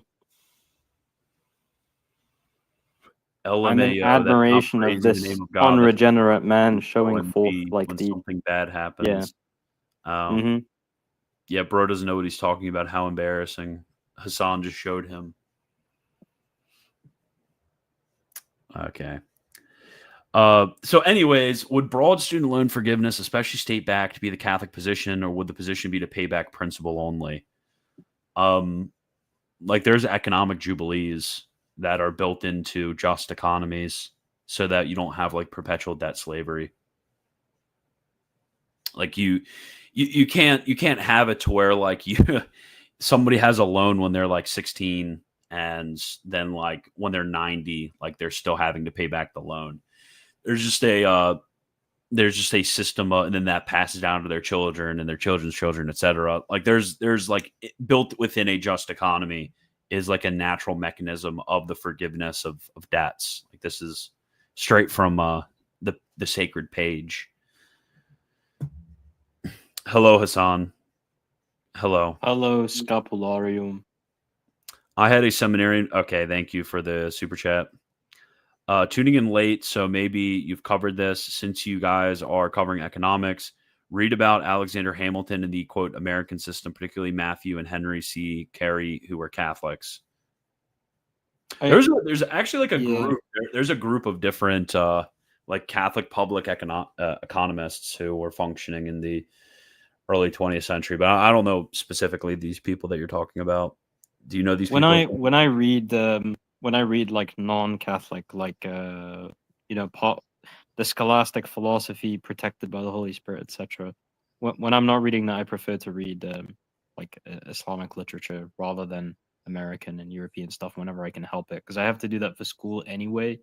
I'm in LMAO, admiration that's not of praising the this name of God. That's unregenerate man showing forth OMG like when the something bad happens. hmm Yeah, bro doesn't know what he's talking about. How embarrassing. Hasan just showed him. Okay. So anyways, would broad student loan forgiveness, especially state backed, be the Catholic position, or would the position be to pay back principal only? Like there's economic jubilees that are built into just economies so that you don't have like perpetual debt slavery. Like you can't have it to where like you somebody has a loan when they're like 16 and then like when they're 90, like they're still having to pay back the loan. There's just a system, and then that passes down to their children and their children's children, etc. Like there's like built within a just economy is like a natural mechanism of the forgiveness of debts. Like this is straight from the sacred page. Hello, Hasan. Hello. Hello, Scapularium. I had a seminarian. Okay, thank you for the super chat. Tuning in late, so maybe you've covered this. Since you guys are covering economics, read about Alexander Hamilton and the quote American system, particularly Matthew and Henry C. Carey, who were Catholics. There's actually like a group. There's a group of different like Catholic public economists who were functioning in the early 20th century, but I don't know specifically these people that you're talking about. Do you know these people? When I read like non-Catholic, like the scholastic philosophy protected by the Holy Spirit, etc. When I'm not reading that, I prefer to read like Islamic literature rather than American and European stuff whenever I can help it, because I have to do that for school anyway.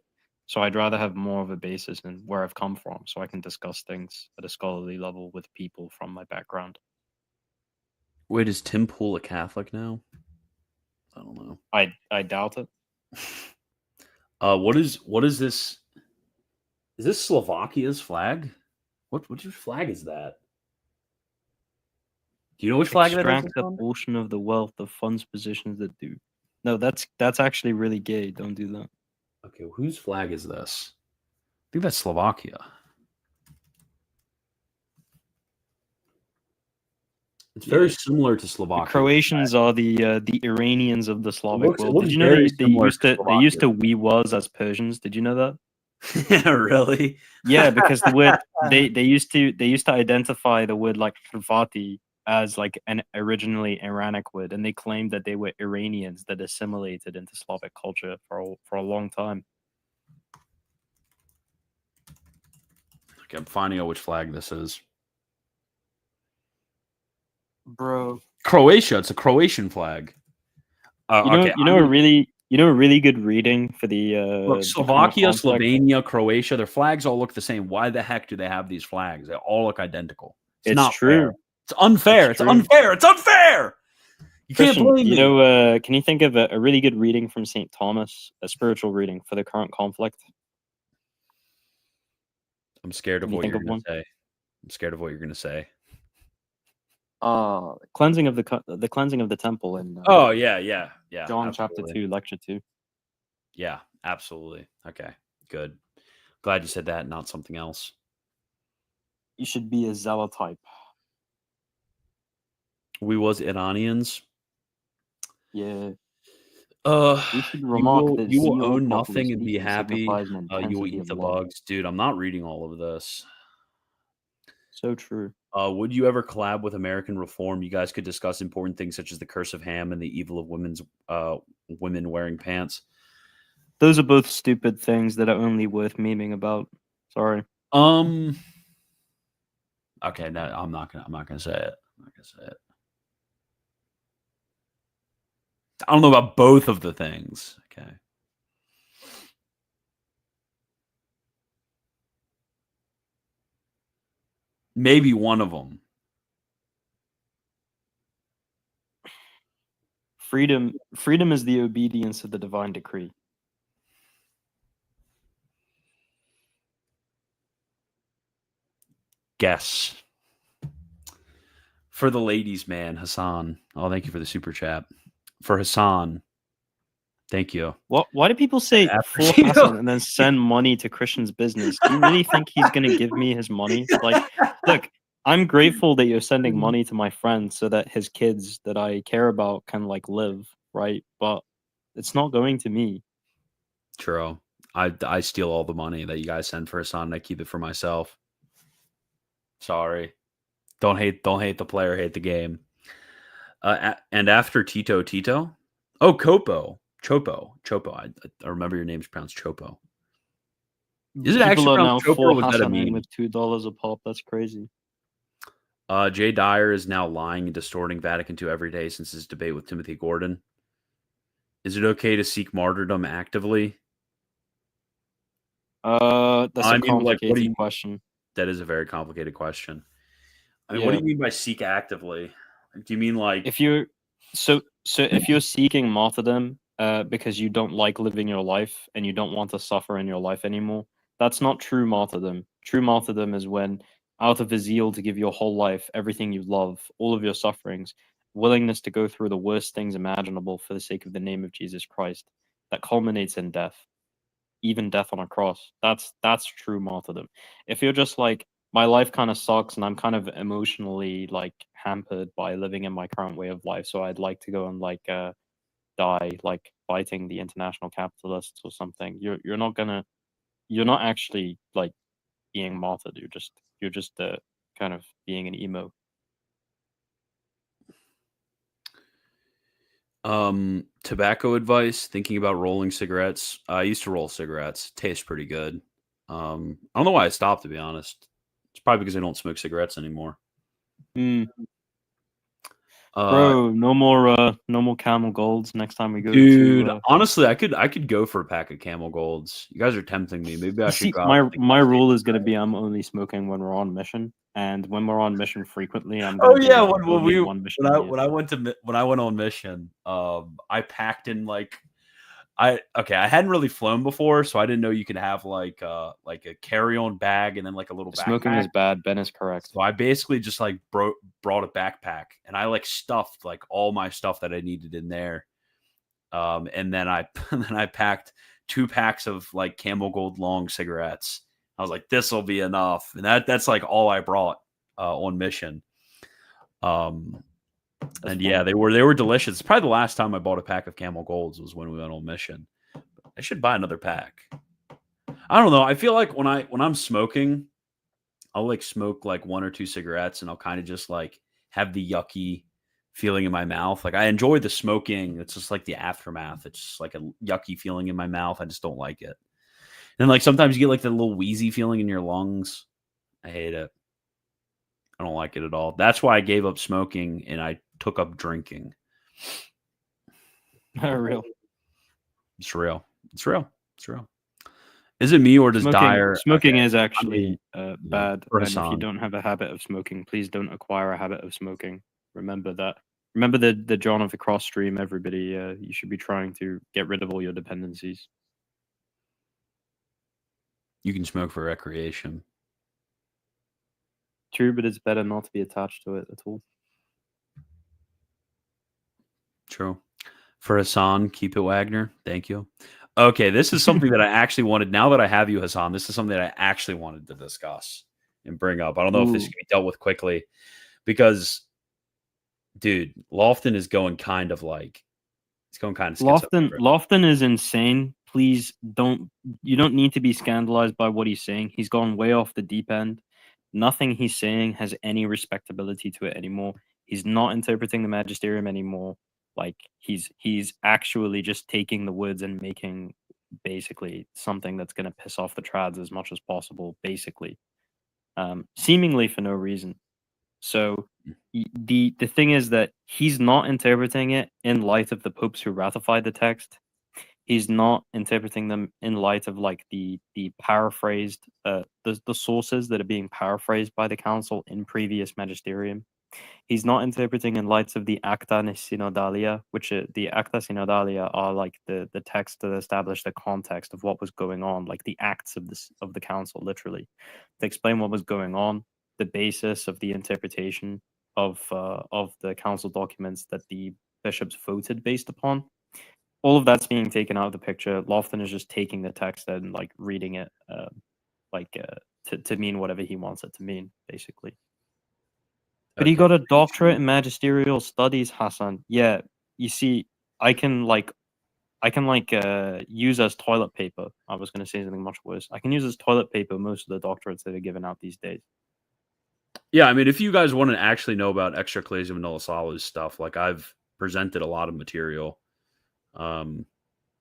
So I'd rather have more of a basis in where I've come from, so I can discuss things at a scholarly level with people from my background. Wait, is Tim Pool a Catholic now? I don't know. I doubt it. What is this? Is this Slovakia's flag? What flag is that? Do you know which flag that is? Extract a portion of the wealth of funds positions that do. No, that's actually really gay. Don't do that. Okay, whose flag is this? I think that's Slovakia. It's very similar to Slovakia. The Croatians are the Iranians of the Slavic world. Did you know they used to we was as Persians? Did you know that? Yeah, really? Yeah, because the word they used to identify the word like Hrvati as like an originally Iranic word, and they claimed that they were Iranians that assimilated into Slavic culture for a long time. Okay, I'm finding out which flag this is. Bro, Croatia. It's a Croatian flag. A really good reading for the look, Slovakia, Slovenia, Croatia. Their flags all look the same. Why the heck do they have these flags? They all look identical. It's not true. Fair. It's unfair. It's unfair. It's unfair. You can't blame me. Can you think of a really good reading from St. Thomas, a spiritual reading for the current conflict? I'm scared of what you're going to say. I'm scared of what you're going to say. Cleansing of the cleansing of the temple in yeah. John absolutely. chapter 2, lecture 2. Yeah, absolutely. Okay, good. Glad you said that, not something else. You should be a zealot type. We was Iranians. Yeah. You will own nothing and be happy. You will eat the bugs. Dude, I'm not reading all of this. So true. Would you ever collab with American Reform? You guys could discuss important things such as the curse of Ham and the evil of women wearing pants. Those are both stupid things that are only worth memeing about. Sorry. Okay, no, I'm not gonna say it. I don't know about both of the things. Okay. Maybe one of them. Freedom is the obedience of the divine decree. Guess. For the ladies' man, Hasan. Oh, thank you for the super chat. For Hasan. Thank you. Why do people say After for Hasan and then send money to Christian's business? Do you really think he's going to give me his money? Like, look, I'm grateful that you're sending money to my friend so that his kids that I care about can like live, right? But it's not going to me. True. I steal all the money that you guys send for Hasan and I keep it for myself. Sorry. Don't hate the player, hate the game. And after Tito. Oh, Chopo. I remember your name's pronounced Chopo. Is it People actually are now pronounced Chopo? for What that Hasaning mean? with $2 a pop. That's crazy. Jay Dyer is now lying and distorting Vatican II every day since his debate with Timothy Gordon. Is it okay to seek martyrdom actively? That's a complicated what do you, question. That is a very complicated question. I mean, Yeah. what do you mean by seek actively? Do you mean like If you're if you're seeking martyrdom because you don't like living your life and you don't want to suffer in your life anymore, that's not true martyrdom. True martyrdom is when, out of a zeal to give your whole life, everything you love, all of your sufferings, willingness to go through the worst things imaginable for the sake of the name of Jesus Christ, that culminates in death, even death on a cross. That's true martyrdom. If you're just like, my life kind of sucks and I'm kind of emotionally like hampered by living in my current way of life, so I'd like to go and like die like fighting the international capitalists or something, you're not actually like being martyred. You're just kind of being an emo. tobacco advice, thinking about rolling cigarettes. I used to roll cigarettes. Tastes pretty good. I don't know why I stopped, to be honest. It's probably because I don't smoke cigarettes anymore. Bro, no more Camel Golds next time we go Dude, to honestly, I could go for a pack of Camel Golds. You guys are tempting me. Maybe I should see, go out. my rule is going to be I'm only smoking when we're on mission, and when we're on mission frequently, I'm Oh going to yeah, like only one mission a year. when I went on mission, I packed in like I hadn't really flown before, so I didn't know you could have like a carry-on bag and then like a little Smoking backpack. is bad. Ben is correct. So I basically just like brought a backpack and I like stuffed like all my stuff that I needed in there. And then I packed 2 packs of like Camel Gold long cigarettes. I was like, this will be enough, and that's like all I brought on mission. That's and yeah, they were delicious. It's probably the last time I bought a pack of Camel Golds was when we went on mission. I should buy another pack. I don't know. I feel like when I'm smoking, I'll like smoke like 1 or 2 cigarettes and I'll kind of just like have the yucky feeling in my mouth. Like I enjoy the smoking. It's just like the aftermath. It's just like a yucky feeling in my mouth. I just don't like it. And like sometimes you get like the little wheezy feeling in your lungs. I hate it. I don't like it at all. That's why I gave up smoking and I took up drinking. real. It's real. It's real. It's real. Is it me or does Dyer? Smoking is actually bad. for And if you Hasan. don't have a habit of smoking, please don't acquire a habit of smoking. Remember that. Remember the John of the Cross stream, everybody. You should be trying to get rid of all your dependencies. You can smoke for recreation. True, but it's better not to be attached to it at all. True. For Hasan, keep it Wagner. Thank you. Okay, this is something that I actually wanted. Now that I have you, Hasan, this is something that I actually wanted to discuss and bring up. I don't know if this can be dealt with quickly because, dude, Lofton is going kind of like it's going kind of Lofton is insane. Please you don't need to be scandalized by what he's saying. He's gone way off the deep end. Nothing he's saying has any respectability to it anymore. He's not interpreting the magisterium anymore. Like he's actually just taking the words and making basically something that's going to piss off the trads as much as possible, basically, seemingly for no reason. So the thing is that he's not interpreting it in light of the popes who ratified the text. He's not interpreting them in light of like the paraphrased the sources that are being paraphrased by the council in previous magisterium. He's not interpreting in light of the Acta Synodalia, which the Acta Synodalia are like the texts that establish the context of what was going on, like the acts of the council, literally, to explain what was going on, the basis of the interpretation of the council documents that the bishops voted based upon. All of that's being taken out of the picture. Lofton is just taking the text and like reading it, to mean whatever he wants it to mean, basically. But he got a doctorate in magisterial studies, Hasan. Yeah, you see, I can use as toilet paper. I was going to say something much worse. I can use as toilet paper most of the doctorates that are given out these days. Yeah, I mean, if you guys want to actually know about extra ecclesiam nulla salus stuff, like I've presented a lot of material.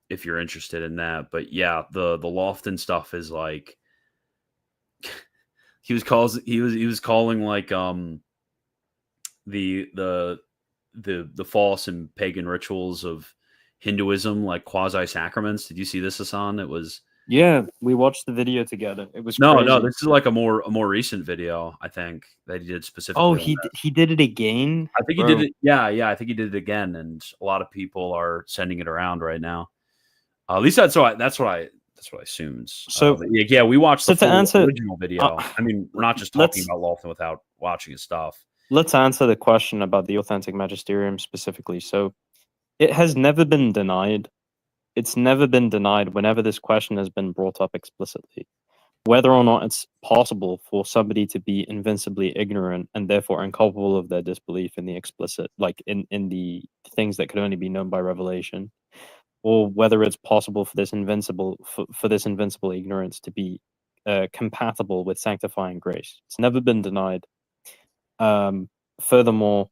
If you're interested in that, but yeah, the Lofton stuff is like he was calling like the false and pagan rituals of Hinduism like quasi sacraments. Did you see this, Hasan? It was we watched the video together. It was no, crazy. this is like a more recent video, I think, that he did specifically. Oh, he did it again. I think he did it. Yeah, I think he did it again, and a lot of people are sending it around right now. At least that's what I assumed. So yeah, we watched the full original video. I mean, we're not just talking about Lofton without watching his stuff. Let's answer the question about the authentic magisterium specifically. So it has never been denied. It's never been denied whenever this question has been brought up explicitly. Whether or not it's possible for somebody to be invincibly ignorant and therefore incapable of their disbelief in the explicit, like in the things that could only be known by revelation, or whether it's possible for this invincible ignorance to be compatible with sanctifying grace. It's never been denied. Furthermore,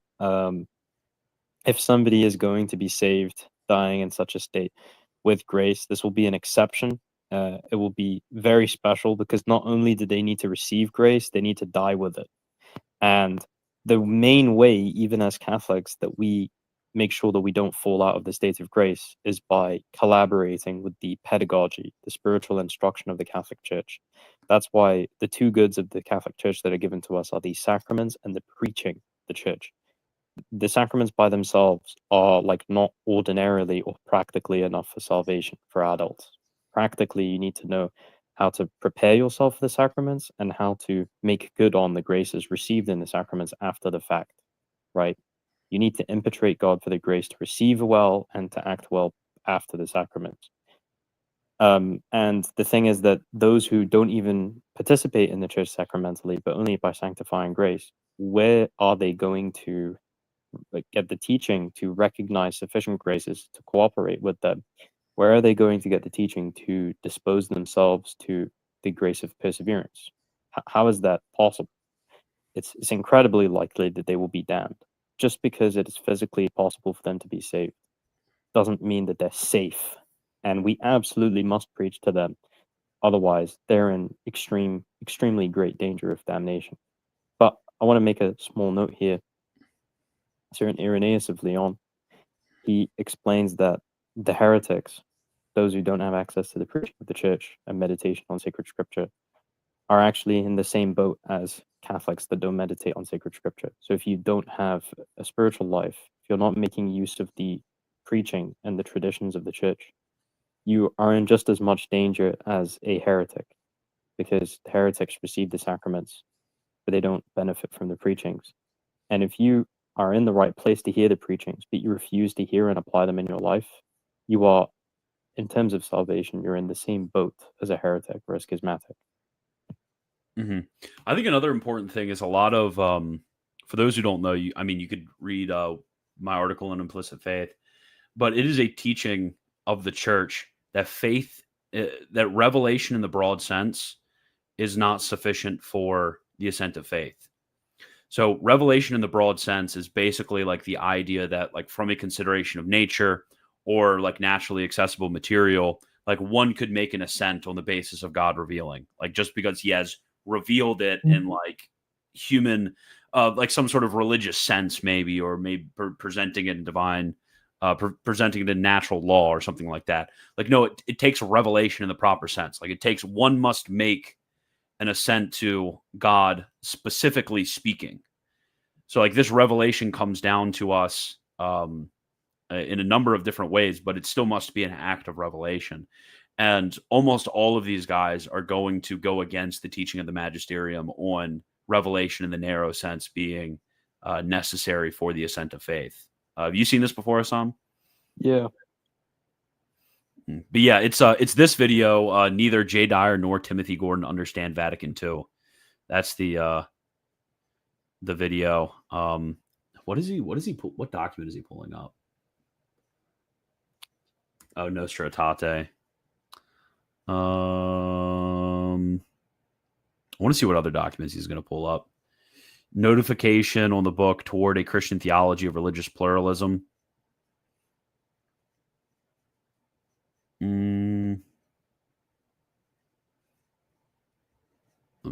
if somebody is going to be saved, dying in such a state with grace, this will be an exception. It will be very special because not only do they need to receive grace, they need to die with it. And the main way, even as Catholics, that we make sure that we don't fall out of the state of grace is by collaborating with the pedagogy, the spiritual instruction of the Catholic Church. That's why the two goods of the Catholic Church that are given to us are the sacraments and the preaching of the Church. The sacraments by themselves are like not ordinarily or practically enough for salvation for adults. Practically, you need to know how to prepare yourself for the sacraments and how to make good on the graces received in the sacraments after the fact, right? You need to impetrate God for the grace to receive well and to act well after the sacraments. And the thing is that those who don't even participate in the church sacramentally, but only by sanctifying grace, where are they going to get the teaching to recognize sufficient graces to cooperate with them? Where are they going to get the teaching to dispose themselves to the grace of perseverance? How is that possible? It's incredibly likely that they will be damned. Just because it is physically possible for them to be saved doesn't mean that they're safe. And we absolutely must preach to them. Otherwise, they're in extremely great danger of damnation. But I want to make a small note here. Certain Irenaeus of Lyon, he explains that the heretics, those who don't have access to the preaching of the church and meditation on sacred scripture, are actually in the same boat as Catholics that don't meditate on sacred scripture. So if you don't have a spiritual life, if you're not making use of the preaching and the traditions of the church, you are in just as much danger as a heretic, because the heretics receive the sacraments, but they don't benefit from the preachings. And if you are in the right place to hear the preachings, but you refuse to hear and apply them in your life, you are, in terms of salvation, you're in the same boat as a heretic or a schismatic. Mm-hmm. I think another important thing is a lot of, for those who don't know, you could read my article on implicit faith, but it is a teaching of the church that faith, that revelation in the broad sense is not sufficient for the assent of faith. So revelation in the broad sense is basically like the idea that like from a consideration of nature or like naturally accessible material, like one could make an assent on the basis of God revealing, like just because he has revealed it in like human, like some sort of religious sense maybe, or maybe presenting it in divine presenting it in natural law or something like that. Like, no, it takes revelation in the proper sense. Like, it takes, one must make an assent to God specifically speaking. So, like, this revelation comes down to us in a number of different ways, but it still must be an act of revelation. And almost all of these guys are going to go against the teaching of the magisterium on revelation in the narrow sense being necessary for the assent of faith. Have you seen this before, Hasan? Yeah. But yeah, it's this video. Neither Jay Dyer nor Timothy Gordon understand Vatican II. That's the video. What document is he pulling up? Oh, Nostra Aetate. I want to see what other documents he's going to pull up. Notification on the book Toward a Christian Theology of Religious Pluralism. Let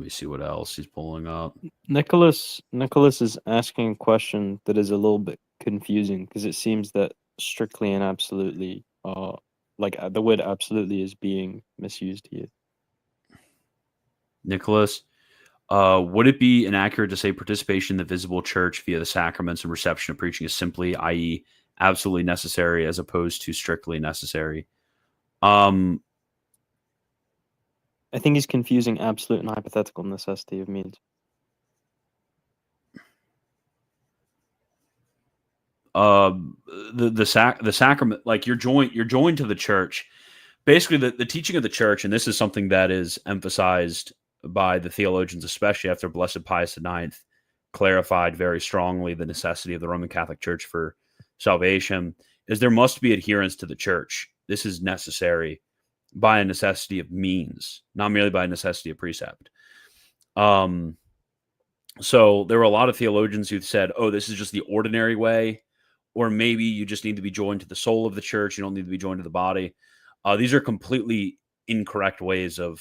me see what else he's pulling up. Nicholas is asking a question that is a little bit confusing because it seems that strictly and absolutely, like the word absolutely is being misused here. Nicholas, would it be inaccurate to say participation in the visible church via the sacraments and reception of preaching is simply, i.e., absolutely necessary as opposed to strictly necessary? I think he's confusing absolute and hypothetical necessity of means. The sacrament, like you're joined to the church. Basically, the teaching of the church, and this is something that is emphasized by the theologians, especially after Blessed Pius IX clarified very strongly the necessity of the Roman Catholic Church for salvation, is there must be adherence to the church. This is necessary by a necessity of means, not merely by a necessity of precept. So there were a lot of theologians who said, oh, this is just the ordinary way, or maybe you just need to be joined to the soul of the church. You don't need to be joined to the body. These are completely incorrect ways of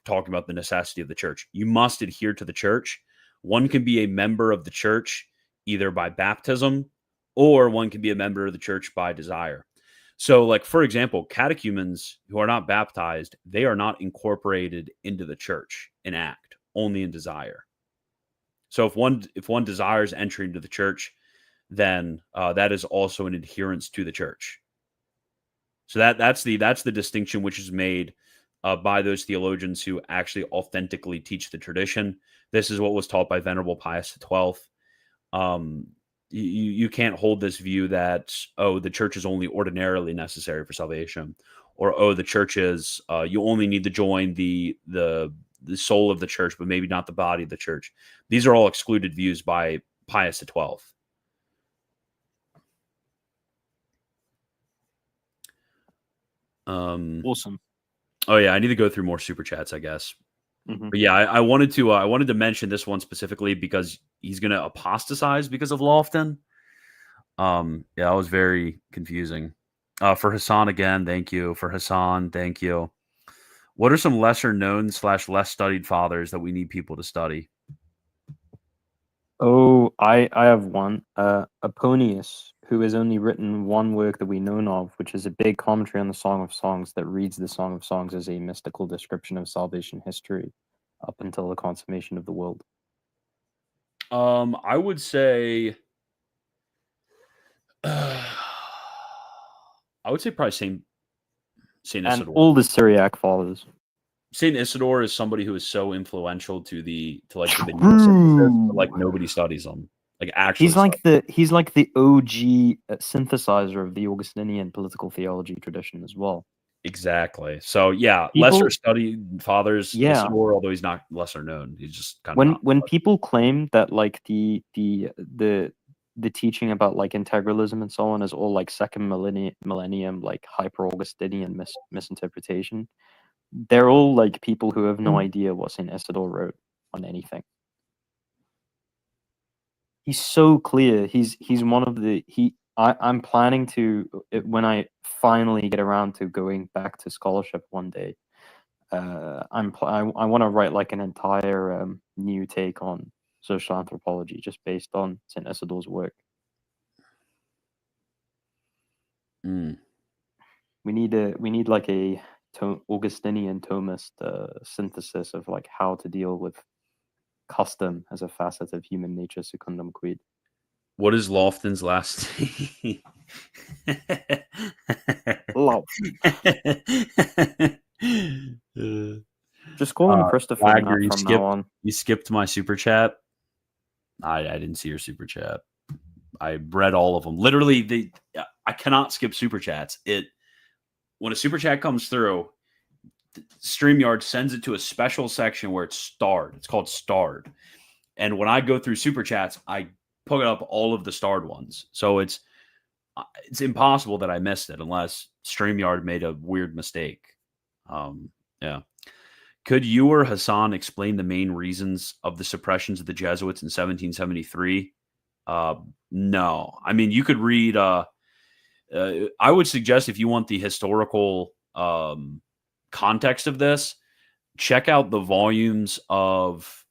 talking about the necessity of the church. You must adhere to the church. One can be a member of the church either by baptism, or one can be a member of the church by desire. So, like, for example, catechumens who are not baptized, they are not incorporated into the church in act, only in desire. So if one desires entry into the church, then that is also an adherence to the church. So that's the distinction which is made by those theologians who actually authentically teach the tradition. This is what was taught by Venerable Pius XII. You can't hold this view that, oh, the church is only ordinarily necessary for salvation, or, oh, the church is you only need to join the soul of the church, but maybe not the body of the church. These are all excluded views by Pius XII. Awesome. Oh yeah, I need to go through more super chats, I guess. Mm-hmm. But yeah, I wanted to mention this one specifically because he's going to apostatize because of Lofton. Yeah, that was very confusing. For Hasan again, thank you. For Hasan, thank you. What are some lesser known / less studied fathers that we need people to study? Oh, I have one. Apollonius, who has only written one work that we know of, which is a big commentary on the Song of Songs that reads the Song of Songs as a mystical description of salvation history up until the consummation of the world. I would say probably Saint Isidore. And all the Syriac fathers. Saint Isidore is somebody who is so influential to the medieval synthesis, but like nobody studies him. Like actually, he's like the OG synthesizer of the Augustinian political theology tradition as well. Exactly. So yeah, lesser studied fathers. Yeah. Isidore, although he's not lesser known, he's just kind of when people claim that like the teaching about like integralism and so on is all like second millennium like hyper Augustinian misinterpretation. They're all like people who have no idea what Saint Isidore wrote on anything. He's so clear. He's one of the I'm planning to, when I finally get around to going back to scholarship one day. I want to write like an entire new take on social anthropology just based on Saint Isidore's work. Mm. We need like a Augustinian Thomist synthesis of like how to deal with custom as a facet of human nature, secundum quid. What is Lofton's last name? Love. Just call him Christopher Wagner, from now on. You skipped my super chat. I didn't see your super chat. I read all of them. Literally, I cannot skip super chats. When a super chat comes through, StreamYard sends it to a special section where it's starred. It's called starred. And when I go through super chats, I put up all of the starred ones. So it's impossible that I missed it unless StreamYard made a weird mistake. Yeah. Could you or Hasan explain the main reasons of the suppressions of the Jesuits in 1773? No. I mean, you could read. I would suggest if you want the historical context of this, check out the volumes of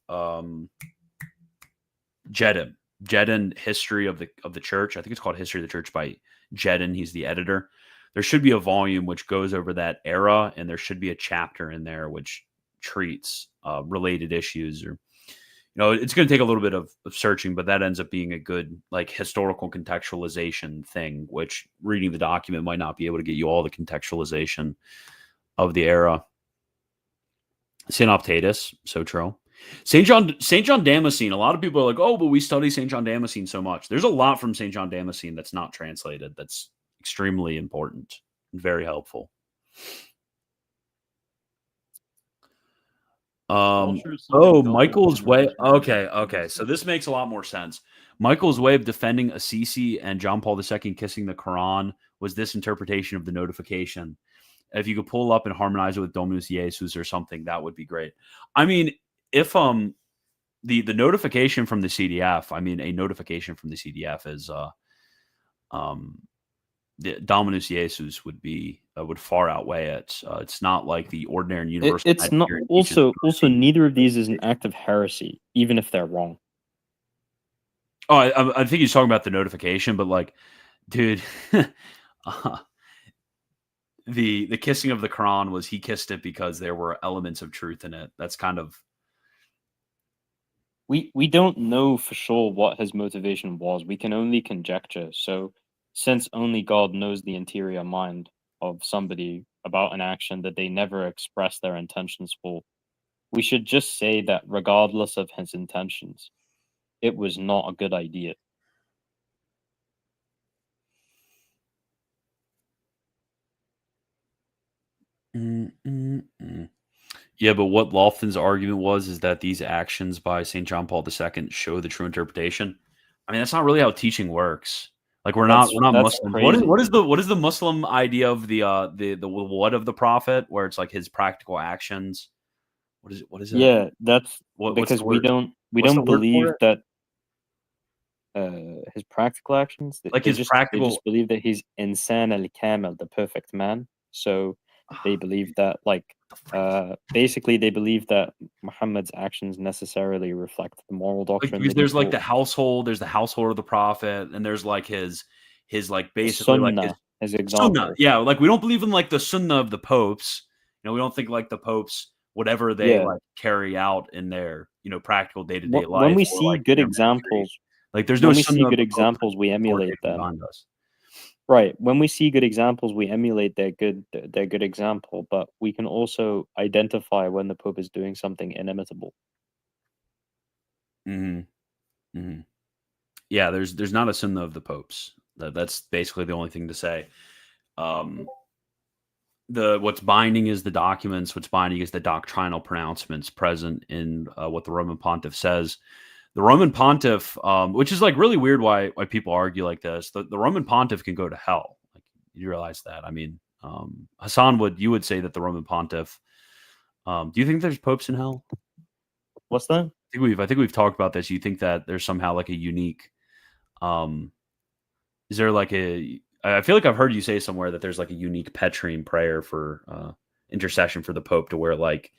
Jedin History of the Church. I think it's called History of the Church by Jedin. He's the editor. There should be a volume which goes over that era, and there should be a chapter in there which treats related issues. Or, it's going to take a little bit of searching, but that ends up being a good like historical contextualization thing, which reading the document might not be able to get you all the contextualization of the era. Synoptatus, so true. St. John Damascene. A lot of people are like, oh, but we study St. John Damascene so much. There's a lot from St. John Damascene that's not translated. That's extremely important and very helpful. Michael's way. Okay. So this makes a lot more sense. Michael's way of defending Assisi and John Paul II kissing the Quran was this interpretation of the notification. If you could pull up and harmonize it with Dominus Jesus or something, that would be great. I mean, if the notification from the CDF, I mean, a notification from the CDF is the Dominus Jesus would far outweigh it. It's not like the ordinary and universal. It's not. Also, neither of these is an act of heresy, even if they're wrong. Oh, I think he's talking about the notification, but like, dude, the kissing of the Quran was he kissed it because there were elements of truth in it. That's kind of. We don't know for sure what his motivation was. We can only conjecture. So, since only God knows the interior mind of somebody about an action that they never express their intentions for, we should just say that regardless of his intentions, it was not a good idea. Yeah, but what Lofton's argument was that these actions by St. John Paul II show the true interpretation. I mean, that's not really how teaching works. Like we're not Muslim. What is the Muslim idea of the what of the prophet, where it's like his practical actions? What is it? Yeah, that's because we don't believe that his practical actions, like they just believe that he's insan al-kamil, the perfect man. So they believe that basically they believe that Muhammad's actions necessarily reflect the moral doctrine. Because there's like the household of the prophet, and there's like his like basically sunnah, like his example. Sunnah. Yeah, like we don't believe in like the sunnah of the popes. We don't think like the popes, whatever they like carry out in their practical day-to-day life. When we see good examples, like there's no when we see good examples, we emulate them. Right. When we see good examples, we emulate their good example, but we can also identify when the Pope is doing something inimitable. Yeah, there's not a sunnah of the popes. That's basically the only thing to say. What's binding is the documents. What's binding is the doctrinal pronouncements present in what the Roman Pontiff says. The Roman Pontiff, which is like really weird why people argue like this. The Roman Pontiff can go to hell. Like, you realize that? I mean, Hasan, would say that the Roman Pontiff. Do you think there's popes in hell? What's that? I think we've talked about this. You think that there's somehow like a unique. Is there like I feel like I've heard you say somewhere that there's like a unique Petrine prayer for intercession for the Pope, to where like,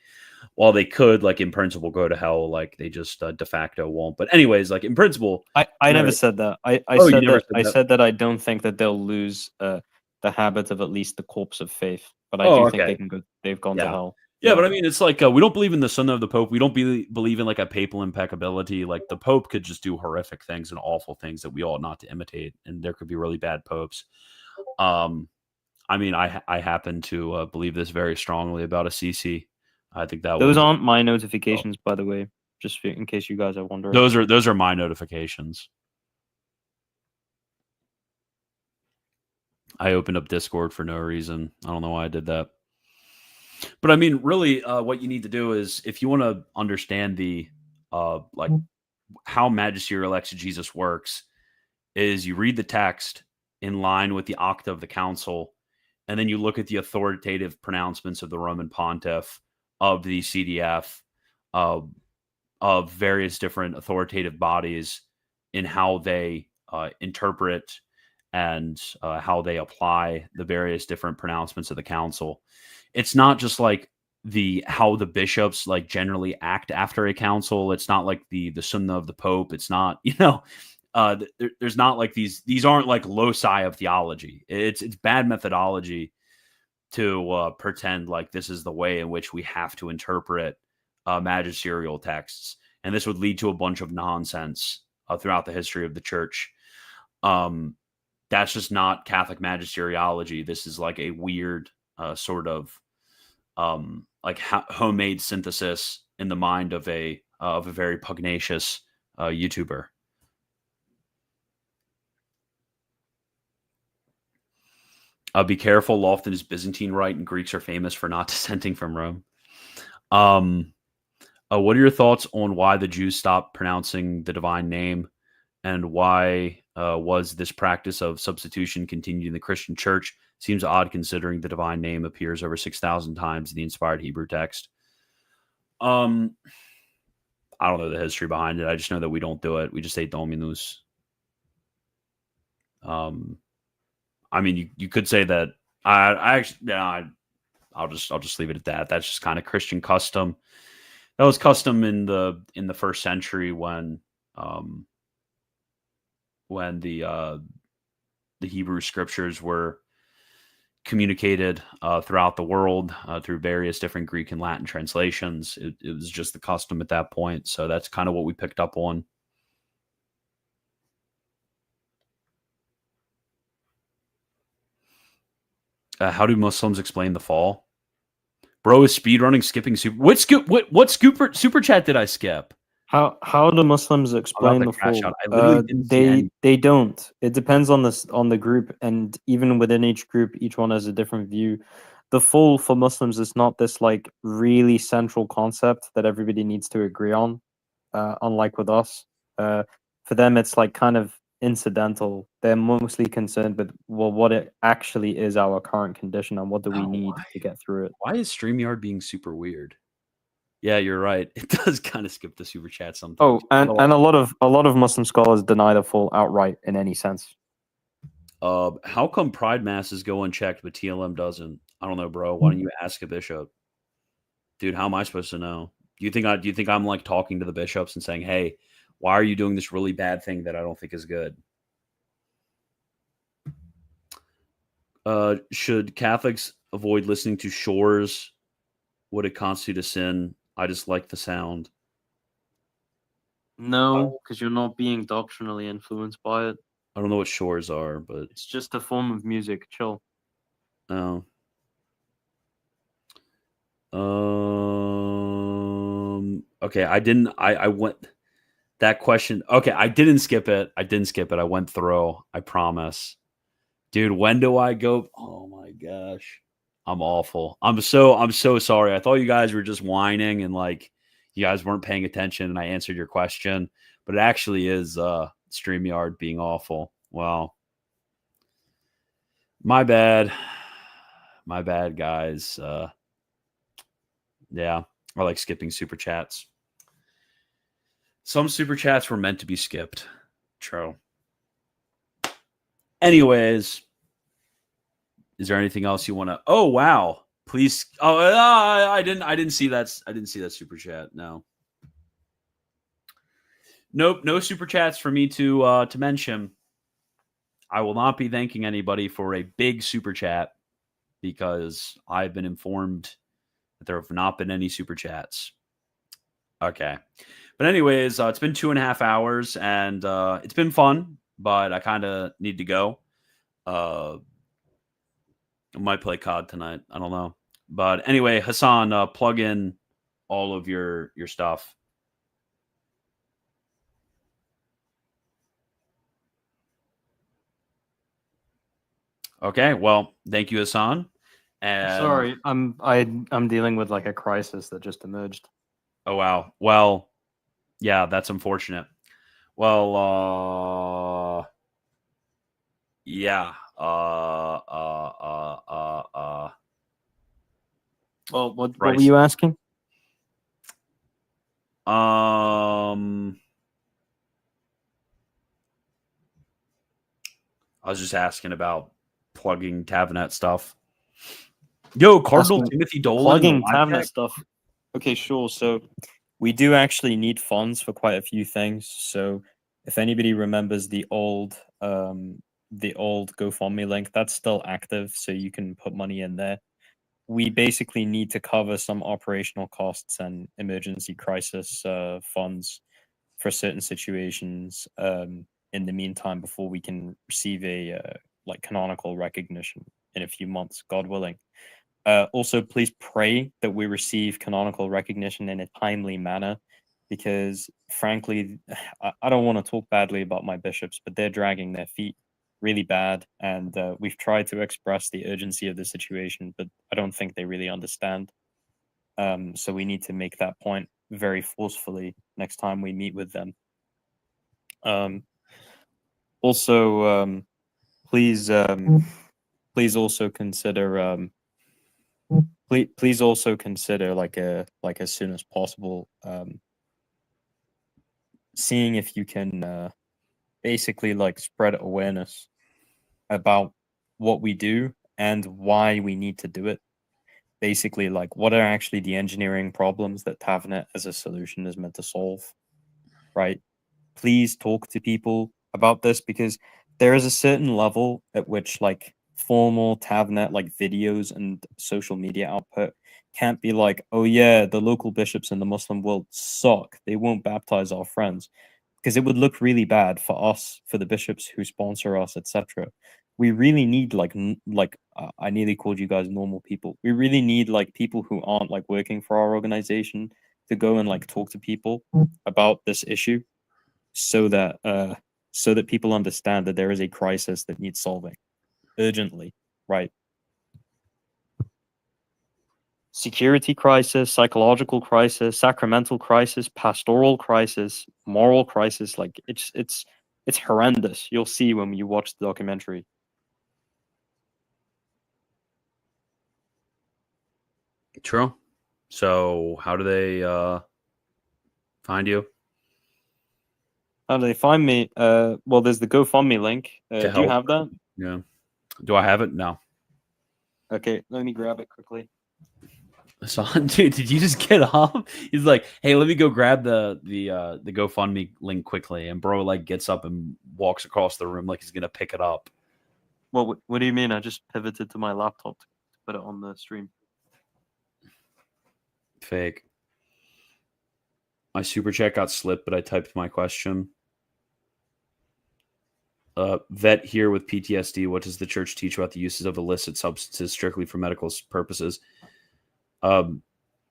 while they could like in principle go to hell, like they just de facto won't. But anyways, like in principle, I never said that. I said that I don't think that they'll lose the habit of at least the corpse of faith. But I Oh, do think okay. they've gone to Yeah. hell. Yeah, but I mean, it's like we don't believe in the son of the Pope. We don't believe in like a papal impeccability. Like the Pope could just do horrific things and awful things that we ought not to imitate, and there could be really bad popes. I mean, I happen to believe this very strongly about Assisi. I think that Those was aren't my notifications, by the way, just in case you guys are wondering. those are my notifications. I opened up Discord for no reason. I don't know why I did that. But I mean, really, what you need to do is, if you want to understand the like how magisterial exegesis works, is you read the text in line with the Acta of the Council, and then you look at the authoritative pronouncements of the Roman Pontiff, of the CDF, of various different authoritative bodies, in how they interpret and how they apply the various different pronouncements of the council. It's not just like how the bishops like generally act after a council. It's not like the sunnah of the Pope. It's not, there's not like these aren't like loci of theology. It's bad methodology to pretend like this is the way in which we have to interpret magisterial texts, and this would lead to a bunch of nonsense throughout the history of the church. That's just not Catholic magisteriology. This is like a weird sort of like homemade synthesis in the mind of a very pugnacious YouTuber. Be careful. Lofton is Byzantine Rite, and Greeks are famous for not dissenting from Rome. What are your thoughts on why the Jews stopped pronouncing the divine name, and why was this practice of substitution continued in the Christian church? Seems odd considering the divine name appears over 6,000 times in the inspired Hebrew text. I don't know the history behind it. I just know that we don't do it. We just say Dominus. I mean, you could say that. I'll just leave it at that. That's just kind of Christian custom. That was custom in the first century when the Hebrew scriptures were communicated throughout the world through various different Greek and Latin translations. It was just the custom at that point. So that's kind of what we picked up on. How do Muslims explain the fall? Bro is speedrunning, skipping super. What super chat did I skip? How do Muslims explain the fall? They don't. It depends on the group, and even within each group, each one has a different view. The fall for Muslims is not this like really central concept that everybody needs to agree on. Unlike with us, for them it's like kind of incidental. They're mostly concerned with what it actually is, our current condition, and what do we need to get through it. Why is StreamYard being super weird? Yeah, you're right. It does kind of skip the super chat sometimes. Oh, and a lot of Muslim scholars deny the fall outright in any sense. How come Pride masses go unchecked but TLM doesn't? I don't know, bro. Why don't you ask a bishop? Dude, how am I supposed to know? Do you think I'm like talking to the bishops and saying, "Hey, why are you doing this really bad thing that I don't think is good?" Should Catholics avoid listening to Shores? Would it constitute a sin? I just like the sound. No, because you're not being doctrinally influenced by it. I don't know what Shores are, but it's just a form of music. Chill. Oh. Okay, I went that question. Okay, I didn't skip it. I went through. I promise. Dude, when do I go? Oh my gosh. I'm awful. I'm so sorry. I thought you guys were just whining and like you guys weren't paying attention and I answered your question, but it actually is StreamYard being awful. Wow. My bad. My bad, guys. Yeah, I like skipping super chats. Some super chats were meant to be skipped. True. Anyways, is there anything else you want to? Oh wow! Please. Oh, I didn't see that. I didn't see that super chat. No. Nope. No super chats for me to mention. I will not be thanking anybody for a big super chat because I've been informed that there have not been any super chats. Okay. But anyways, it's been 2.5 hours and it's been fun, but I kind of need to go. I might play COD tonight. I don't know. But anyway, Hasan, plug in all of your stuff. Okay, well, thank you, Hasan. And Sorry, I'm dealing with like a crisis that just emerged. oh wow. Well, yeah, that's unfortunate. Well, yeah. Well, what Right. were you asking? I was just asking about plugging Tavnet stuff. Yo, Cardinal Asking- Timothy Dolan. Plugging Tavnet stuff. Okay, sure. So we do actually need funds for quite a few things. So if anybody remembers the old GoFundMe link, that's still active, so you can put money in there. We basically need to cover some operational costs and emergency crisis funds for certain situations in the meantime before we can receive a like canonical recognition in a few months, God willing. Also, please pray that we receive canonical recognition in a timely manner, because frankly, I don't want to talk badly about my bishops, but they're dragging their feet really bad, and we've tried to express the urgency of the situation, but I don't think they really understand. So we need to make that point very forcefully next time we meet with them. Also, please also consider please also consider like as soon as possible seeing if you can basically like spread awareness about what we do and why we need to do it. Basically, like what are actually the engineering problems that Tavnet as a solution is meant to solve, right? Please talk to people about this, because there is a certain level at which like formal Tavnet like videos and social media output can't be like, oh yeah, the local bishops in the Muslim world suck, they won't baptize our friends, because it would look really bad for us, for the bishops who sponsor us, etc. We really need like I nearly called you guys normal people. We really need like people who aren't like working for our organization to go and like talk to people about this issue, so that people understand that there is a crisis that needs solving urgently, right? Security crisis, psychological crisis, sacramental crisis, pastoral crisis, moral crisis. Like it's horrendous. You'll see when you watch the documentary. True. So how do they find you? How do they find me? Well, there's the GoFundMe link. Do you help. have that? Yeah. Do I have it? No. Okay, let me grab it quickly. So, dude, did you just get off? He's like, "Hey, let me go grab the GoFundMe link quickly," and bro like gets up and walks across the room like he's gonna pick it up. Well, what do you mean? I just pivoted to my laptop to put it on the stream. Fake. My super chat got slipped, but I typed my question. Vet here with PTSD. What does the church teach about the uses of illicit substances strictly for medical purposes?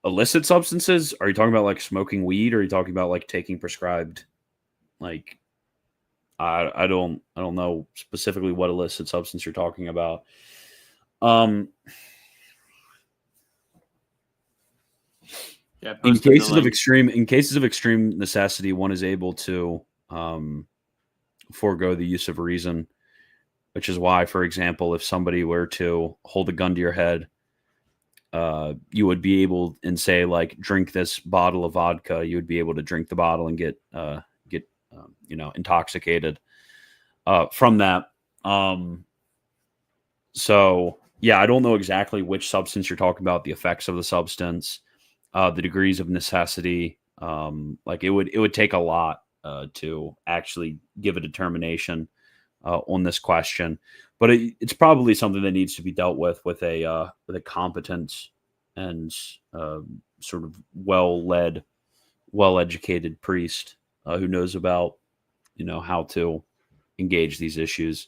Illicit substances? Are you talking about like smoking weed, or are you talking about like taking prescribed? Like, I don't know specifically what illicit substance you're talking about. Yeah, in cases of extreme necessity, one is able to forego the use of reason, which is why, for example, if somebody were to hold a gun to your head, you would be able and say like, drink this bottle of vodka. You would be able to drink the bottle and get intoxicated from that. So yeah, I don't know exactly which substance you're talking about, the effects of the substance, the degrees of necessity. Like it would take a lot to actually give a determination on this question, but it's probably something that needs to be dealt with a competent and sort of well-led, well-educated priest who knows about, how to engage these issues.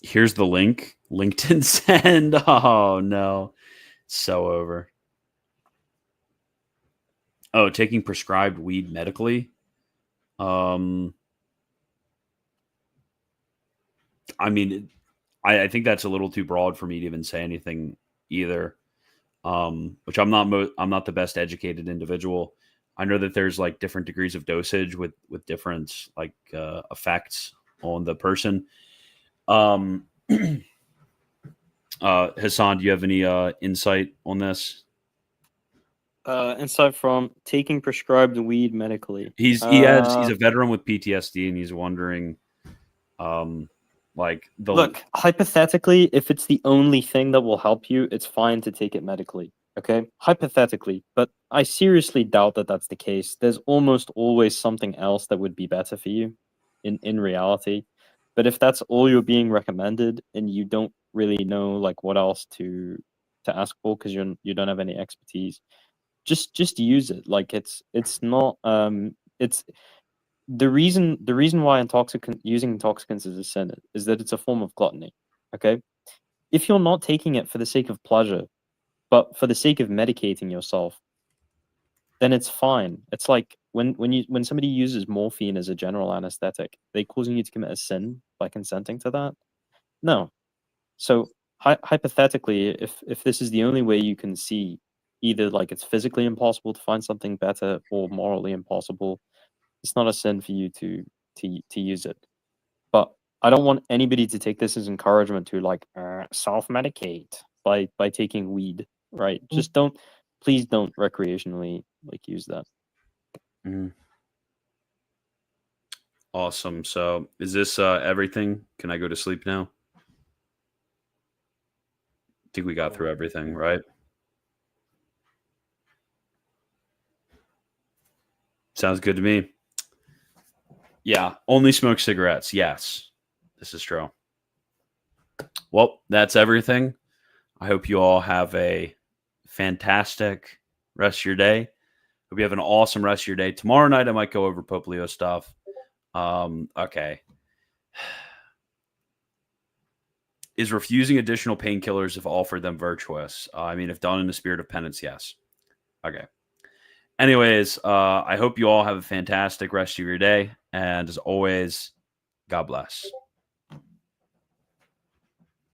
Here's the link. LinkedIn send. Oh no, so over. Oh, taking prescribed weed medically. I mean, I think that's a little too broad for me to even say anything either. Which I'm not the best educated individual. I know that there's like different degrees of dosage with different like effects on the person. Hasan, do you have any insight on this? Insight from taking prescribed weed medically. He's a veteran with PTSD, and he's wondering, look, hypothetically, if it's the only thing that will help you, it's fine to take it medically. Okay, hypothetically, but I seriously doubt that that's the case. There's almost always something else that would be better for you, in reality. But if that's all you're being recommended, and you don't really know like what else to ask for because you don't have any expertise, just use it. Like it's not it's the reason why using intoxicants is a sin is that it's a form of gluttony. Okay, if you're not taking it for the sake of pleasure, but for the sake of medicating yourself, then it's fine. It's like when somebody uses morphine as a general anesthetic, they causing you to commit a sin by consenting to that? No. So hypothetically, if this is the only way you can see, either like it's physically impossible to find something better or morally impossible, it's not a sin for you to use it. But I don't want anybody to take this as encouragement to like self-medicate by taking weed, right? Just please don't recreationally like use that. Awesome. So is this everything? Can I go to sleep now? I think we got through everything, right? Sounds good to me. Yeah, only smoke cigarettes. Yes, this is true. Well, that's everything. I hope you all have a fantastic rest of your day. Hope you have an awesome rest of your day. Tomorrow night, I might go over Pope Leo stuff. Okay. Is refusing additional painkillers if offered them virtuous? I mean, if done in the spirit of penance, yes. Okay. Anyways, I hope you all have a fantastic rest of your day. And as always, God bless.